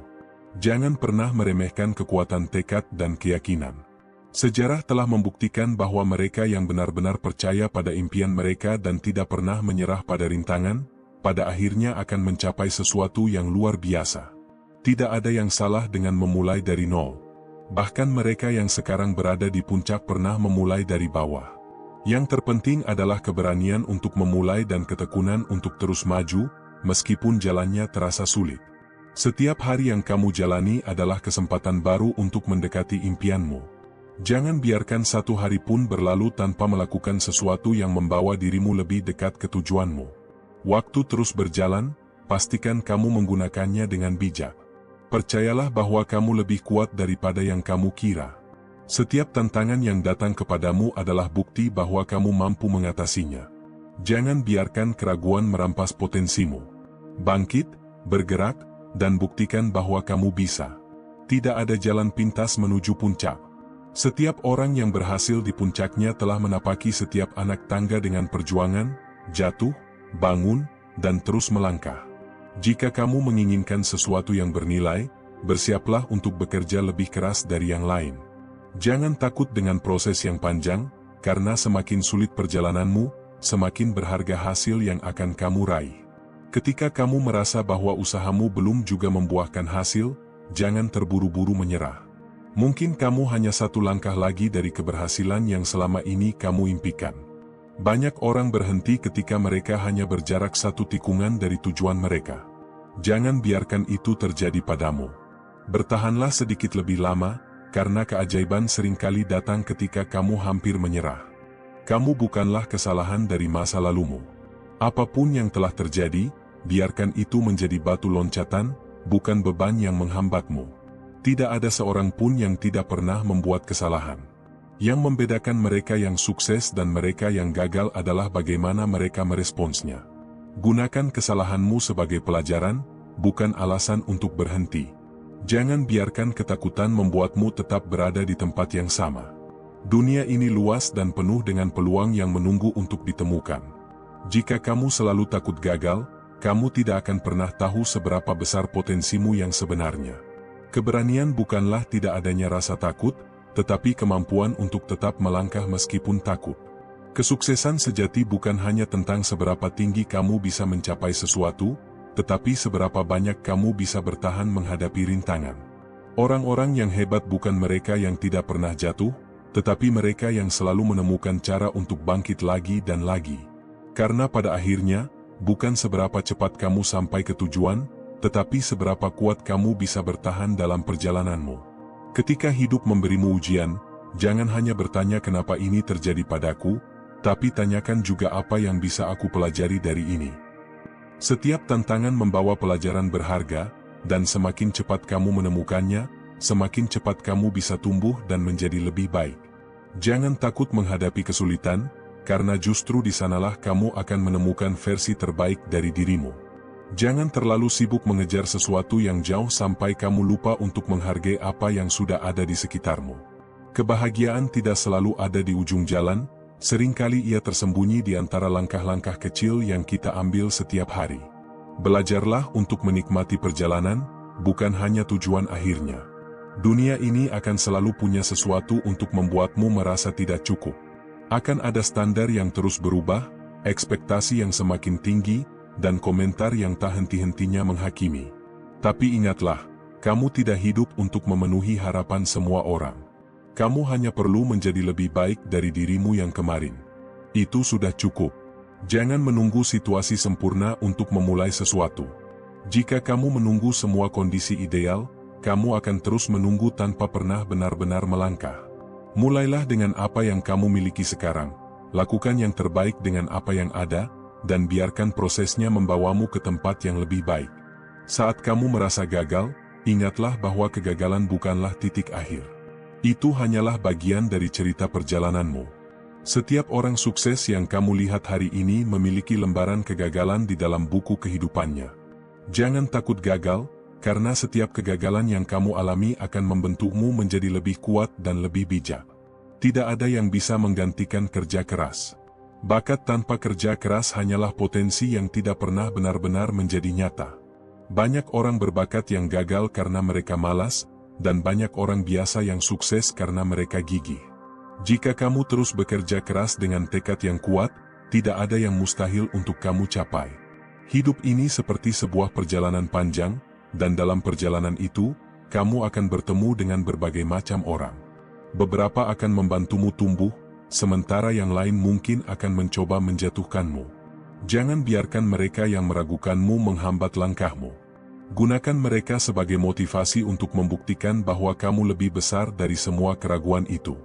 Jangan pernah meremehkan kekuatan tekad dan keyakinan. Sejarah telah membuktikan bahwa mereka yang benar-benar percaya pada impian mereka dan tidak pernah menyerah pada rintangan, pada akhirnya akan mencapai sesuatu yang luar biasa. Tidak ada yang salah dengan memulai dari nol. Bahkan mereka yang sekarang berada di puncak pernah memulai dari bawah. Yang terpenting adalah keberanian untuk memulai dan ketekunan untuk terus maju, meskipun jalannya terasa sulit. Setiap hari yang kamu jalani adalah kesempatan baru untuk mendekati impianmu. Jangan biarkan satu hari pun berlalu tanpa melakukan sesuatu yang membawa dirimu lebih dekat ke tujuanmu. Waktu terus berjalan, pastikan kamu menggunakannya dengan bijak. Percayalah bahwa kamu lebih kuat daripada yang kamu kira. Setiap tantangan yang datang kepadamu adalah bukti bahwa kamu mampu mengatasinya. Jangan biarkan keraguan merampas potensimu. Bangkit, bergerak, dan buktikan bahwa kamu bisa. Tidak ada jalan pintas menuju puncak. Setiap orang yang berhasil di puncaknya telah menapaki setiap anak tangga dengan perjuangan, jatuh, bangun, dan terus melangkah. Jika kamu menginginkan sesuatu yang bernilai, bersiaplah untuk bekerja lebih keras dari yang lain. Jangan takut dengan proses yang panjang, karena semakin sulit perjalananmu, semakin berharga hasil yang akan kamu raih. Ketika kamu merasa bahwa usahamu belum juga membuahkan hasil, jangan terburu-buru menyerah. Mungkin kamu hanya satu langkah lagi dari keberhasilan yang selama ini kamu impikan. Banyak orang berhenti ketika mereka hanya berjarak satu tikungan dari tujuan mereka. Jangan biarkan itu terjadi padamu. Bertahanlah sedikit lebih lama, karena keajaiban seringkali datang ketika kamu hampir menyerah. Kamu bukanlah kesalahan dari masa lalumu. Apapun yang telah terjadi, biarkan itu menjadi batu loncatan, bukan beban yang menghambatmu. Tidak ada seorang pun yang tidak pernah membuat kesalahan. Yang membedakan mereka yang sukses dan mereka yang gagal adalah bagaimana mereka meresponsnya. Gunakan kesalahanmu sebagai pelajaran, bukan alasan untuk berhenti. Jangan biarkan ketakutan membuatmu tetap berada di tempat yang sama. Dunia ini luas dan penuh dengan peluang yang menunggu untuk ditemukan. Jika kamu selalu takut gagal, kamu tidak akan pernah tahu seberapa besar potensimu yang sebenarnya. Keberanian bukanlah tidak adanya rasa takut, tetapi kemampuan untuk tetap melangkah meskipun takut. Kesuksesan sejati bukan hanya tentang seberapa tinggi kamu bisa mencapai sesuatu, tetapi seberapa banyak kamu bisa bertahan menghadapi rintangan. Orang-orang yang hebat bukan mereka yang tidak pernah jatuh, tetapi mereka yang selalu menemukan cara untuk bangkit lagi dan lagi. Karena pada akhirnya, bukan seberapa cepat kamu sampai ke tujuan, tetapi seberapa kuat kamu bisa bertahan dalam perjalananmu. Ketika hidup memberimu ujian, jangan hanya bertanya kenapa ini terjadi padaku, tapi tanyakan juga apa yang bisa aku pelajari dari ini. Setiap tantangan membawa pelajaran berharga, dan semakin cepat kamu menemukannya, semakin cepat kamu bisa tumbuh dan menjadi lebih baik. Jangan takut menghadapi kesulitan, karena justru di sanalah kamu akan menemukan versi terbaik dari dirimu. Jangan terlalu sibuk mengejar sesuatu yang jauh sampai kamu lupa untuk menghargai apa yang sudah ada di sekitarmu. Kebahagiaan tidak selalu ada di ujung jalan, seringkali ia tersembunyi di antara langkah-langkah kecil yang kita ambil setiap hari. Belajarlah untuk menikmati perjalanan, bukan hanya tujuan akhirnya. Dunia ini akan selalu punya sesuatu untuk membuatmu merasa tidak cukup. Akan ada standar yang terus berubah, ekspektasi yang semakin tinggi, dan komentar yang tak henti-hentinya menghakimi. Tapi ingatlah, kamu tidak hidup untuk memenuhi harapan semua orang. Kamu hanya perlu menjadi lebih baik dari dirimu yang kemarin. Itu sudah cukup. Jangan menunggu situasi sempurna untuk memulai sesuatu. Jika kamu menunggu semua kondisi ideal, kamu akan terus menunggu tanpa pernah benar-benar melangkah. Mulailah dengan apa yang kamu miliki sekarang, lakukan yang terbaik dengan apa yang ada, dan biarkan prosesnya membawamu ke tempat yang lebih baik. Saat kamu merasa gagal, ingatlah bahwa kegagalan bukanlah titik akhir. Itu hanyalah bagian dari cerita perjalananmu. Setiap orang sukses yang kamu lihat hari ini memiliki lembaran kegagalan di dalam buku kehidupannya. Jangan takut gagal, karena setiap kegagalan yang kamu alami akan membentukmu menjadi lebih kuat dan lebih bijak. Tidak ada yang bisa menggantikan kerja keras. Bakat tanpa kerja keras hanyalah potensi yang tidak pernah benar-benar menjadi nyata. Banyak orang berbakat yang gagal karena mereka malas, dan banyak orang biasa yang sukses karena mereka gigih. Jika kamu terus bekerja keras dengan tekad yang kuat, tidak ada yang mustahil untuk kamu capai. Hidup ini seperti sebuah perjalanan panjang, dan dalam perjalanan itu, kamu akan bertemu dengan berbagai macam orang. Beberapa akan membantumu tumbuh, sementara yang lain mungkin akan mencoba menjatuhkanmu. Jangan biarkan mereka yang meragukanmu menghambat langkahmu. Gunakan mereka sebagai motivasi untuk membuktikan bahwa kamu lebih besar dari semua keraguan itu.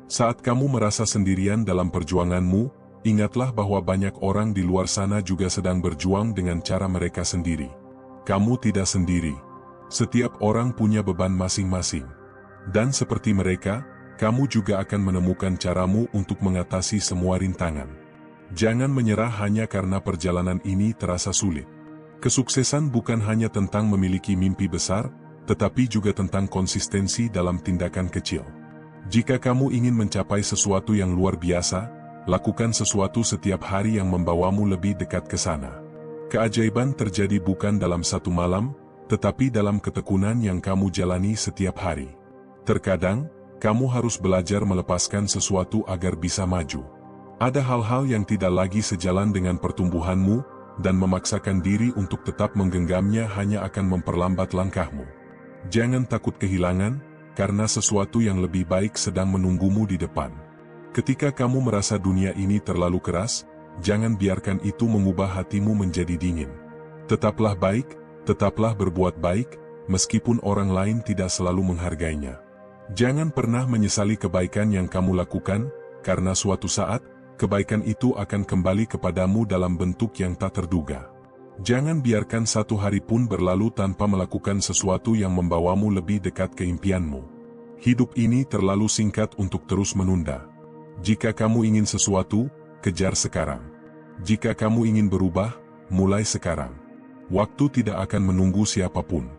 Saat kamu merasa sendirian dalam perjuanganmu, ingatlah bahwa banyak orang di luar sana juga sedang berjuang dengan cara mereka sendiri. Kamu tidak sendiri. Setiap orang punya beban masing-masing. Dan seperti mereka, kamu juga akan menemukan caramu untuk mengatasi semua rintangan. Jangan menyerah hanya karena perjalanan ini terasa sulit. Kesuksesan bukan hanya tentang memiliki mimpi besar, tetapi juga tentang konsistensi dalam tindakan kecil. Jika kamu ingin mencapai sesuatu yang luar biasa, lakukan sesuatu setiap hari yang membawamu lebih dekat ke sana. Keajaiban terjadi bukan dalam satu malam, tetapi dalam ketekunan yang kamu jalani setiap hari. Terkadang, kamu harus belajar melepaskan sesuatu agar bisa maju. Ada hal-hal yang tidak lagi sejalan dengan pertumbuhanmu, dan memaksakan diri untuk tetap menggenggamnya hanya akan memperlambat langkahmu. Jangan takut kehilangan, karena sesuatu yang lebih baik sedang menunggumu di depan. Ketika kamu merasa dunia ini terlalu keras, jangan biarkan itu mengubah hatimu menjadi dingin. Tetaplah baik, tetaplah berbuat baik, meskipun orang lain tidak selalu menghargainya. Jangan pernah menyesali kebaikan yang kamu lakukan, karena suatu saat, kebaikan itu akan kembali kepadamu dalam bentuk yang tak terduga. Jangan biarkan satu hari pun berlalu tanpa melakukan sesuatu yang membawamu lebih dekat ke impianmu. Hidup ini terlalu singkat untuk terus menunda. Jika kamu ingin sesuatu, kejar sekarang. Jika kamu ingin berubah, mulai sekarang. Waktu tidak akan menunggu siapapun.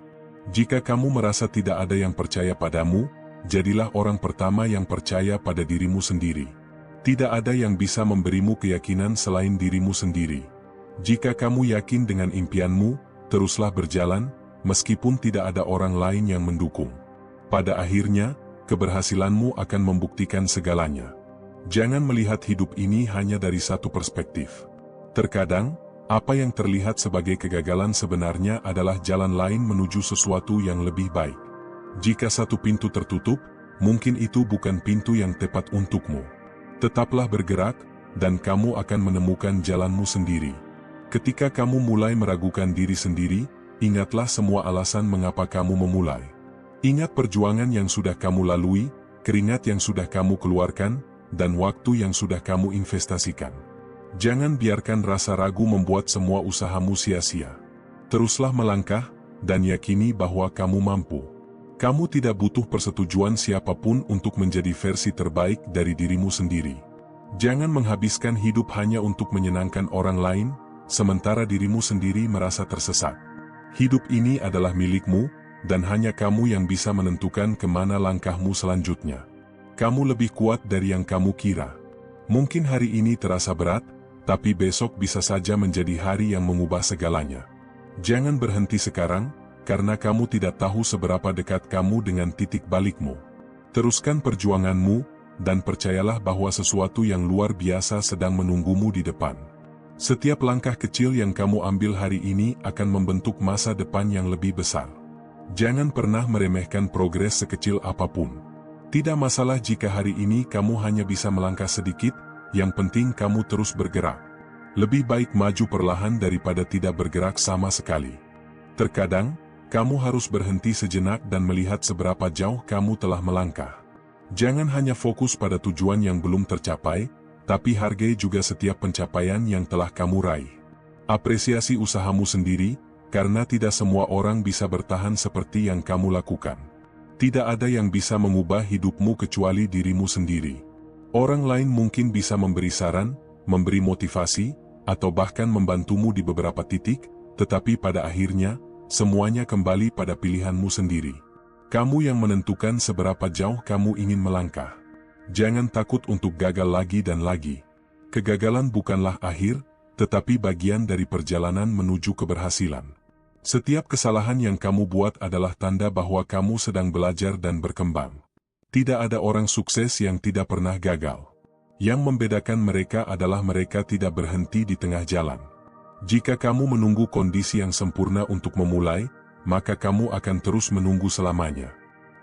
Jika kamu merasa tidak ada yang percaya padamu, jadilah orang pertama yang percaya pada dirimu sendiri. Tidak ada yang bisa memberimu keyakinan selain dirimu sendiri. Jika kamu yakin dengan impianmu, teruslah berjalan, meskipun tidak ada orang lain yang mendukung. Pada akhirnya, keberhasilanmu akan membuktikan segalanya. Jangan melihat hidup ini hanya dari satu perspektif. Terkadang, apa yang terlihat sebagai kegagalan sebenarnya adalah jalan lain menuju sesuatu yang lebih baik. Jika satu pintu tertutup, mungkin itu bukan pintu yang tepat untukmu. Tetaplah bergerak, dan kamu akan menemukan jalanmu sendiri. Ketika kamu mulai meragukan diri sendiri, ingatlah semua alasan mengapa kamu memulai. Ingat perjuangan yang sudah kamu lalui, keringat yang sudah kamu keluarkan, dan waktu yang sudah kamu investasikan. Jangan biarkan rasa ragu membuat semua usahamu sia-sia. Teruslah melangkah, dan yakini bahwa kamu mampu. Kamu tidak butuh persetujuan siapapun untuk menjadi versi terbaik dari dirimu sendiri. Jangan menghabiskan hidup hanya untuk menyenangkan orang lain, sementara dirimu sendiri merasa tersesat. Hidup ini adalah milikmu, dan hanya kamu yang bisa menentukan kemana langkahmu selanjutnya. Kamu lebih kuat dari yang kamu kira. Mungkin hari ini terasa berat, tapi besok bisa saja menjadi hari yang mengubah segalanya. Jangan berhenti sekarang, karena kamu tidak tahu seberapa dekat kamu dengan titik balikmu. Teruskan perjuanganmu, dan percayalah bahwa sesuatu yang luar biasa sedang menunggumu di depan. Setiap langkah kecil yang kamu ambil hari ini akan membentuk masa depan yang lebih besar. Jangan pernah meremehkan progres sekecil apapun. Tidak masalah jika hari ini kamu hanya bisa melangkah sedikit, yang penting kamu terus bergerak. Lebih baik maju perlahan daripada tidak bergerak sama sekali. Terkadang, kamu harus berhenti sejenak dan melihat seberapa jauh kamu telah melangkah. Jangan hanya fokus pada tujuan yang belum tercapai, tapi hargai juga setiap pencapaian yang telah kamu raih. Apresiasi usahamu sendiri, karena tidak semua orang bisa bertahan seperti yang kamu lakukan. Tidak ada yang bisa mengubah hidupmu kecuali dirimu sendiri. Orang lain mungkin bisa memberi saran, memberi motivasi, atau bahkan membantumu di beberapa titik, tetapi pada akhirnya, semuanya kembali pada pilihanmu sendiri. Kamu yang menentukan seberapa jauh kamu ingin melangkah. Jangan takut untuk gagal lagi dan lagi. Kegagalan bukanlah akhir, tetapi bagian dari perjalanan menuju keberhasilan. Setiap kesalahan yang kamu buat adalah tanda bahwa kamu sedang belajar dan berkembang. Tidak ada orang sukses yang tidak pernah gagal. Yang membedakan mereka adalah mereka tidak berhenti di tengah jalan. Jika kamu menunggu kondisi yang sempurna untuk memulai, maka kamu akan terus menunggu selamanya.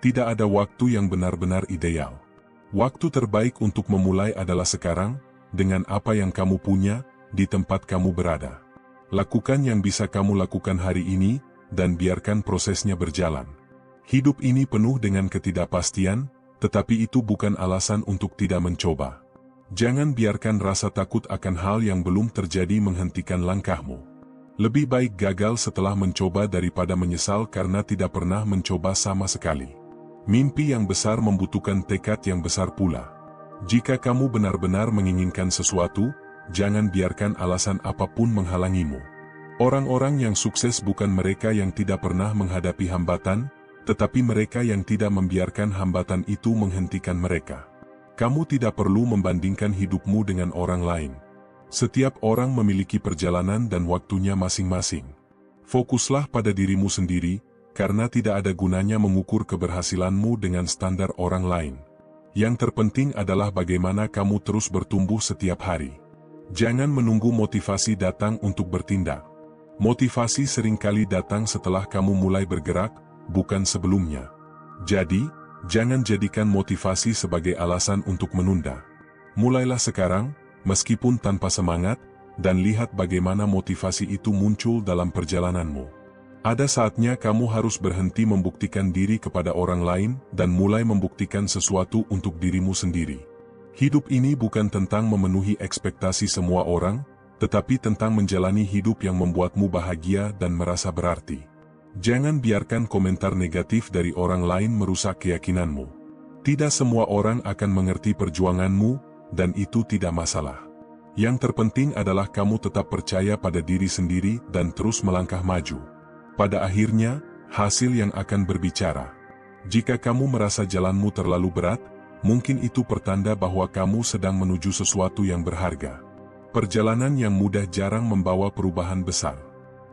Tidak ada waktu yang benar-benar ideal. Waktu terbaik untuk memulai adalah sekarang, dengan apa yang kamu punya, di tempat kamu berada. Lakukan yang bisa kamu lakukan hari ini, dan biarkan prosesnya berjalan. Hidup ini penuh dengan ketidakpastian, tetapi itu bukan alasan untuk tidak mencoba. Jangan biarkan rasa takut akan hal yang belum terjadi menghentikan langkahmu. Lebih baik gagal setelah mencoba daripada menyesal karena tidak pernah mencoba sama sekali. Mimpi yang besar membutuhkan tekad yang besar pula. Jika kamu benar-benar menginginkan sesuatu, jangan biarkan alasan apapun menghalangimu. Orang-orang yang sukses bukan mereka yang tidak pernah menghadapi hambatan, tetapi mereka yang tidak membiarkan hambatan itu menghentikan mereka. Kamu tidak perlu membandingkan hidupmu dengan orang lain. Setiap orang memiliki perjalanan dan waktunya masing-masing. Fokuslah pada dirimu sendiri, karena tidak ada gunanya mengukur keberhasilanmu dengan standar orang lain. Yang terpenting adalah bagaimana kamu terus bertumbuh setiap hari. Jangan menunggu motivasi datang untuk bertindak. Motivasi seringkali datang setelah kamu mulai bergerak, bukan sebelumnya. Jadi, jangan jadikan motivasi sebagai alasan untuk menunda. Mulailah sekarang, meskipun tanpa semangat, dan lihat bagaimana motivasi itu muncul dalam perjalananmu. Ada saatnya kamu harus berhenti membuktikan diri kepada orang lain dan mulai membuktikan sesuatu untuk dirimu sendiri. Hidup ini bukan tentang memenuhi ekspektasi semua orang, tetapi tentang menjalani hidup yang membuatmu bahagia dan merasa berarti. Jangan biarkan komentar negatif dari orang lain merusak keyakinanmu. Tidak semua orang akan mengerti perjuanganmu, dan itu tidak masalah. Yang terpenting adalah kamu tetap percaya pada diri sendiri dan terus melangkah maju. Pada akhirnya, hasil yang akan berbicara. Jika kamu merasa jalanmu terlalu berat, mungkin itu pertanda bahwa kamu sedang menuju sesuatu yang berharga. Perjalanan yang mudah jarang membawa perubahan besar.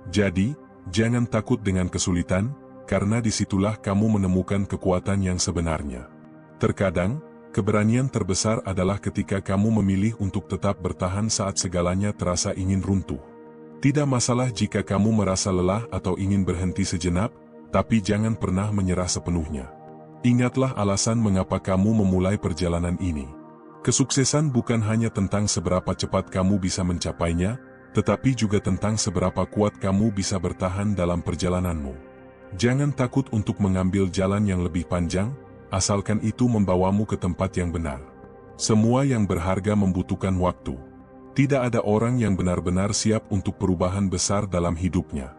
Jadi, jangan takut dengan kesulitan, karena disitulah kamu menemukan kekuatan yang sebenarnya. Terkadang, keberanian terbesar adalah ketika kamu memilih untuk tetap bertahan saat segalanya terasa ingin runtuh. Tidak masalah jika kamu merasa lelah atau ingin berhenti sejenak, tapi jangan pernah menyerah sepenuhnya. Ingatlah alasan mengapa kamu memulai perjalanan ini. Kesuksesan bukan hanya tentang seberapa cepat kamu bisa mencapainya, tetapi juga tentang seberapa kuat kamu bisa bertahan dalam perjalananmu. Jangan takut untuk mengambil jalan yang lebih panjang, asalkan itu membawamu ke tempat yang benar. Semua yang berharga membutuhkan waktu. Tidak ada orang yang benar-benar siap untuk perubahan besar dalam hidupnya.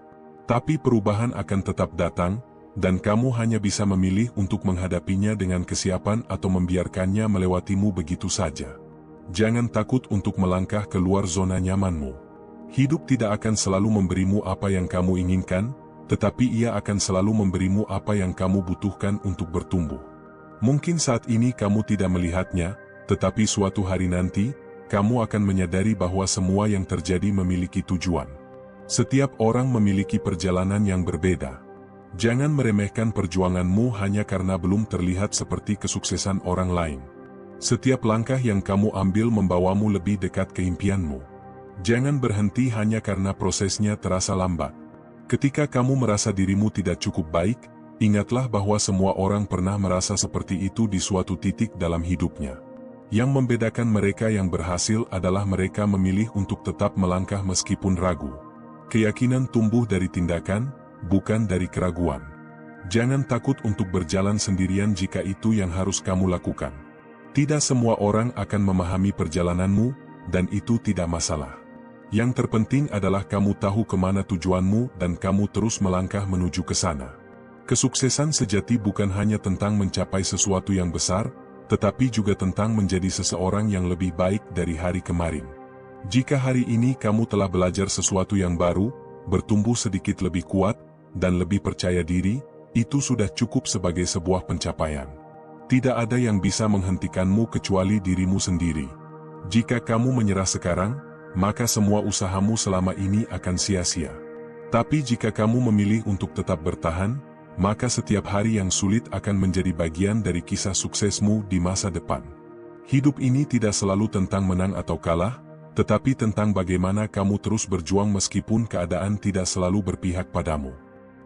Tapi perubahan akan tetap datang, dan kamu hanya bisa memilih untuk menghadapinya dengan kesiapan atau membiarkannya melewatimu begitu saja. Jangan takut untuk melangkah keluar zona nyamanmu. Hidup tidak akan selalu memberimu apa yang kamu inginkan, tetapi ia akan selalu memberimu apa yang kamu butuhkan untuk bertumbuh. Mungkin saat ini kamu tidak melihatnya, tetapi suatu hari nanti, kamu akan menyadari bahwa semua yang terjadi memiliki tujuan. Setiap orang memiliki perjalanan yang berbeda. Jangan meremehkan perjuanganmu hanya karena belum terlihat seperti kesuksesan orang lain. Setiap langkah yang kamu ambil membawamu lebih dekat ke impianmu. Jangan berhenti hanya karena prosesnya terasa lambat. Ketika kamu merasa dirimu tidak cukup baik, ingatlah bahwa semua orang pernah merasa seperti itu di suatu titik dalam hidupnya. Yang membedakan mereka yang berhasil adalah mereka memilih untuk tetap melangkah meskipun ragu. Keyakinan tumbuh dari tindakan, bukan dari keraguan. Jangan takut untuk berjalan sendirian jika itu yang harus kamu lakukan. Tidak semua orang akan memahami perjalananmu, dan itu tidak masalah. Yang terpenting adalah kamu tahu kemana tujuanmu dan kamu terus melangkah menuju ke sana. Kesuksesan sejati bukan hanya tentang mencapai sesuatu yang besar, tetapi juga tentang menjadi seseorang yang lebih baik dari hari kemarin. Jika hari ini kamu telah belajar sesuatu yang baru, bertumbuh sedikit lebih kuat, dan lebih percaya diri, itu sudah cukup sebagai sebuah pencapaian. Tidak ada yang bisa menghentikanmu kecuali dirimu sendiri. Jika kamu menyerah sekarang, maka semua usahamu selama ini akan sia-sia. Tapi jika kamu memilih untuk tetap bertahan, maka setiap hari yang sulit akan menjadi bagian dari kisah suksesmu di masa depan. Hidup ini tidak selalu tentang menang atau kalah, tetapi tentang bagaimana kamu terus berjuang meskipun keadaan tidak selalu berpihak padamu.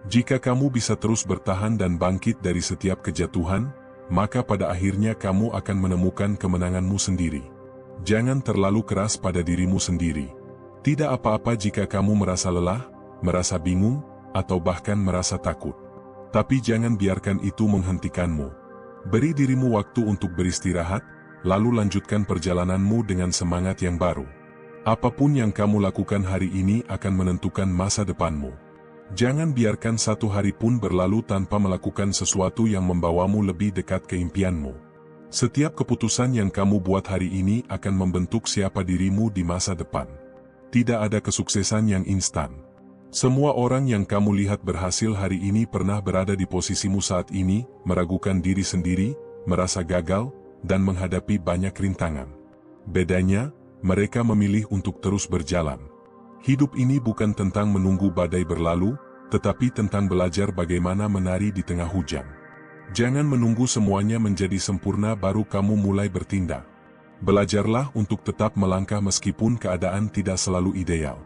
Jika kamu bisa terus bertahan dan bangkit dari setiap kejatuhan, maka pada akhirnya kamu akan menemukan kemenanganmu sendiri. Jangan terlalu keras pada dirimu sendiri. Tidak apa-apa jika kamu merasa lelah, merasa bingung, atau bahkan merasa takut. Tapi jangan biarkan itu menghentikanmu. Beri dirimu waktu untuk beristirahat, lalu lanjutkan perjalananmu dengan semangat yang baru. Apapun yang kamu lakukan hari ini akan menentukan masa depanmu. Jangan biarkan satu hari pun berlalu tanpa melakukan sesuatu yang membawamu lebih dekat ke impianmu. Setiap keputusan yang kamu buat hari ini akan membentuk siapa dirimu di masa depan. Tidak ada kesuksesan yang instan. Semua orang yang kamu lihat berhasil hari ini pernah berada di posisimu saat ini, meragukan diri sendiri, merasa gagal, dan menghadapi banyak rintangan. Bedanya, mereka memilih untuk terus berjalan. Hidup ini bukan tentang menunggu badai berlalu, tetapi tentang belajar bagaimana menari di tengah hujan. Jangan menunggu semuanya menjadi sempurna baru kamu mulai bertindak. Belajarlah untuk tetap melangkah meskipun keadaan tidak selalu ideal.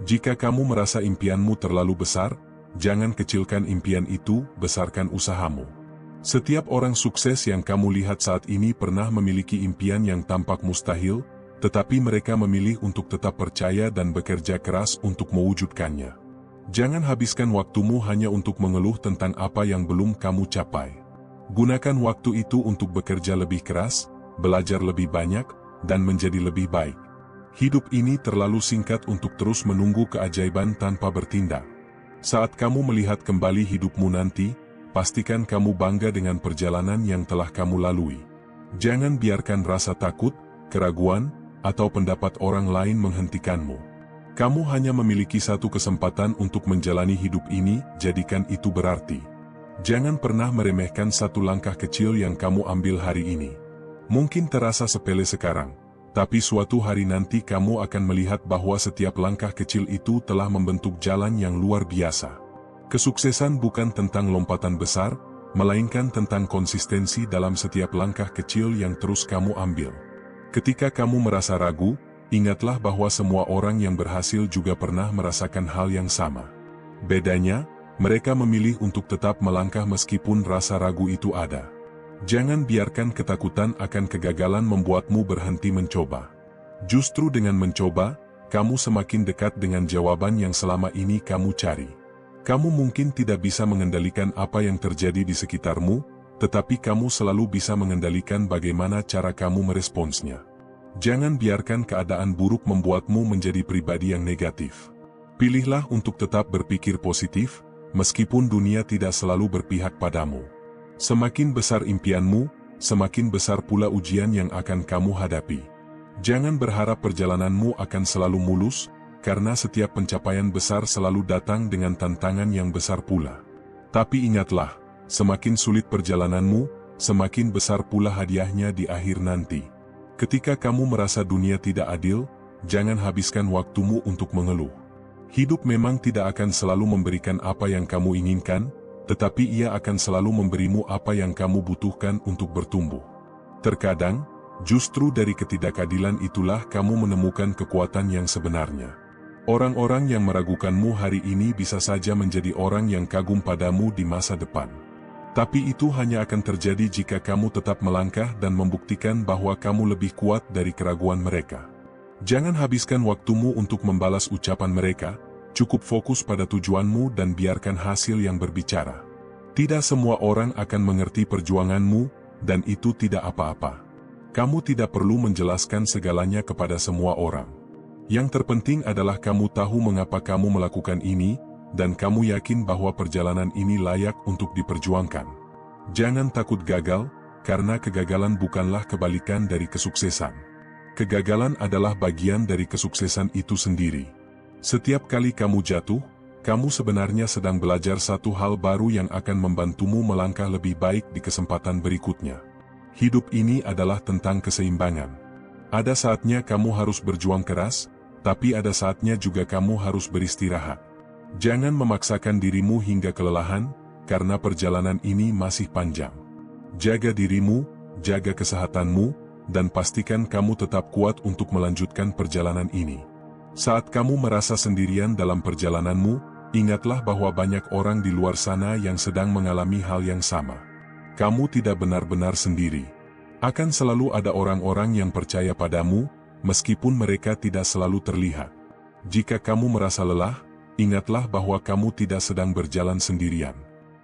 Jika kamu merasa impianmu terlalu besar, jangan kecilkan impian itu, besarkan usahamu. Setiap orang sukses yang kamu lihat saat ini pernah memiliki impian yang tampak mustahil, tetapi mereka memilih untuk tetap percaya dan bekerja keras untuk mewujudkannya. Jangan habiskan waktumu hanya untuk mengeluh tentang apa yang belum kamu capai. Gunakan waktu itu untuk bekerja lebih keras, belajar lebih banyak, dan menjadi lebih baik. Hidup ini terlalu singkat untuk terus menunggu keajaiban tanpa bertindak. Saat kamu melihat kembali hidupmu nanti, pastikan kamu bangga dengan perjalanan yang telah kamu lalui. Jangan biarkan rasa takut, keraguan, atau pendapat orang lain menghentikanmu. Kamu hanya memiliki satu kesempatan untuk menjalani hidup ini, jadikan itu berarti. Jangan pernah meremehkan satu langkah kecil yang kamu ambil hari ini. Mungkin terasa sepele sekarang, tapi suatu hari nanti kamu akan melihat bahwa setiap langkah kecil itu telah membentuk jalan yang luar biasa. Kesuksesan bukan tentang lompatan besar, melainkan tentang konsistensi dalam setiap langkah kecil yang terus kamu ambil. Ketika kamu merasa ragu, ingatlah bahwa semua orang yang berhasil juga pernah merasakan hal yang sama. Bedanya, mereka memilih untuk tetap melangkah meskipun rasa ragu itu ada. Jangan biarkan ketakutan akan kegagalan membuatmu berhenti mencoba. Justru dengan mencoba, kamu semakin dekat dengan jawaban yang selama ini kamu cari. Kamu mungkin tidak bisa mengendalikan apa yang terjadi di sekitarmu, tetapi kamu selalu bisa mengendalikan bagaimana cara kamu meresponsnya. Jangan biarkan keadaan buruk membuatmu menjadi pribadi yang negatif. Pilihlah untuk tetap berpikir positif, meskipun dunia tidak selalu berpihak padamu. Semakin besar impianmu, semakin besar pula ujian yang akan kamu hadapi. Jangan berharap perjalananmu akan selalu mulus, karena setiap pencapaian besar selalu datang dengan tantangan yang besar pula. Tapi ingatlah, semakin sulit perjalananmu, semakin besar pula hadiahnya di akhir nanti. Ketika kamu merasa dunia tidak adil, jangan habiskan waktumu untuk mengeluh. Hidup memang tidak akan selalu memberikan apa yang kamu inginkan, tetapi ia akan selalu memberimu apa yang kamu butuhkan untuk bertumbuh. Terkadang, justru dari ketidakadilan itulah kamu menemukan kekuatan yang sebenarnya. Orang-orang yang meragukanmu hari ini bisa saja menjadi orang yang kagum padamu di masa depan. Tapi itu hanya akan terjadi jika kamu tetap melangkah dan membuktikan bahwa kamu lebih kuat dari keraguan mereka. Jangan habiskan waktumu untuk membalas ucapan mereka, cukup fokus pada tujuanmu dan biarkan hasil yang berbicara. Tidak semua orang akan mengerti perjuanganmu, dan itu tidak apa-apa. Kamu tidak perlu menjelaskan segalanya kepada semua orang. Yang terpenting adalah kamu tahu mengapa kamu melakukan ini, dan kamu yakin bahwa perjalanan ini layak untuk diperjuangkan. Jangan takut gagal, karena kegagalan bukanlah kebalikan dari kesuksesan. Kegagalan adalah bagian dari kesuksesan itu sendiri. Setiap kali kamu jatuh, kamu sebenarnya sedang belajar satu hal baru yang akan membantumu melangkah lebih baik di kesempatan berikutnya. Hidup ini adalah tentang keseimbangan. Ada saatnya kamu harus berjuang keras, tapi ada saatnya juga kamu harus beristirahat. Jangan memaksakan dirimu hingga kelelahan, karena perjalanan ini masih panjang. Jaga dirimu, jaga kesehatanmu, dan pastikan kamu tetap kuat untuk melanjutkan perjalanan ini. Saat kamu merasa sendirian dalam perjalananmu, ingatlah bahwa banyak orang di luar sana yang sedang mengalami hal yang sama. Kamu tidak benar-benar sendiri. Akan selalu ada orang-orang yang percaya padamu, meskipun mereka tidak selalu terlihat. Jika kamu merasa lelah, ingatlah bahwa kamu tidak sedang berjalan sendirian.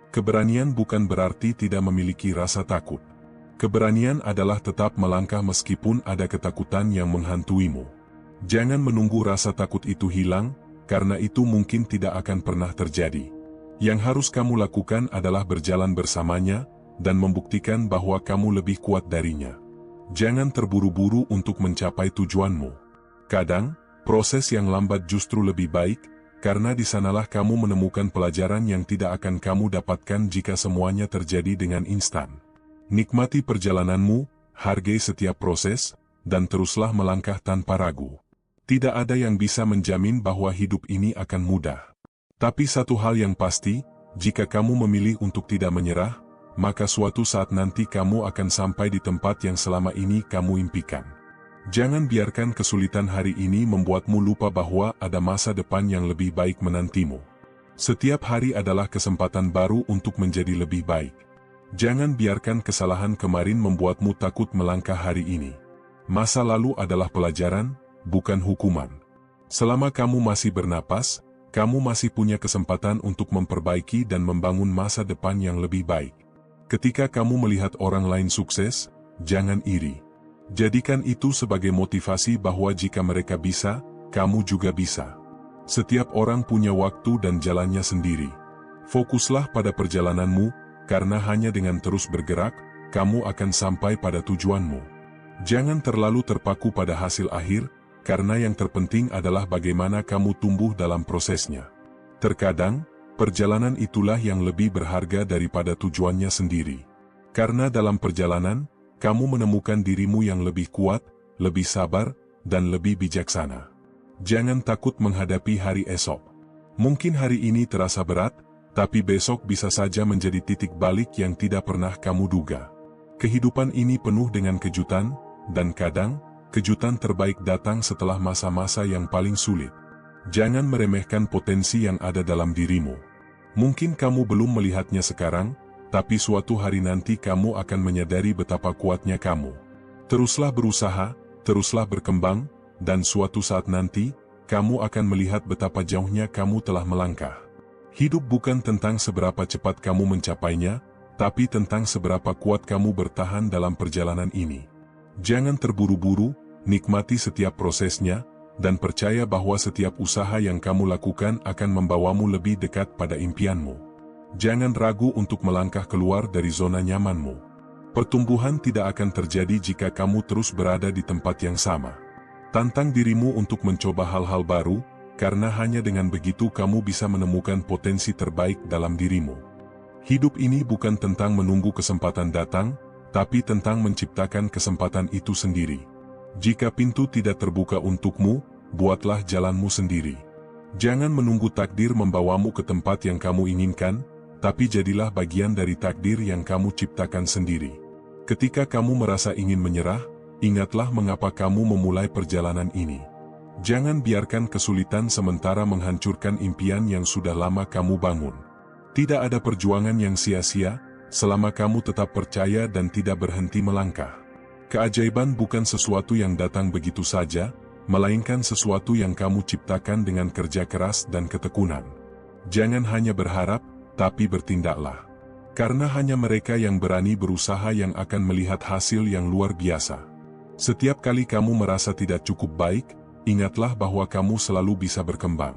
Keberanian bukan berarti tidak memiliki rasa takut. Keberanian adalah tetap melangkah meskipun ada ketakutan yang menghantuimu. Jangan menunggu rasa takut itu hilang, karena itu mungkin tidak akan pernah terjadi. Yang harus kamu lakukan adalah berjalan bersamanya, dan membuktikan bahwa kamu lebih kuat darinya. Jangan terburu-buru untuk mencapai tujuanmu. Kadang, proses yang lambat justru lebih baik, karena di sanalah kamu menemukan pelajaran yang tidak akan kamu dapatkan jika semuanya terjadi dengan instan. Nikmati perjalananmu, hargai setiap proses, dan teruslah melangkah tanpa ragu. Tidak ada yang bisa menjamin bahwa hidup ini akan mudah. Tapi satu hal yang pasti, jika kamu memilih untuk tidak menyerah, maka suatu saat nanti kamu akan sampai di tempat yang selama ini kamu impikan. Jangan biarkan kesulitan hari ini membuatmu lupa bahwa ada masa depan yang lebih baik menantimu. Setiap hari adalah kesempatan baru untuk menjadi lebih baik. Jangan biarkan kesalahan kemarin membuatmu takut melangkah hari ini. Masa lalu adalah pelajaran, bukan hukuman. Selama kamu masih bernapas, kamu masih punya kesempatan untuk memperbaiki dan membangun masa depan yang lebih baik. Ketika kamu melihat orang lain sukses, jangan iri. Jadikan itu sebagai motivasi bahwa jika mereka bisa, kamu juga bisa. Setiap orang punya waktu dan jalannya sendiri. Fokuslah pada perjalananmu, karena hanya dengan terus bergerak, kamu akan sampai pada tujuanmu. Jangan terlalu terpaku pada hasil akhir, karena yang terpenting adalah bagaimana kamu tumbuh dalam prosesnya. Terkadang, perjalanan itulah yang lebih berharga daripada tujuannya sendiri. Karena dalam perjalanan, kamu menemukan dirimu yang lebih kuat, lebih sabar, dan lebih bijaksana. Jangan takut menghadapi hari esok. Mungkin hari ini terasa berat, tapi besok bisa saja menjadi titik balik yang tidak pernah kamu duga. Kehidupan ini penuh dengan kejutan, dan kadang, kejutan terbaik datang setelah masa-masa yang paling sulit. Jangan meremehkan potensi yang ada dalam dirimu. Mungkin kamu belum melihatnya sekarang, tapi suatu hari nanti kamu akan menyadari betapa kuatnya kamu. Teruslah berusaha, teruslah berkembang, dan suatu saat nanti, kamu akan melihat betapa jauhnya kamu telah melangkah. Hidup bukan tentang seberapa cepat kamu mencapainya, tapi tentang seberapa kuat kamu bertahan dalam perjalanan ini. Jangan terburu-buru, nikmati setiap prosesnya, dan percaya bahwa setiap usaha yang kamu lakukan akan membawamu lebih dekat pada impianmu. Jangan ragu untuk melangkah keluar dari zona nyamanmu. Pertumbuhan tidak akan terjadi jika kamu terus berada di tempat yang sama. Tantang dirimu untuk mencoba hal-hal baru, karena hanya dengan begitu kamu bisa menemukan potensi terbaik dalam dirimu. Hidup ini bukan tentang menunggu kesempatan datang, tapi tentang menciptakan kesempatan itu sendiri. Jika pintu tidak terbuka untukmu, buatlah jalanmu sendiri. Jangan menunggu takdir membawamu ke tempat yang kamu inginkan, tapi jadilah bagian dari takdir yang kamu ciptakan sendiri. Ketika kamu merasa ingin menyerah, ingatlah mengapa kamu memulai perjalanan ini. Jangan biarkan kesulitan sementara menghancurkan impian yang sudah lama kamu bangun. Tidak ada perjuangan yang sia-sia, selama kamu tetap percaya dan tidak berhenti melangkah. Keajaiban bukan sesuatu yang datang begitu saja, melainkan sesuatu yang kamu ciptakan dengan kerja keras dan ketekunan. Jangan hanya berharap, tapi bertindaklah. Karena hanya mereka yang berani berusaha yang akan melihat hasil yang luar biasa. Setiap kali kamu merasa tidak cukup baik, ingatlah bahwa kamu selalu bisa berkembang.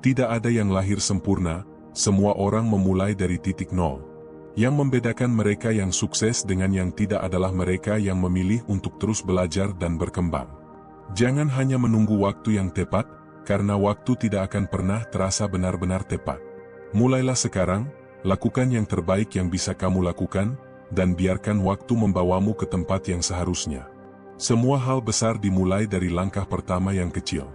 Tidak ada yang lahir sempurna, semua orang memulai dari titik nol. Yang membedakan mereka yang sukses dengan yang tidak adalah mereka yang memilih untuk terus belajar dan berkembang. Jangan hanya menunggu waktu yang tepat, karena waktu tidak akan pernah terasa benar-benar tepat. Mulailah sekarang, lakukan yang terbaik yang bisa kamu lakukan, dan biarkan waktu membawamu ke tempat yang seharusnya. Semua hal besar dimulai dari langkah pertama yang kecil.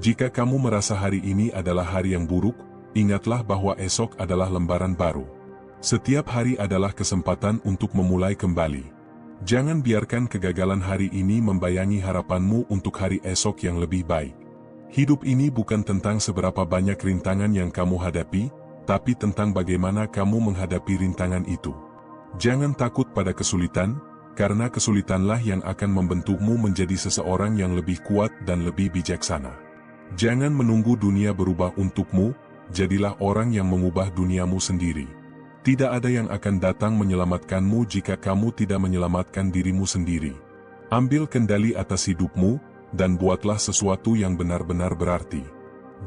Jika kamu merasa hari ini adalah hari yang buruk, ingatlah bahwa esok adalah lembaran baru. Setiap hari adalah kesempatan untuk memulai kembali. Jangan biarkan kegagalan hari ini membayangi harapanmu untuk hari esok yang lebih baik. Hidup ini bukan tentang seberapa banyak rintangan yang kamu hadapi, tapi tentang bagaimana kamu menghadapi rintangan itu. Jangan takut pada kesulitan, karena kesulitanlah yang akan membentukmu menjadi seseorang yang lebih kuat dan lebih bijaksana. Jangan menunggu dunia berubah untukmu, jadilah orang yang mengubah duniamu sendiri. Tidak ada yang akan datang menyelamatkanmu jika kamu tidak menyelamatkan dirimu sendiri. Ambil kendali atas hidupmu, dan buatlah sesuatu yang benar-benar berarti.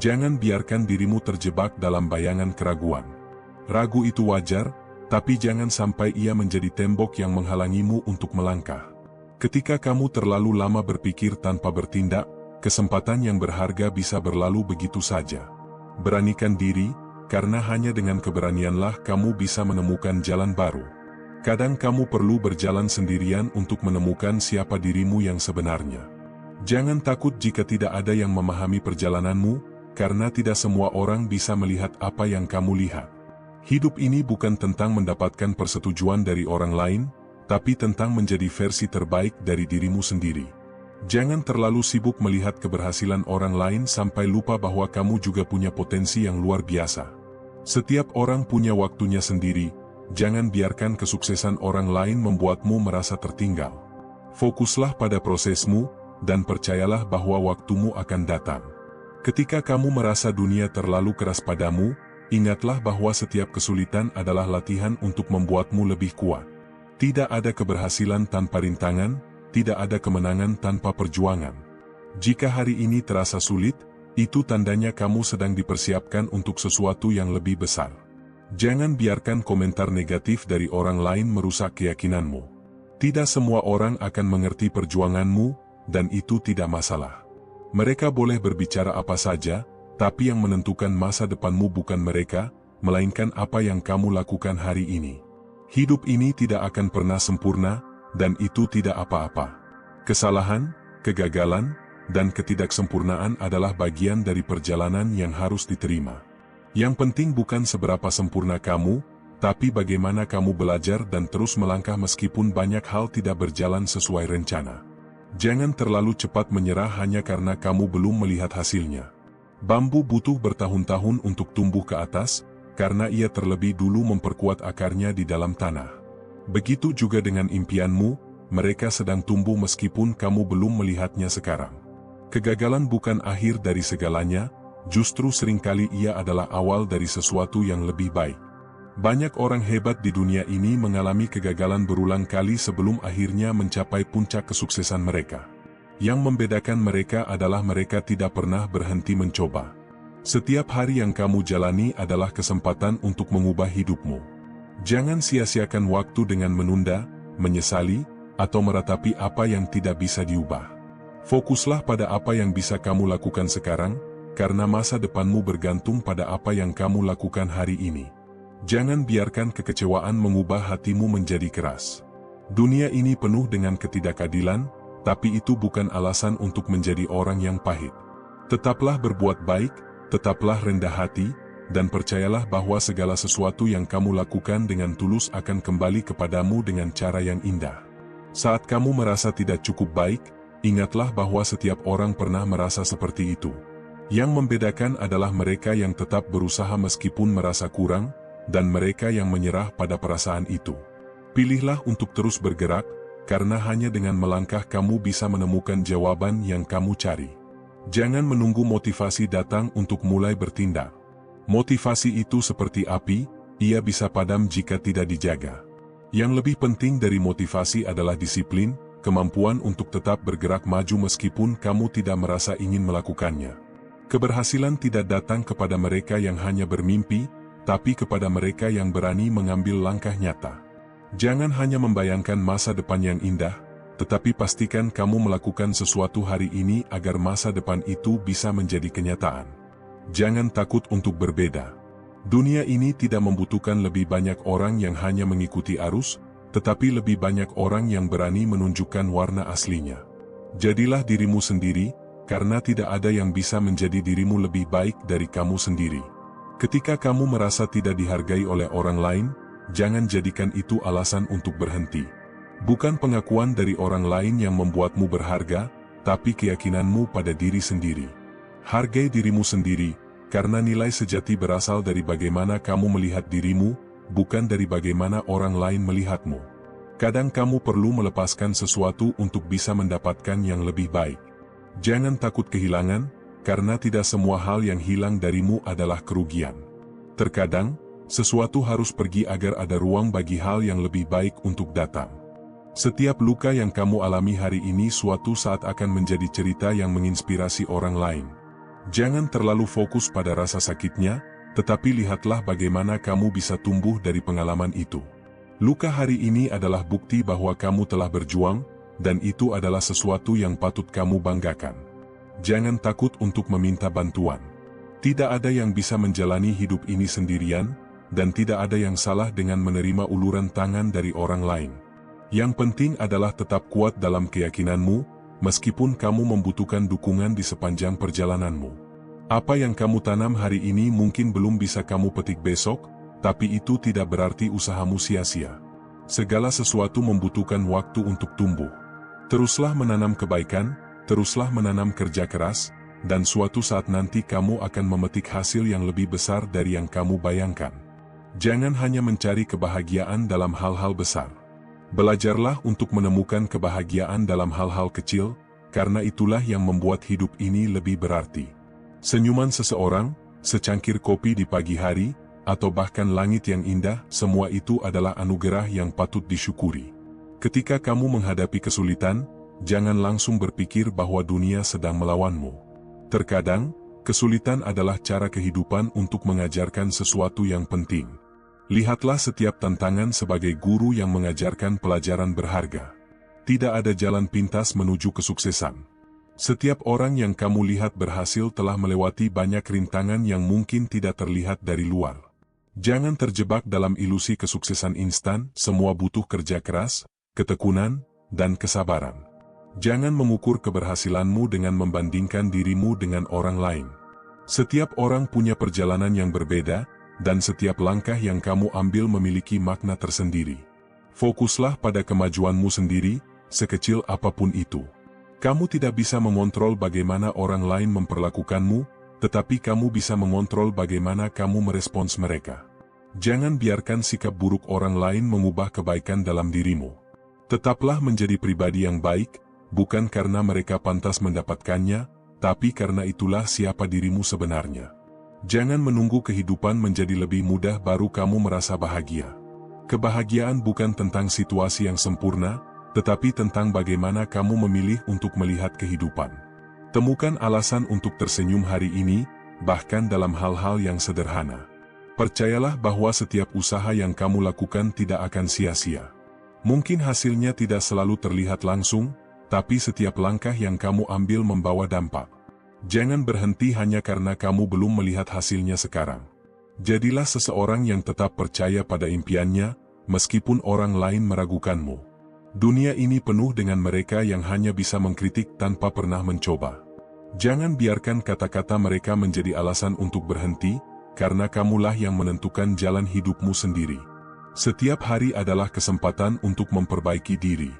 Jangan biarkan dirimu terjebak dalam bayangan keraguan. Ragu itu wajar, tapi jangan sampai ia menjadi tembok yang menghalangimu untuk melangkah. Ketika kamu terlalu lama berpikir tanpa bertindak, kesempatan yang berharga bisa berlalu begitu saja. Beranikan diri, karena hanya dengan keberanianlah kamu bisa menemukan jalan baru. Kadang kamu perlu berjalan sendirian untuk menemukan siapa dirimu yang sebenarnya. Jangan takut jika tidak ada yang memahami perjalananmu, karena tidak semua orang bisa melihat apa yang kamu lihat. Hidup ini bukan tentang mendapatkan persetujuan dari orang lain, tapi tentang menjadi versi terbaik dari dirimu sendiri. Jangan terlalu sibuk melihat keberhasilan orang lain sampai lupa bahwa kamu juga punya potensi yang luar biasa. Setiap orang punya waktunya sendiri, jangan biarkan kesuksesan orang lain membuatmu merasa tertinggal. Fokuslah pada prosesmu, dan percayalah bahwa waktumu akan datang. Ketika kamu merasa dunia terlalu keras padamu, ingatlah bahwa setiap kesulitan adalah latihan untuk membuatmu lebih kuat. Tidak ada keberhasilan tanpa rintangan, tidak ada kemenangan tanpa perjuangan. Jika hari ini terasa sulit, itu tandanya kamu sedang dipersiapkan untuk sesuatu yang lebih besar. Jangan biarkan komentar negatif dari orang lain merusak keyakinanmu. Tidak semua orang akan mengerti perjuanganmu, dan itu tidak masalah. Mereka boleh berbicara apa saja, tapi yang menentukan masa depanmu bukan mereka, melainkan apa yang kamu lakukan hari ini. Hidup ini tidak akan pernah sempurna, dan itu tidak apa-apa. Kesalahan, kegagalan, dan ketidaksempurnaan adalah bagian dari perjalanan yang harus diterima. Yang penting bukan seberapa sempurna kamu, tapi bagaimana kamu belajar dan terus melangkah meskipun banyak hal tidak berjalan sesuai rencana. Jangan terlalu cepat menyerah hanya karena kamu belum melihat hasilnya. Bambu butuh bertahun-tahun untuk tumbuh ke atas, karena ia terlebih dulu memperkuat akarnya di dalam tanah. Begitu juga dengan impianmu, mereka sedang tumbuh meskipun kamu belum melihatnya sekarang. Kegagalan bukan akhir dari segalanya, justru seringkali ia adalah awal dari sesuatu yang lebih baik. Banyak orang hebat di dunia ini mengalami kegagalan berulang kali sebelum akhirnya mencapai puncak kesuksesan mereka. Yang membedakan mereka adalah mereka tidak pernah berhenti mencoba. Setiap hari yang kamu jalani adalah kesempatan untuk mengubah hidupmu. Jangan sia-siakan waktu dengan menunda, menyesali, atau meratapi apa yang tidak bisa diubah. Fokuslah pada apa yang bisa kamu lakukan sekarang, karena masa depanmu bergantung pada apa yang kamu lakukan hari ini. Jangan biarkan kekecewaan mengubah hatimu menjadi keras. Dunia ini penuh dengan ketidakadilan, tapi itu bukan alasan untuk menjadi orang yang pahit. Tetaplah berbuat baik, tetaplah rendah hati, dan percayalah bahwa segala sesuatu yang kamu lakukan dengan tulus akan kembali kepadamu dengan cara yang indah. Saat kamu merasa tidak cukup baik, ingatlah bahwa setiap orang pernah merasa seperti itu. Yang membedakan adalah mereka yang tetap berusaha meskipun merasa kurang, dan mereka yang menyerah pada perasaan itu. Pilihlah untuk terus bergerak, karena hanya dengan melangkah kamu bisa menemukan jawaban yang kamu cari. Jangan menunggu motivasi datang untuk mulai bertindak. Motivasi itu seperti api, ia bisa padam jika tidak dijaga. Yang lebih penting dari motivasi adalah disiplin, kemampuan untuk tetap bergerak maju meskipun kamu tidak merasa ingin melakukannya. Keberhasilan tidak datang kepada mereka yang hanya bermimpi, tapi kepada mereka yang berani mengambil langkah nyata. Jangan hanya membayangkan masa depan yang indah, tetapi pastikan kamu melakukan sesuatu hari ini agar masa depan itu bisa menjadi kenyataan. Jangan takut untuk berbeda. Dunia ini tidak membutuhkan lebih banyak orang yang hanya mengikuti arus, tetapi lebih banyak orang yang berani menunjukkan warna aslinya. Jadilah dirimu sendiri, karena tidak ada yang bisa menjadi dirimu lebih baik dari kamu sendiri. Ketika kamu merasa tidak dihargai oleh orang lain, jangan jadikan itu alasan untuk berhenti. Bukan pengakuan dari orang lain yang membuatmu berharga, tapi keyakinanmu pada diri sendiri. Hargai dirimu sendiri, karena nilai sejati berasal dari bagaimana kamu melihat dirimu, bukan dari bagaimana orang lain melihatmu. Kadang kamu perlu melepaskan sesuatu untuk bisa mendapatkan yang lebih baik. Jangan takut kehilangan, karena tidak semua hal yang hilang darimu adalah kerugian. Terkadang, sesuatu harus pergi agar ada ruang bagi hal yang lebih baik untuk datang. Setiap luka yang kamu alami hari ini suatu saat akan menjadi cerita yang menginspirasi orang lain. Jangan terlalu fokus pada rasa sakitnya, tetapi lihatlah bagaimana kamu bisa tumbuh dari pengalaman itu. Luka hari ini adalah bukti bahwa kamu telah berjuang, dan itu adalah sesuatu yang patut kamu banggakan. Jangan takut untuk meminta bantuan. Tidak ada yang bisa menjalani hidup ini sendirian, dan tidak ada yang salah dengan menerima uluran tangan dari orang lain. Yang penting adalah tetap kuat dalam keyakinanmu, meskipun kamu membutuhkan dukungan di sepanjang perjalananmu. Apa yang kamu tanam hari ini mungkin belum bisa kamu petik besok, tapi itu tidak berarti usahamu sia-sia. Segala sesuatu membutuhkan waktu untuk tumbuh. Teruslah menanam kebaikan, teruslah menanam kerja keras, dan suatu saat nanti kamu akan memetik hasil yang lebih besar dari yang kamu bayangkan. Jangan hanya mencari kebahagiaan dalam hal-hal besar. Belajarlah untuk menemukan kebahagiaan dalam hal-hal kecil, karena itulah yang membuat hidup ini lebih berarti. Senyuman seseorang, secangkir kopi di pagi hari, atau bahkan langit yang indah, semua itu adalah anugerah yang patut disyukuri. Ketika kamu menghadapi kesulitan, jangan langsung berpikir bahwa dunia sedang melawanmu. Terkadang, kesulitan adalah cara kehidupan untuk mengajarkan sesuatu yang penting. Lihatlah setiap tantangan sebagai guru yang mengajarkan pelajaran berharga. Tidak ada jalan pintas menuju kesuksesan. Setiap orang yang kamu lihat berhasil telah melewati banyak rintangan yang mungkin tidak terlihat dari luar. Jangan terjebak dalam ilusi kesuksesan instan, semua butuh kerja keras, ketekunan, dan kesabaran. Jangan mengukur keberhasilanmu dengan membandingkan dirimu dengan orang lain. Setiap orang punya perjalanan yang berbeda, dan setiap langkah yang kamu ambil memiliki makna tersendiri. Fokuslah pada kemajuanmu sendiri, sekecil apapun itu. Kamu tidak bisa mengontrol bagaimana orang lain memperlakukanmu, tetapi kamu bisa mengontrol bagaimana kamu merespons mereka. Jangan biarkan sikap buruk orang lain mengubah kebaikan dalam dirimu. Tetaplah menjadi pribadi yang baik, bukan karena mereka pantas mendapatkannya, tapi karena itulah siapa dirimu sebenarnya. Jangan menunggu kehidupan menjadi lebih mudah baru kamu merasa bahagia. Kebahagiaan bukan tentang situasi yang sempurna, tetapi tentang bagaimana kamu memilih untuk melihat kehidupan. Temukan alasan untuk tersenyum hari ini, bahkan dalam hal-hal yang sederhana. Percayalah bahwa setiap usaha yang kamu lakukan tidak akan sia-sia. Mungkin hasilnya tidak selalu terlihat langsung, tapi setiap langkah yang kamu ambil membawa dampak. Jangan berhenti hanya karena kamu belum melihat hasilnya sekarang. Jadilah seseorang yang tetap percaya pada impiannya, meskipun orang lain meragukanmu. Dunia ini penuh dengan mereka yang hanya bisa mengkritik tanpa pernah mencoba. Jangan biarkan kata-kata mereka menjadi alasan untuk berhenti, karena kamulah yang menentukan jalan hidupmu sendiri. Setiap hari adalah kesempatan untuk memperbaiki diri.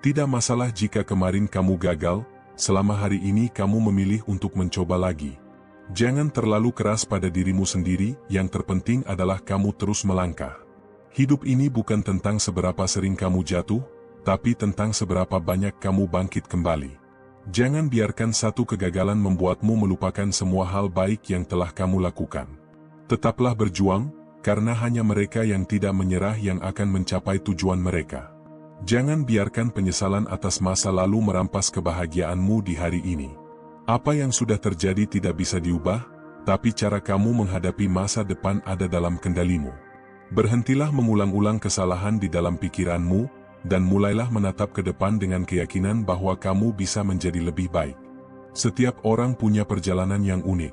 Tidak masalah jika kemarin kamu gagal, selama hari ini kamu memilih untuk mencoba lagi. Jangan terlalu keras pada dirimu sendiri, yang terpenting adalah kamu terus melangkah. Hidup ini bukan tentang seberapa sering kamu jatuh, tapi tentang seberapa banyak kamu bangkit kembali. Jangan biarkan satu kegagalan membuatmu melupakan semua hal baik yang telah kamu lakukan. Tetaplah berjuang, karena hanya mereka yang tidak menyerah yang akan mencapai tujuan mereka. Jangan biarkan penyesalan atas masa lalu merampas kebahagiaanmu di hari ini. Apa yang sudah terjadi tidak bisa diubah, tapi cara kamu menghadapi masa depan ada dalam kendalimu. Berhentilah mengulang-ulang kesalahan di dalam pikiranmu, dan mulailah menatap ke depan dengan keyakinan bahwa kamu bisa menjadi lebih baik. Setiap orang punya perjalanan yang unik.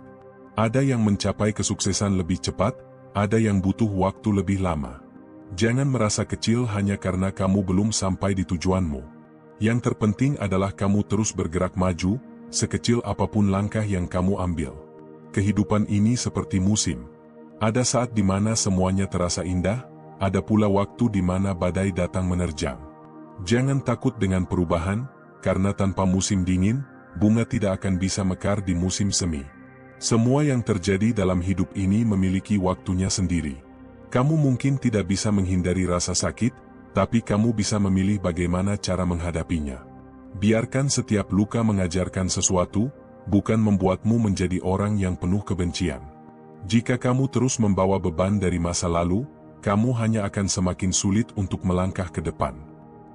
Ada yang mencapai kesuksesan lebih cepat, ada yang butuh waktu lebih lama. Jangan merasa kecil hanya karena kamu belum sampai di tujuanmu. Yang terpenting adalah kamu terus bergerak maju, sekecil apapun langkah yang kamu ambil. Kehidupan ini seperti musim. Ada saat di mana semuanya terasa indah, ada pula waktu di mana badai datang menerjang. Jangan takut dengan perubahan, karena tanpa musim dingin, bunga tidak akan bisa mekar di musim semi. Semua yang terjadi dalam hidup ini memiliki waktunya sendiri. Kamu mungkin tidak bisa menghindari rasa sakit, tapi kamu bisa memilih bagaimana cara menghadapinya. Biarkan setiap luka mengajarkan sesuatu, bukan membuatmu menjadi orang yang penuh kebencian. Jika kamu terus membawa beban dari masa lalu, kamu hanya akan semakin sulit untuk melangkah ke depan.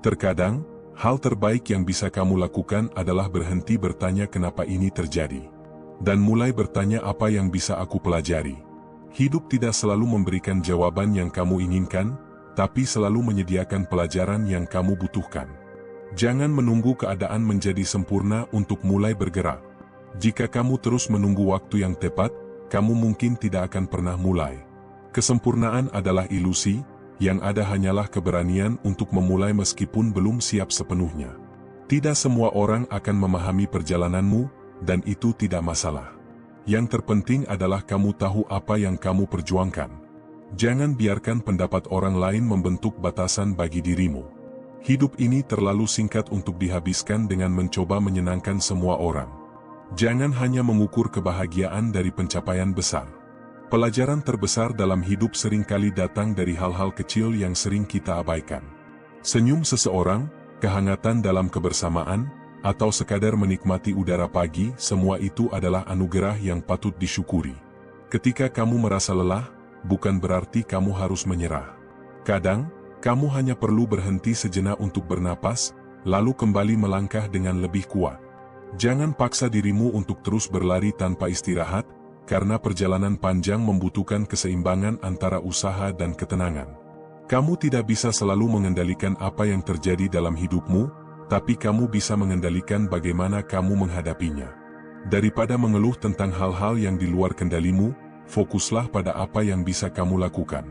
Terkadang, hal terbaik yang bisa kamu lakukan adalah berhenti bertanya kenapa ini terjadi. Dan mulai bertanya apa yang bisa aku pelajari. Hidup tidak selalu memberikan jawaban yang kamu inginkan, tapi selalu menyediakan pelajaran yang kamu butuhkan. Jangan menunggu keadaan menjadi sempurna untuk mulai bergerak. Jika kamu terus menunggu waktu yang tepat, kamu mungkin tidak akan pernah mulai. Kesempurnaan adalah ilusi, yang ada hanyalah keberanian untuk memulai meskipun belum siap sepenuhnya. Tidak semua orang akan memahami perjalananmu, dan itu tidak masalah. Yang terpenting adalah kamu tahu apa yang kamu perjuangkan. Jangan biarkan pendapat orang lain membentuk batasan bagi dirimu. Hidup ini terlalu singkat untuk dihabiskan dengan mencoba menyenangkan semua orang. Jangan hanya mengukur kebahagiaan dari pencapaian besar. Pelajaran terbesar dalam hidup seringkali datang dari hal-hal kecil yang sering kita abaikan. Senyum seseorang, kehangatan dalam kebersamaan, atau sekadar menikmati udara pagi, semua itu adalah anugerah yang patut disyukuri. Ketika kamu merasa lelah, bukan berarti kamu harus menyerah. Kadang, kamu hanya perlu berhenti sejenak untuk bernapas, lalu kembali melangkah dengan lebih kuat. Jangan paksa dirimu untuk terus berlari tanpa istirahat, karena perjalanan panjang membutuhkan keseimbangan antara usaha dan ketenangan. Kamu tidak bisa selalu mengendalikan apa yang terjadi dalam hidupmu, tapi kamu bisa mengendalikan bagaimana kamu menghadapinya. Daripada mengeluh tentang hal-hal yang di luar kendalimu, fokuslah pada apa yang bisa kamu lakukan.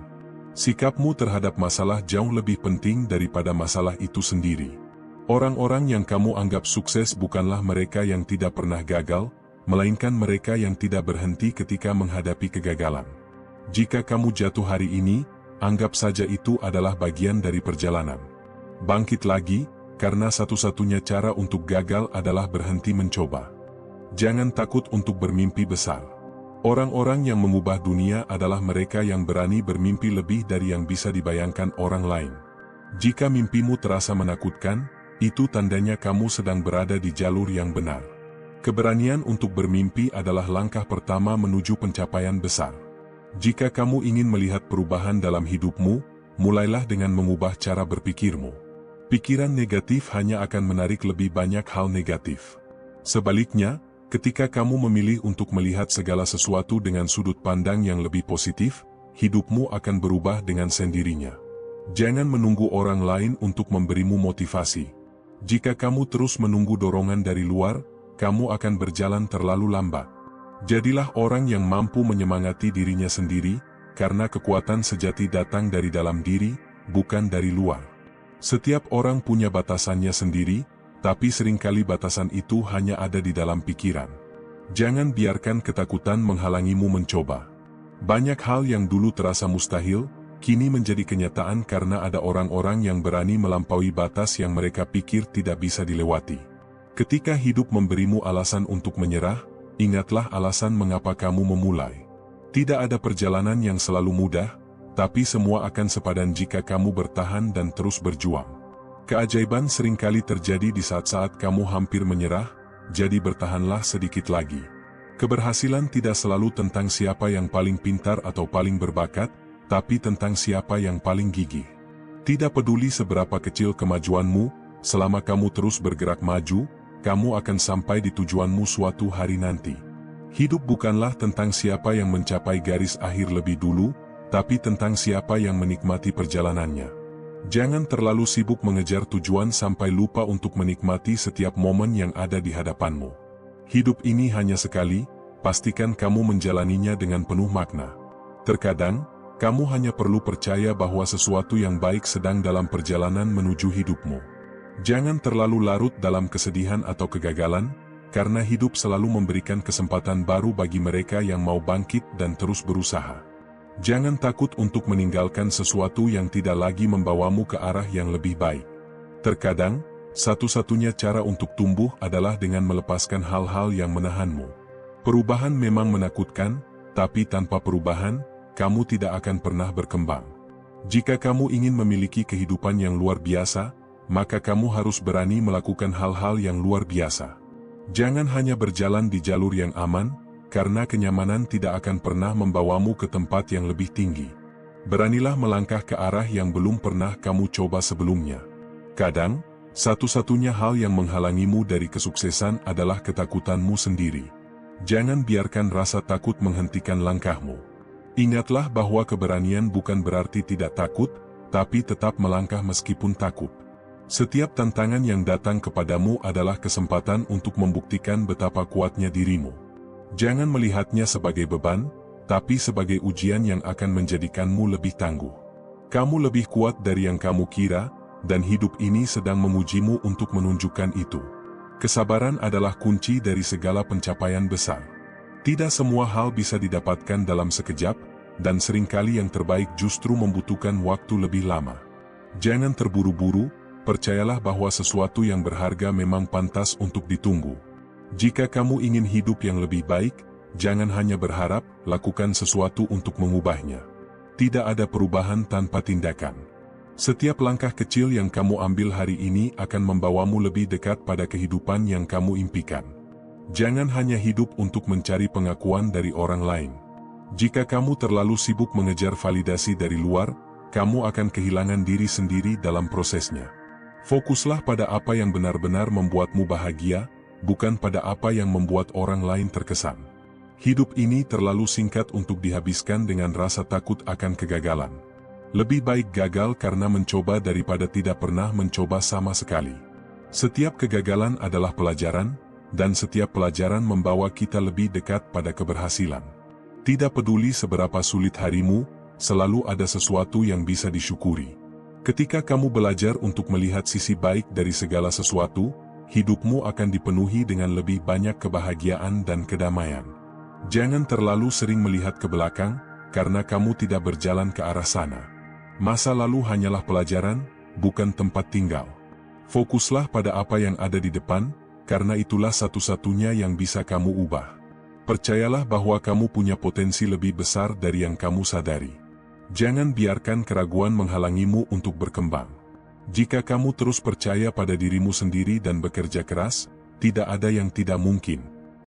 Sikapmu terhadap masalah jauh lebih penting daripada masalah itu sendiri. Orang-orang yang kamu anggap sukses bukanlah mereka yang tidak pernah gagal, melainkan mereka yang tidak berhenti ketika menghadapi kegagalan. Jika kamu jatuh hari ini, anggap saja itu adalah bagian dari perjalanan. Bangkit lagi, karena satu-satunya cara untuk gagal adalah berhenti mencoba. Jangan takut untuk bermimpi besar. Orang-orang yang mengubah dunia adalah mereka yang berani bermimpi lebih dari yang bisa dibayangkan orang lain. Jika mimpimu terasa menakutkan, itu tandanya kamu sedang berada di jalur yang benar. Keberanian untuk bermimpi adalah langkah pertama menuju pencapaian besar. Jika kamu ingin melihat perubahan dalam hidupmu, mulailah dengan mengubah cara berpikirmu. Pikiran negatif hanya akan menarik lebih banyak hal negatif. Sebaliknya, ketika kamu memilih untuk melihat segala sesuatu dengan sudut pandang yang lebih positif, hidupmu akan berubah dengan sendirinya. Jangan menunggu orang lain untuk memberimu motivasi. Jika kamu terus menunggu dorongan dari luar, kamu akan berjalan terlalu lambat. Jadilah orang yang mampu menyemangati dirinya sendiri, karena kekuatan sejati datang dari dalam diri, bukan dari luar. Setiap orang punya batasannya sendiri, tapi seringkali batasan itu hanya ada di dalam pikiran. Jangan biarkan ketakutan menghalangimu mencoba. Banyak hal yang dulu terasa mustahil, kini menjadi kenyataan karena ada orang-orang yang berani melampaui batas yang mereka pikir tidak bisa dilewati. Ketika hidup memberimu alasan untuk menyerah, ingatlah alasan mengapa kamu memulai. Tidak ada perjalanan yang selalu mudah, tapi semua akan sepadan jika kamu bertahan dan terus berjuang. Keajaiban seringkali terjadi di saat-saat kamu hampir menyerah, jadi bertahanlah sedikit lagi. Keberhasilan tidak selalu tentang siapa yang paling pintar atau paling berbakat, tapi tentang siapa yang paling gigih. Tidak peduli seberapa kecil kemajuanmu, selama kamu terus bergerak maju, kamu akan sampai di tujuanmu suatu hari nanti. Hidup bukanlah tentang siapa yang mencapai garis akhir lebih dulu, tapi tentang siapa yang menikmati perjalanannya. Jangan terlalu sibuk mengejar tujuan sampai lupa untuk menikmati setiap momen yang ada di hadapanmu. Hidup ini hanya sekali, pastikan kamu menjalaninya dengan penuh makna. Terkadang, kamu hanya perlu percaya bahwa sesuatu yang baik sedang dalam perjalanan menuju hidupmu. Jangan terlalu larut dalam kesedihan atau kegagalan, karena hidup selalu memberikan kesempatan baru bagi mereka yang mau bangkit dan terus berusaha. Jangan takut untuk meninggalkan sesuatu yang tidak lagi membawamu ke arah yang lebih baik. Terkadang, satu-satunya cara untuk tumbuh adalah dengan melepaskan hal-hal yang menahanmu. Perubahan memang menakutkan, tapi tanpa perubahan, kamu tidak akan pernah berkembang. Jika kamu ingin memiliki kehidupan yang luar biasa, maka kamu harus berani melakukan hal-hal yang luar biasa. Jangan hanya berjalan di jalur yang aman, karena kenyamanan tidak akan pernah membawamu ke tempat yang lebih tinggi. Beranilah melangkah ke arah yang belum pernah kamu coba sebelumnya. Kadang, satu-satunya hal yang menghalangimu dari kesuksesan adalah ketakutanmu sendiri. Jangan biarkan rasa takut menghentikan langkahmu. Ingatlah bahwa keberanian bukan berarti tidak takut, tapi tetap melangkah meskipun takut. Setiap tantangan yang datang kepadamu adalah kesempatan untuk membuktikan betapa kuatnya dirimu. Jangan melihatnya sebagai beban, tapi sebagai ujian yang akan menjadikanmu lebih tangguh. Kamu lebih kuat dari yang kamu kira, dan hidup ini sedang mengujimu untuk menunjukkan itu. Kesabaran adalah kunci dari segala pencapaian besar. Tidak semua hal bisa didapatkan dalam sekejap, dan seringkali yang terbaik justru membutuhkan waktu lebih lama. Jangan terburu-buru, percayalah bahwa sesuatu yang berharga memang pantas untuk ditunggu. Jika kamu ingin hidup yang lebih baik, jangan hanya berharap, lakukan sesuatu untuk mengubahnya. Tidak ada perubahan tanpa tindakan. Setiap langkah kecil yang kamu ambil hari ini akan membawamu lebih dekat pada kehidupan yang kamu impikan. Jangan hanya hidup untuk mencari pengakuan dari orang lain. Jika kamu terlalu sibuk mengejar validasi dari luar, kamu akan kehilangan diri sendiri dalam prosesnya. Fokuslah pada apa yang benar-benar membuatmu bahagia, bukan pada apa yang membuat orang lain terkesan. Hidup ini terlalu singkat untuk dihabiskan dengan rasa takut akan kegagalan. Lebih baik gagal karena mencoba daripada tidak pernah mencoba sama sekali. Setiap kegagalan adalah pelajaran, dan setiap pelajaran membawa kita lebih dekat pada keberhasilan. Tidak peduli seberapa sulit harimu, selalu ada sesuatu yang bisa disyukuri. Ketika kamu belajar untuk melihat sisi baik dari segala sesuatu, hidupmu akan dipenuhi dengan lebih banyak kebahagiaan dan kedamaian. Jangan terlalu sering melihat ke belakang, karena kamu tidak berjalan ke arah sana. Masa lalu hanyalah pelajaran, bukan tempat tinggal. Fokuslah pada apa yang ada di depan, karena itulah satu-satunya yang bisa kamu ubah. Percayalah bahwa kamu punya potensi lebih besar dari yang kamu sadari. Jangan biarkan keraguan menghalangimu untuk berkembang. Jika kamu terus percaya pada dirimu sendiri dan bekerja keras, tidak ada yang tidak mungkin.